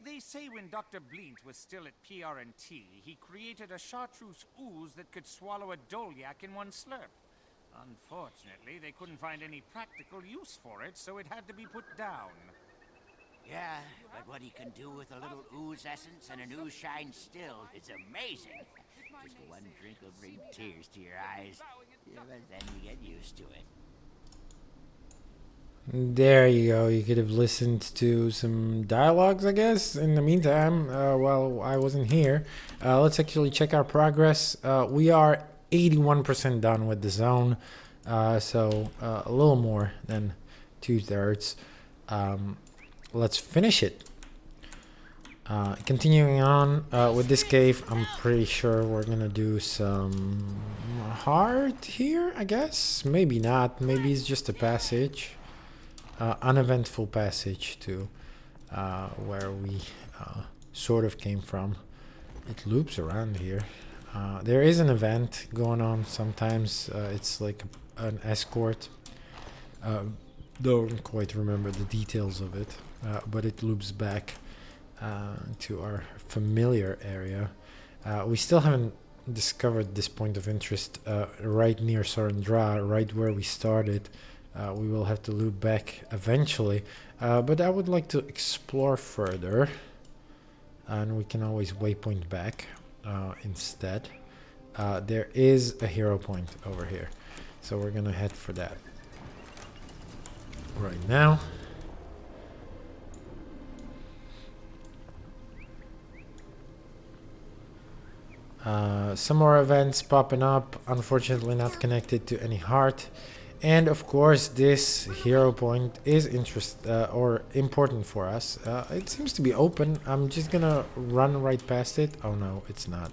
They say when Dr. Blint was still at PR&T, he created a chartreuse ooze that could swallow a Dolyak in one slurp. Unfortunately, they couldn't find any practical use for it, so it had to be put down. Yeah, but what he can do with a little ooze essence and an ooze shine still, it's amazing. Just one drink will bring tears to your eyes, yeah, but then you get used to it. There you go. You could have listened to some dialogues, I guess, in the meantime, while I wasn't here. Let's actually check our progress. We are 81% done with the zone, so a little more than 2/3. Let's finish it. Continuing on with this cave, I'm pretty sure we're gonna do some hard here, I guess. Maybe not. Maybe it's just a passage. Uneventful passage to where we sort of came from. It loops around here. There is an event going on sometimes. It's like an escort. Don't quite remember the details of it, but it loops back to our familiar area. We still haven't discovered this point of interest right near Sorendra, right where we started. We will have to loop back eventually, but I would like to explore further, and we can always waypoint back instead. There is a hero point over here, so we're gonna head for that right now. Some more events popping up, unfortunately not connected to any heart. And of course, this hero point is important for us. It seems to be open. I'm just gonna run right past it. Oh no, it's not.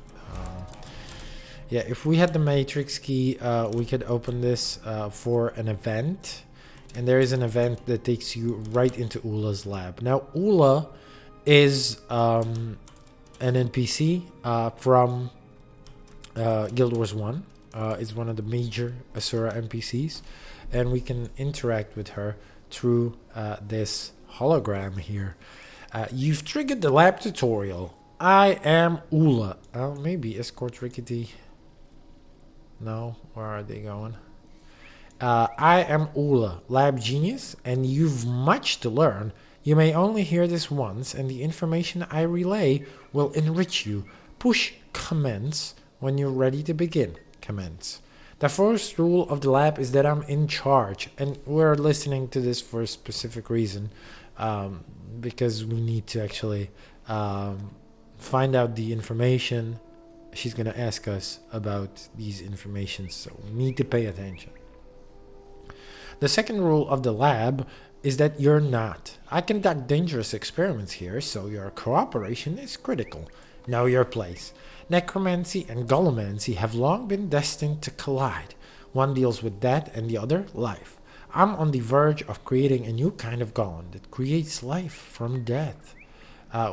Yeah, if we had the matrix key, we could open this for an event. And there is an event that takes you right into Ula's lab. Now, Ula is an NPC from Guild Wars 1. Is one of the major Asura NPCs, and we can interact with her through this hologram here. You've triggered the lab tutorial. I am Ula. Maybe escort Rickety. No, where are they going? I am Ula, lab genius, and you've much to learn. You may only hear this once, and the information I relay will enrich you. Push commence when you're ready to begin. Commence. The first rule of the lab is that I'm in charge, and we're listening to this for a specific reason, because we need to actually find out the information. She's going to ask us about these informations, so we need to pay attention. The second rule of the lab is that you're not. I conduct dangerous experiments here, so your cooperation is critical. Know your place. Necromancy and Golomancy have long been destined to collide. One deals with death and the other life. I'm on the verge of creating a new kind of golem that creates life from death.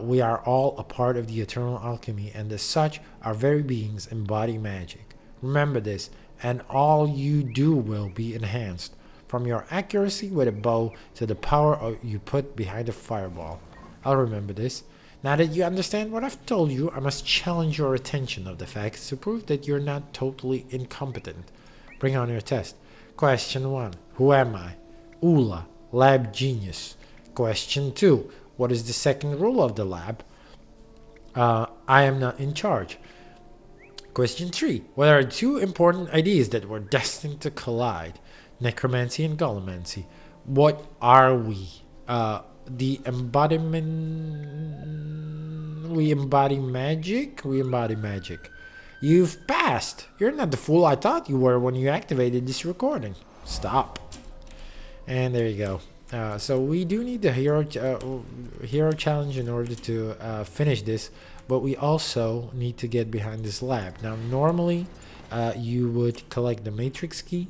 We are all a part of the eternal alchemy, and as such, our very beings embody magic. Remember this, and all you do will be enhanced, from your accuracy with a bow to the power you put behind a fireball. I'll remember this. Now that you understand what I've told you, I must challenge your attention of the facts to prove that you're not totally incompetent. Bring on your test. Question 1. Who am I? Ula, lab genius. Question 2. What is the second rule of the lab? I am not in charge. Question 3. What are 2 important ideas that were destined to collide? Necromancy and Golomancy. What are we? The embodiment. We embody magic. You've passed. You're not the fool I thought you were when you activated this recording. Stop. And there you go. So we do need the hero challenge in order to finish this, but we also need to get behind this lab. Now normally you would collect the matrix key,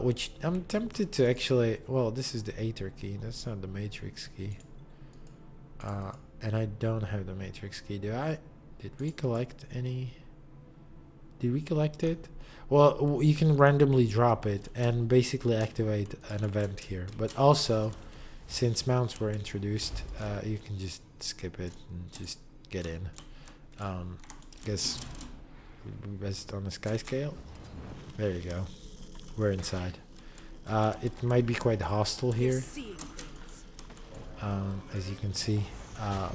which I'm tempted to actually, well, this is the Aether key, that's not the matrix key. And I don't have the matrix key, do I? Did we collect any? Did we collect it? Well, you can randomly drop it and basically activate an event here. But also, since mounts were introduced, you can just skip it and just get in. Guess best on the sky scale. There you go. We're inside. It might be quite hostile here, as you can see.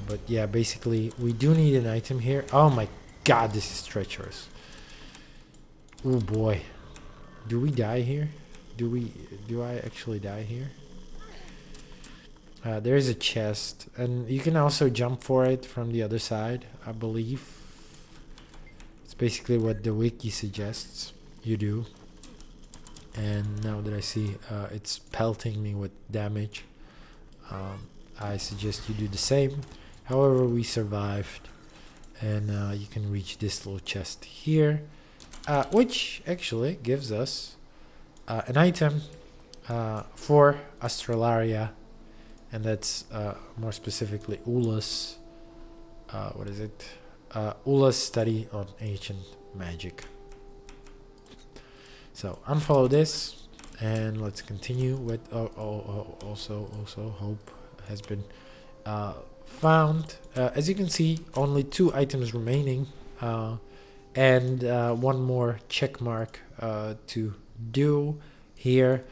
But yeah, basically, we do need an item here. Oh my god, this is treacherous. Oh boy. Do we die here? Do I actually die here? There's a chest, and you can also jump for it from the other side, I believe. It's basically what the wiki suggests you do. And now that I see it's pelting me with damage, I suggest you do the same. However, we survived, and you can reach this little chest here, which actually gives us an item for Astralaria, and that's more specifically Ula's what is it? Ula's study on ancient magic. So unfollow this, and let's continue with also hope has been found. As you can see, only 2 items remaining, and one more check mark to do here.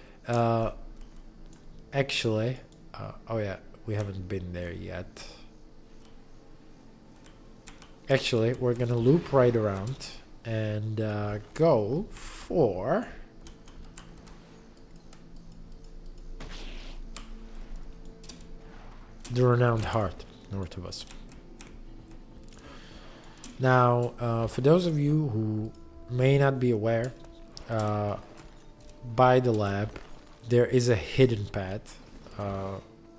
Actually, oh yeah, we haven't been there yet. Actually, we're gonna loop right around and go for the renowned heart north of us. Now, for those of you who may not be aware, by the lab there is a hidden path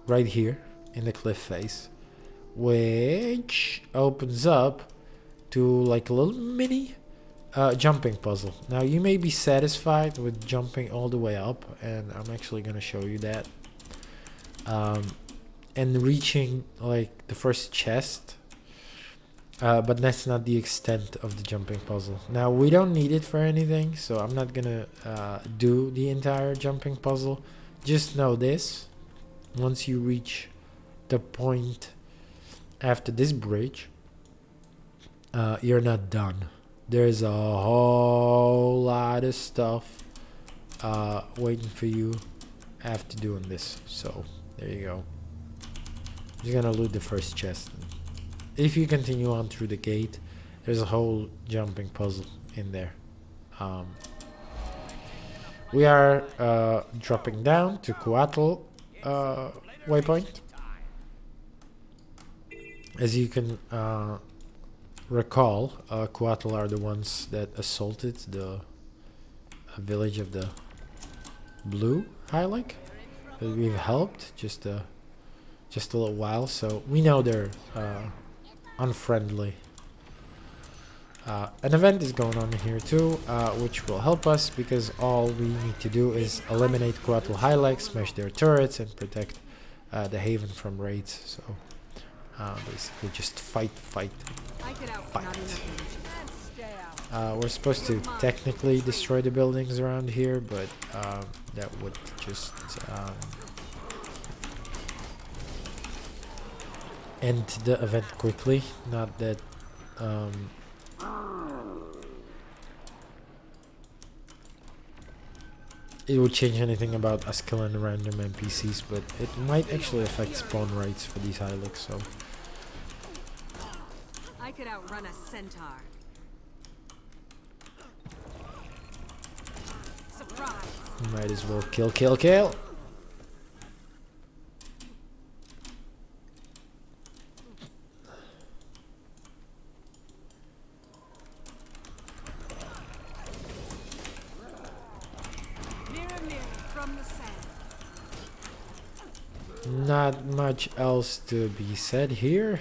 right here in the cliff face, which opens up to like a little mini jumping puzzle. Now you may be satisfied with jumping all the way up, and I'm actually gonna show you that, and reaching like the first chest, but that's not the extent of the jumping puzzle. Now we don't need it for anything, so I'm not gonna do the entire jumping puzzle. Just know this: once you reach the point after this bridge, you're not done. There's a whole lot of stuff waiting for you after doing this. So there you go. You're gonna loot the first chest. If you continue on through the gate, there's a whole jumping puzzle in there. We are dropping down to Coatl waypoint. As you can recall, Coatl are the ones that assaulted the village of the blue highlight. We've helped just a little while, so we know they're unfriendly. An event is going on here too, which will help us, because all we need to do is eliminate Coatl Highlight, smash their turrets, and protect the haven from raids. So basically just fight. We're supposed to technically destroy the buildings around here, but that would just end the event quickly. Not that it would change anything about us killing random NPCs, but it might actually affect spawn rates for these Hylics, so I could outrun a centaur. Surprise! might as well kill. Not much else to be said here,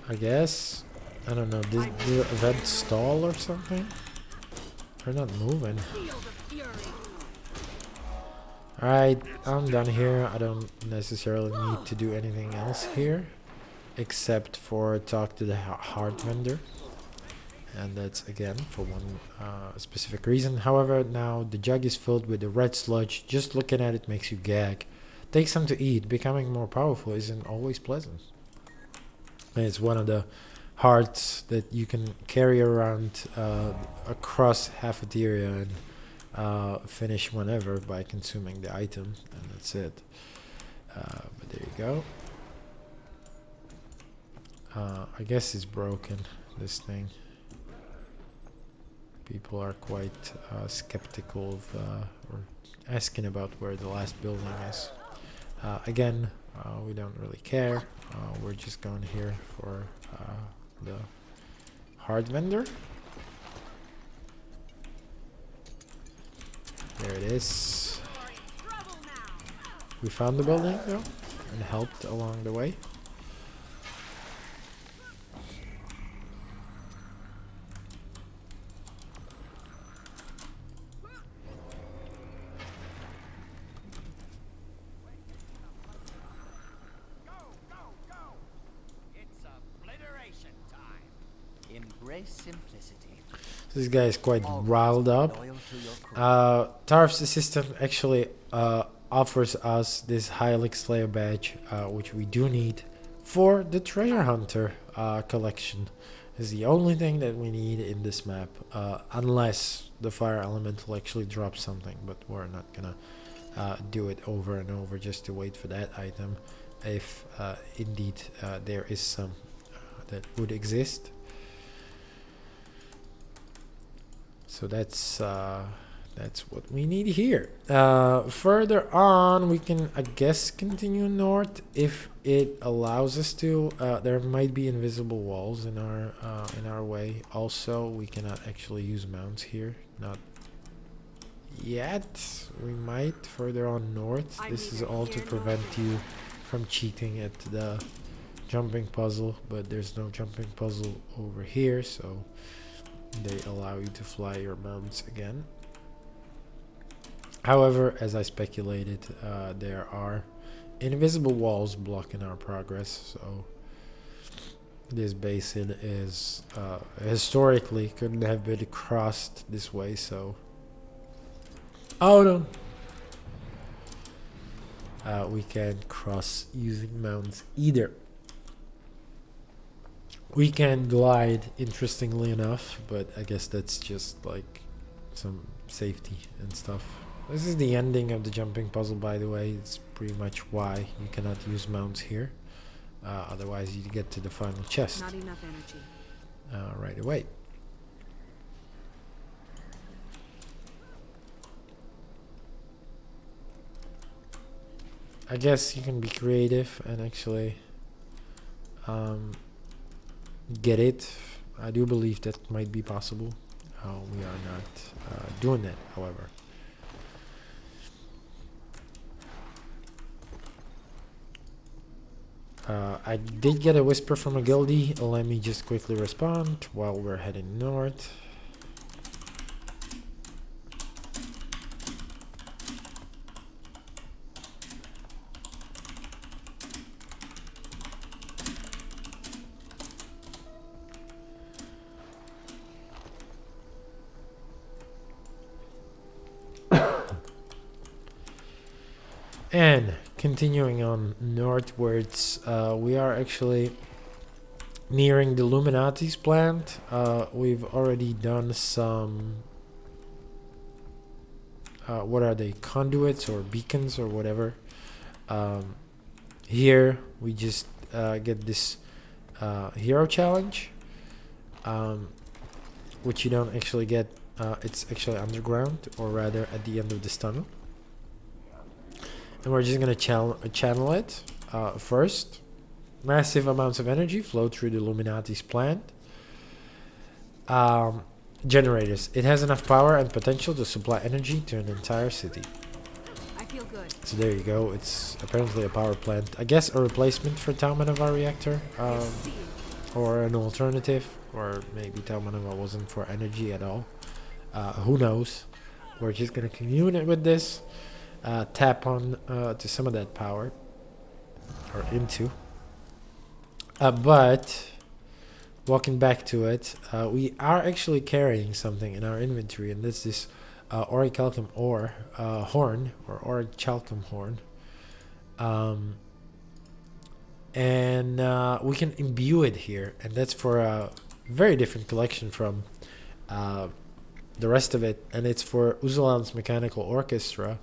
I guess. I don't know, did the event stall or something? They're not moving. Alright, I'm done here. I don't necessarily need to do anything else here, except for talk to the heart vendor. And that's again for one specific reason. However, now the jug is filled with the red sludge. Just looking at it makes you gag. Take some to eat. Becoming more powerful isn't always pleasant. And it's one of the hearts that you can carry around across half of Tyria and finish whenever by consuming the item, and that's it. But there you go. I guess it's broken, this thing. People are quite skeptical of or asking about where the last building is. Again, we don't really care. We're just going here for the hard vendor. There it is. We found the building though and helped along the way. Simplicity. This guy is quite riled up. Tarf's assistant actually offers us this Hylix Slayer badge, which we do need for the treasure hunter collection. Is the only thing that we need in this map, unless the fire elemental actually drops something, but we're not gonna do it over and over just to wait for that item, if indeed there is some that would exist. So that's what we need here. Further on, we can, I guess, continue north if it allows us to. There might be invisible walls in our way. Also, we cannot actually use mounts here. Not yet. We might further on north. This is all to prevent you from cheating at the jumping puzzle, but there's no jumping puzzle over here, so they allow you to fly your mounts again. However, as I speculated, there are invisible walls blocking our progress, so this basin is historically couldn't have been crossed this way, so no, we can't cross using mounts either. We can glide, interestingly enough, but I guess that's just like some safety and stuff. This is the ending of the jumping puzzle, by the way. It's pretty much why you cannot use mounts here. Otherwise, you get to the final chest Not enough energy. right away. I guess you can be creative and actually get it. I do believe that might be possible. We are not doing that, however. I did get a whisper from a guildie. Let me just quickly respond while we're heading north. And continuing on northwards, we are actually nearing the Illuminati's plant. We've already done some what are they, conduits or beacons or whatever. Here we just get this hero challenge, which you don't actually get. It's actually underground, or rather at the end of this tunnel. And we're just going to channel it first. Massive amounts of energy flow through the Illuminati's plant. Generators. It has enough power and potential to supply energy to an entire city. I feel good. So there you go. It's apparently a power plant. I guess a replacement for Taumanova reactor. Or an alternative. Or maybe Taumanova wasn't for energy at all. Who knows? We're just going to commune with this. Tap on to some of that power, or into. But walking back to it, we are actually carrying something in our inventory, and that's this orichalcum ore horn, or orichalcum horn. And we can imbue it here, and that's for a very different collection from the rest of it, and it's for Uzulan's Mechanical Orchestra.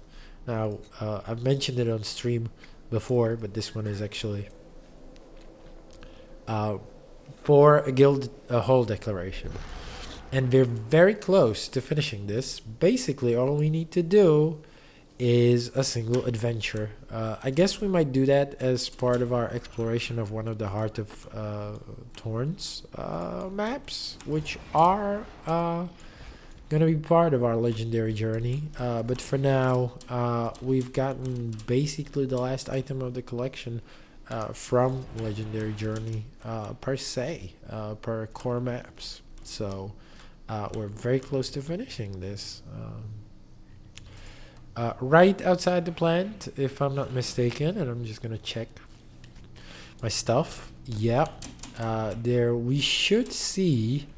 Now, I've mentioned it on stream before, but this one is actually for a guild hall declaration. And we're very close to finishing this. Basically, all we need to do is a single adventure. I guess we might do that as part of our exploration of one of the Heart of Thorns maps, which are gonna be part of our legendary journey, but for now we've gotten basically the last item of the collection from legendary journey per se, per core maps. So we're very close to finishing this. Right outside the plant, if I'm not mistaken, and I'm just gonna check my stuff. Yeah, there we should see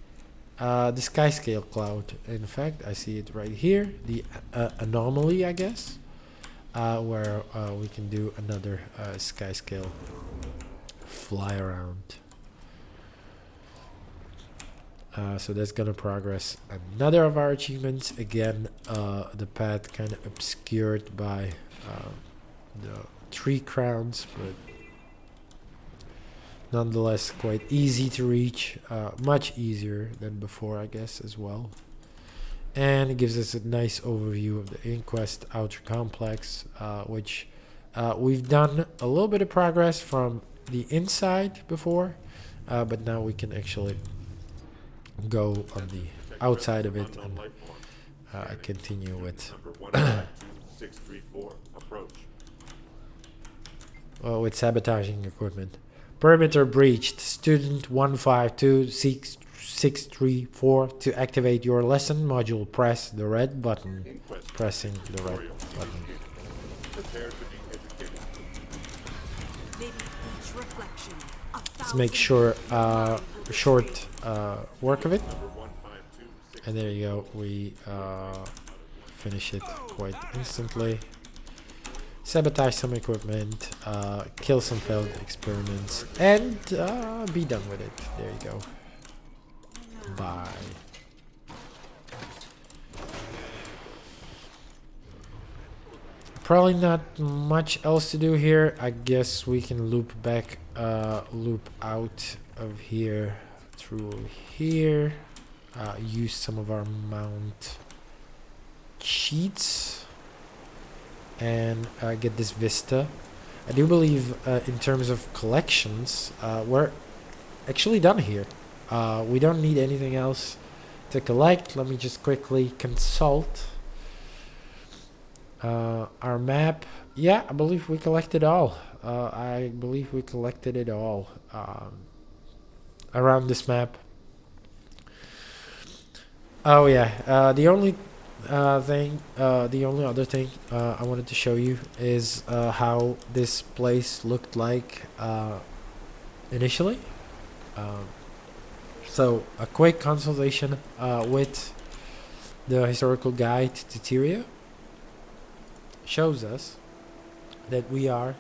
the sky scale cloud. In fact, I see it right here. The anomaly, I guess. where we can do another sky scale fly around. So that's gonna progress another of our achievements. Again, the path kind of obscured by the tree crowns, but nonetheless quite easy to reach, much easier than before, I guess, as well. And it gives us a nice overview of the Inquest Outer Complex, which we've done a little bit of progress from the inside before, but now we can actually go on the outside of it and continue with with sabotaging equipment. Perimeter breached. Student 1526634. To activate your lesson module, press the red button. Pressing the red button. Let's make sure short work of it. And there you go. We finish it quite instantly. Sabotage some equipment, kill some failed experiments, and be done with it. There you go. Bye. Probably not much else to do here. I guess we can loop back, loop out of here through here. Use some of our mount cheats and get this vista. I do believe in terms of collections, we're actually done here. We don't need anything else to collect. Let me just quickly consult our map. Yeah, I believe we collected all. I believe we collected it all around this map. Oh yeah, the only the only other thing I wanted to show you is how this place looked like initially. So a quick consultation with the historical guide to Tyria shows us that we are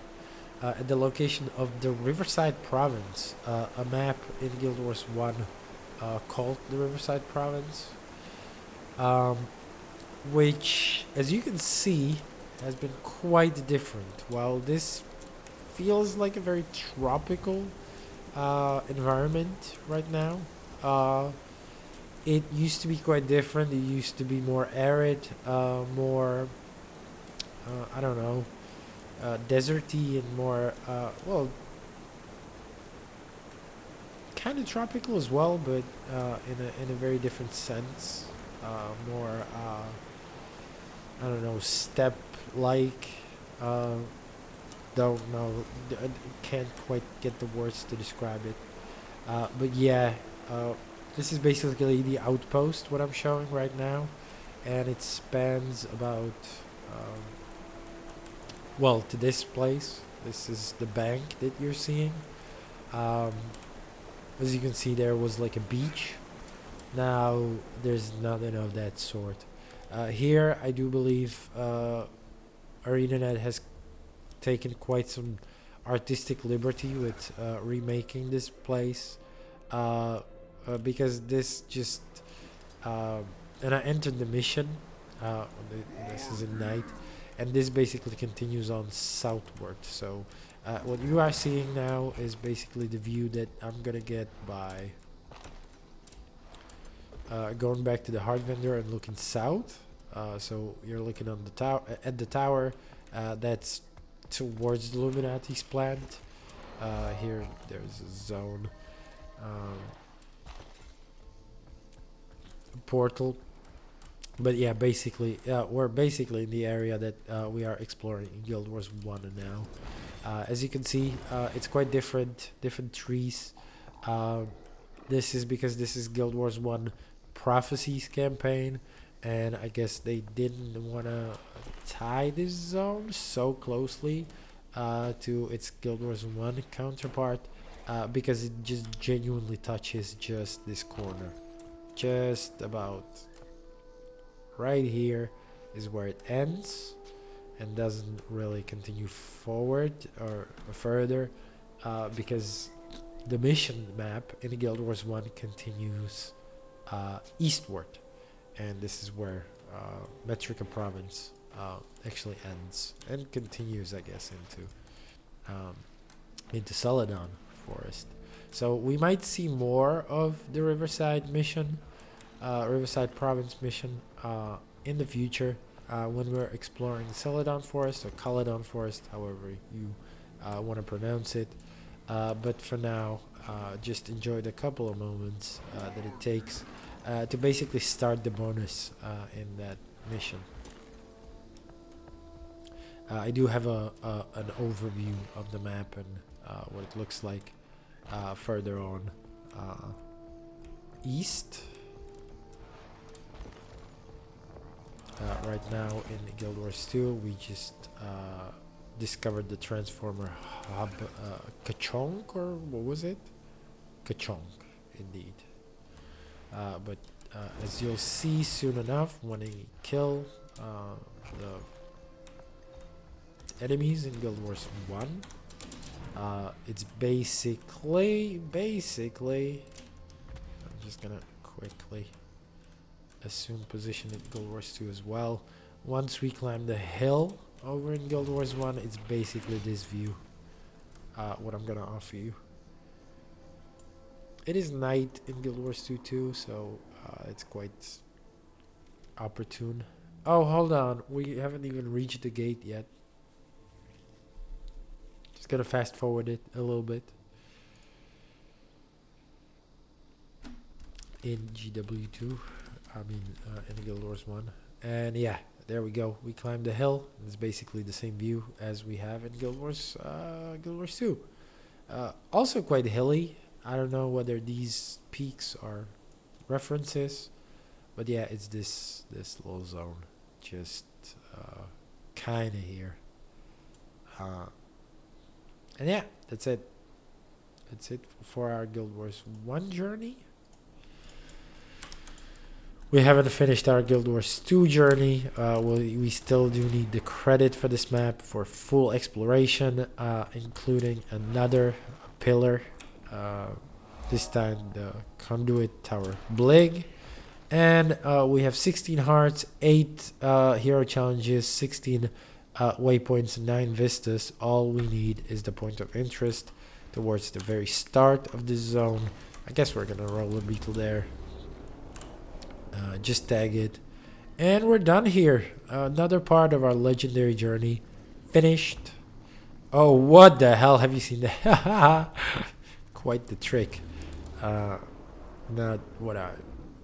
at the location of the Riverside Province, a map in Guild Wars 1 called the Riverside Province. Which, as you can see, has been quite different. While this feels like a very tropical environment right now, it used to be quite different. It used to be more arid, more, I don't know, deserty and more, well, kind of tropical as well, but in a very different sense. More, I don't know, steppe-like. Don't know. Can't quite get the words to describe it. But yeah, this is basically the outpost, what I'm showing right now. And it spans about, well, to this place. This is the bank that you're seeing. As you can see, there was like a beach. Now, there's nothing of that sort. Here, I do believe ArenaNet has taken quite some artistic liberty with remaking this place. Because this just... and I entered the mission. This is at night. And this basically continues on southward. So, what you are seeing now is basically the view that I'm gonna get by... going back to the heart vendor and looking south. So you're looking on the tower at the tower. That's towards the Illuminati's plant. Here there's a zone portal. But yeah, basically we're basically in the area that we are exploring in Guild Wars 1 now. As you can see, it's quite different trees. This is because this is Guild Wars 1 Prophecies campaign, and I guess they didn't want to tie this zone so closely to its Guild Wars 1 counterpart, because it just genuinely touches just this corner. Just about right here is where it ends, and doesn't really continue forward or further, because the mission map in Guild Wars 1 continues eastward, and this is where Metrica province actually ends and continues, I guess, into Celadon Forest. So we might see more of the Riverside mission, Riverside province mission, in the future, when we're exploring Celadon Forest or Caledon Forest, however you want to pronounce it. But for now, just enjoy the couple of moments that it takes to basically start the bonus in that mission. I do have an overview of the map and what it looks like further on east. Right now in Guild Wars 2, we just discovered the Transformer hub, Kachonk, or what was it? Kachonk, indeed. But as you'll see soon enough, when I kill the enemies in Guild Wars 1, it's basically, I'm just gonna quickly assume position in Guild Wars 2 as well. Once we climb the hill over in Guild Wars 1, it's basically this view, what I'm gonna offer you. It is night in Guild Wars 2 too, so it's quite opportune. Oh, hold on, we haven't even reached the gate yet. Just gonna fast forward it a little bit. In GW2, I mean in Guild Wars 1. And yeah, there we go. We climbed the hill. It's basically the same view as we have in Guild Wars 2. Also quite hilly. I don't know whether these peaks are references, but yeah, it's this little zone, just kind of here. And yeah, that's it. That's it for our Guild Wars 1 journey. We haven't finished our Guild Wars 2 journey. We still do need the credit for this map for full exploration, including another pillar. This time the Conduit Tower Blig. And we have 16 hearts, 8 hero challenges, 16 waypoints, and 9 vistas. All we need is the point of interest towards the very start of this zone. I guess we're gonna roll a beetle there. Just tag it. And we're done here. Another part of our legendary journey finished. Oh, what the hell? Have you seen that? Quite the trick. Not what I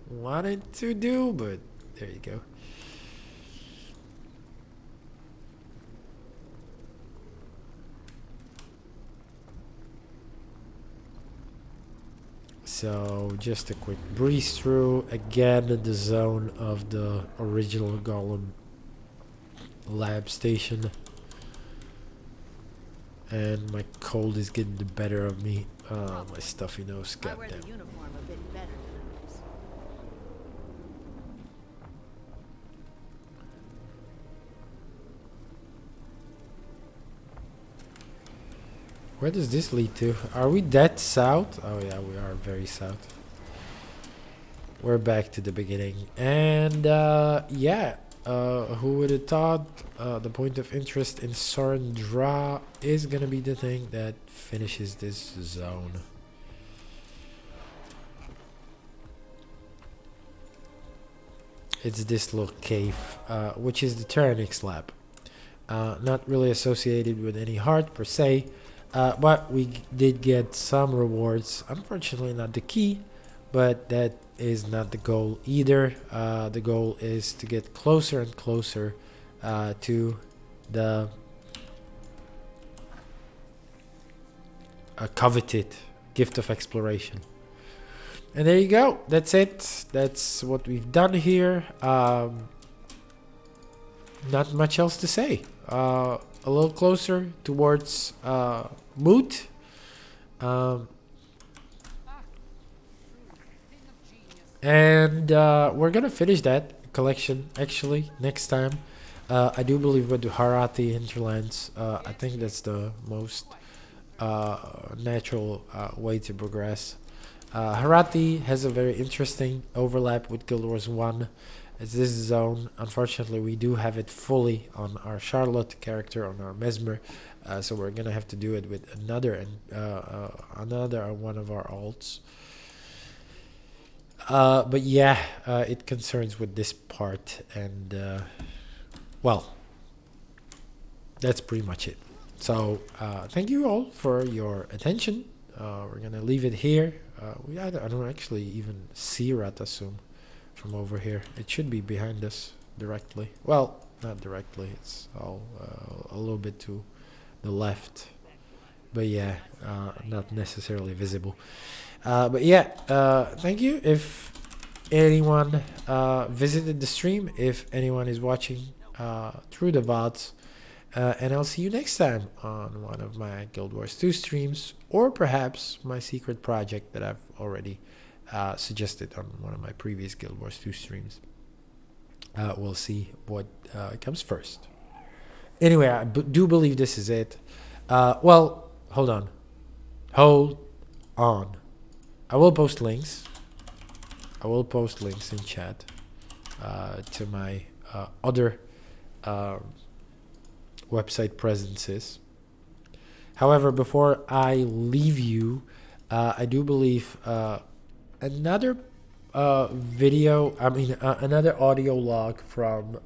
wanted to do, but there you go. So just a quick breeze through. Again, the zone of the original Golem lab station. And my cold is getting the better of me. My stuffy nose, I wear goddamn. the uniform a bit better than others. Where does this lead to? Are we that south? Oh yeah, we are very south. We're back to the beginning. And yeah, who would have thought the point of interest in Sorendra is gonna be the thing that finishes this zone. It's this little cave, which is the Tyrannix lab. Not really associated with any heart per se, but we did get some rewards. Unfortunately not the key, but that is not the goal either. The goal is to get closer and closer to the coveted gift of exploration. And there you go. That's it. That's what we've done here. Not much else to say. A little closer towards Moot. And we're gonna finish that collection actually next time. I do believe with the Harati hinterlands, I think that's the most natural way to progress. Harati has a very interesting overlap with Guild Wars 1. As this zone, unfortunately, we do have it fully on our Charlotte character, on our Mesmer, so we're gonna have to do it with another one of our alts. But yeah, it concerns with this part, and well, that's pretty much it. So thank you all for your attention. We're gonna leave it here. I don't actually even see Ratasum from over here. It should be behind us directly. Well, not directly. It's all a little bit to the left. But yeah, not necessarily visible. But yeah, thank you. If anyone visited the stream, if anyone is watching through the VODs, and I'll see you next time on one of my Guild Wars 2 streams, or perhaps my secret project that I've already suggested on one of my previous Guild Wars 2 streams. We'll see what comes first. Anyway, I do believe this is it. Well, hold on. Hold on. I will post links. I will post links in chat to my other website presences. However, before I leave you, I do believe another another audio log from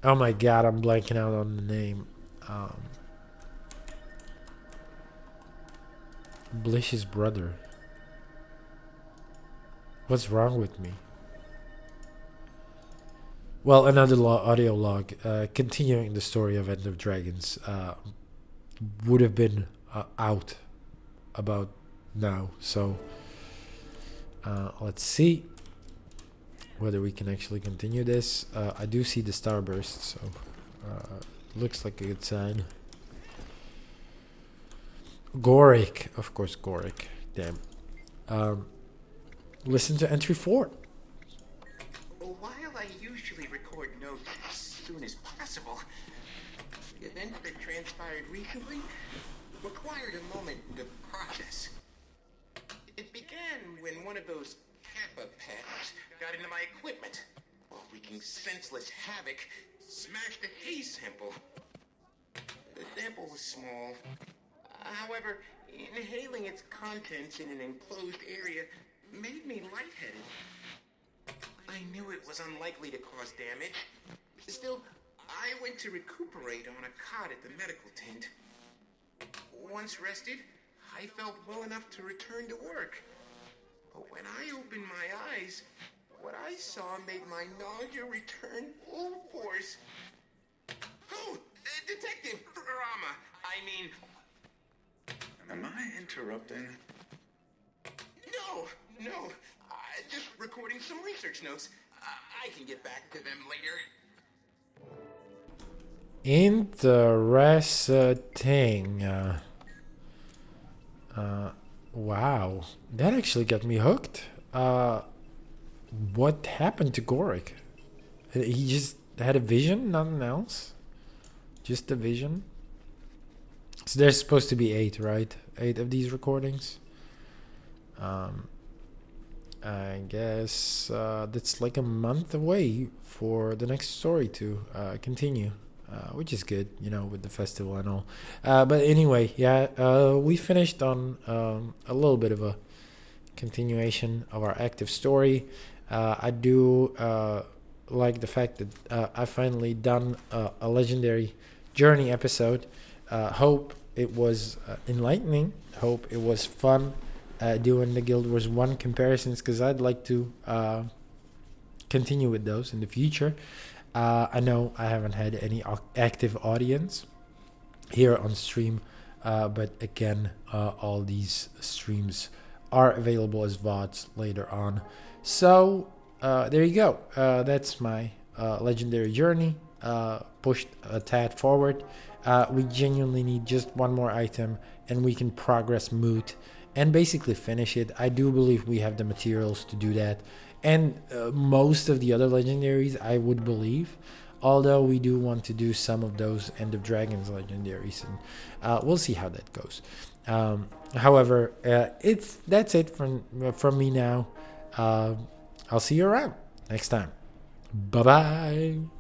oh my god, I'm blanking out on the name. Blish's brother. What's wrong with me? Well, another audio log continuing the story of End of Dragons would have been out about now. So let's see whether we can actually continue this. I do see the starburst, so looks like a good sign. Goric, of course, Goric. Damn. Listen to entry 4. While I usually record notes as soon as possible, the event that transpired recently required a moment to process. It began when one of those Kappa pets got into my equipment, while wreaking senseless havoc, smashed a haze sample. The sample was small. However, inhaling its contents in an enclosed area made me lightheaded. I knew it was unlikely to cause damage. Still, I went to recuperate on a cot at the medical tent. Once rested, I felt well enough to return to work. But when I opened my eyes, what I saw made my nausea return full force. Oh, Detective Rama, I mean... Am I interrupting? No. Just recording some research notes. I can get back to them later. Interesting. Wow. That actually got me hooked. What happened to Goric? He just had a vision, nothing else? Just a vision? So there's supposed to be 8, right? 8 of these recordings. I guess that's like a month away for the next story to continue, which is good, you know, with the festival and all. But anyway, yeah, we finished on a little bit of a continuation of our active story. I do like the fact that I finally done a legendary journey episode. Hope it was enlightening. Hope it was fun doing the Guild Wars 1 comparisons, because I'd like to continue with those in the future. I know I haven't had any active audience here on stream, but again, all these streams are available as VODs later on. So there you go. That's my legendary journey, pushed a tad forward. We genuinely need just one more item and we can progress Moot and basically finish it. I do believe we have the materials to do that, and most of the other legendaries I would believe, although we do want to do some of those End of Dragons legendaries, and we'll see how that goes. However, that's it from me now. I'll see you around next time. Bye bye.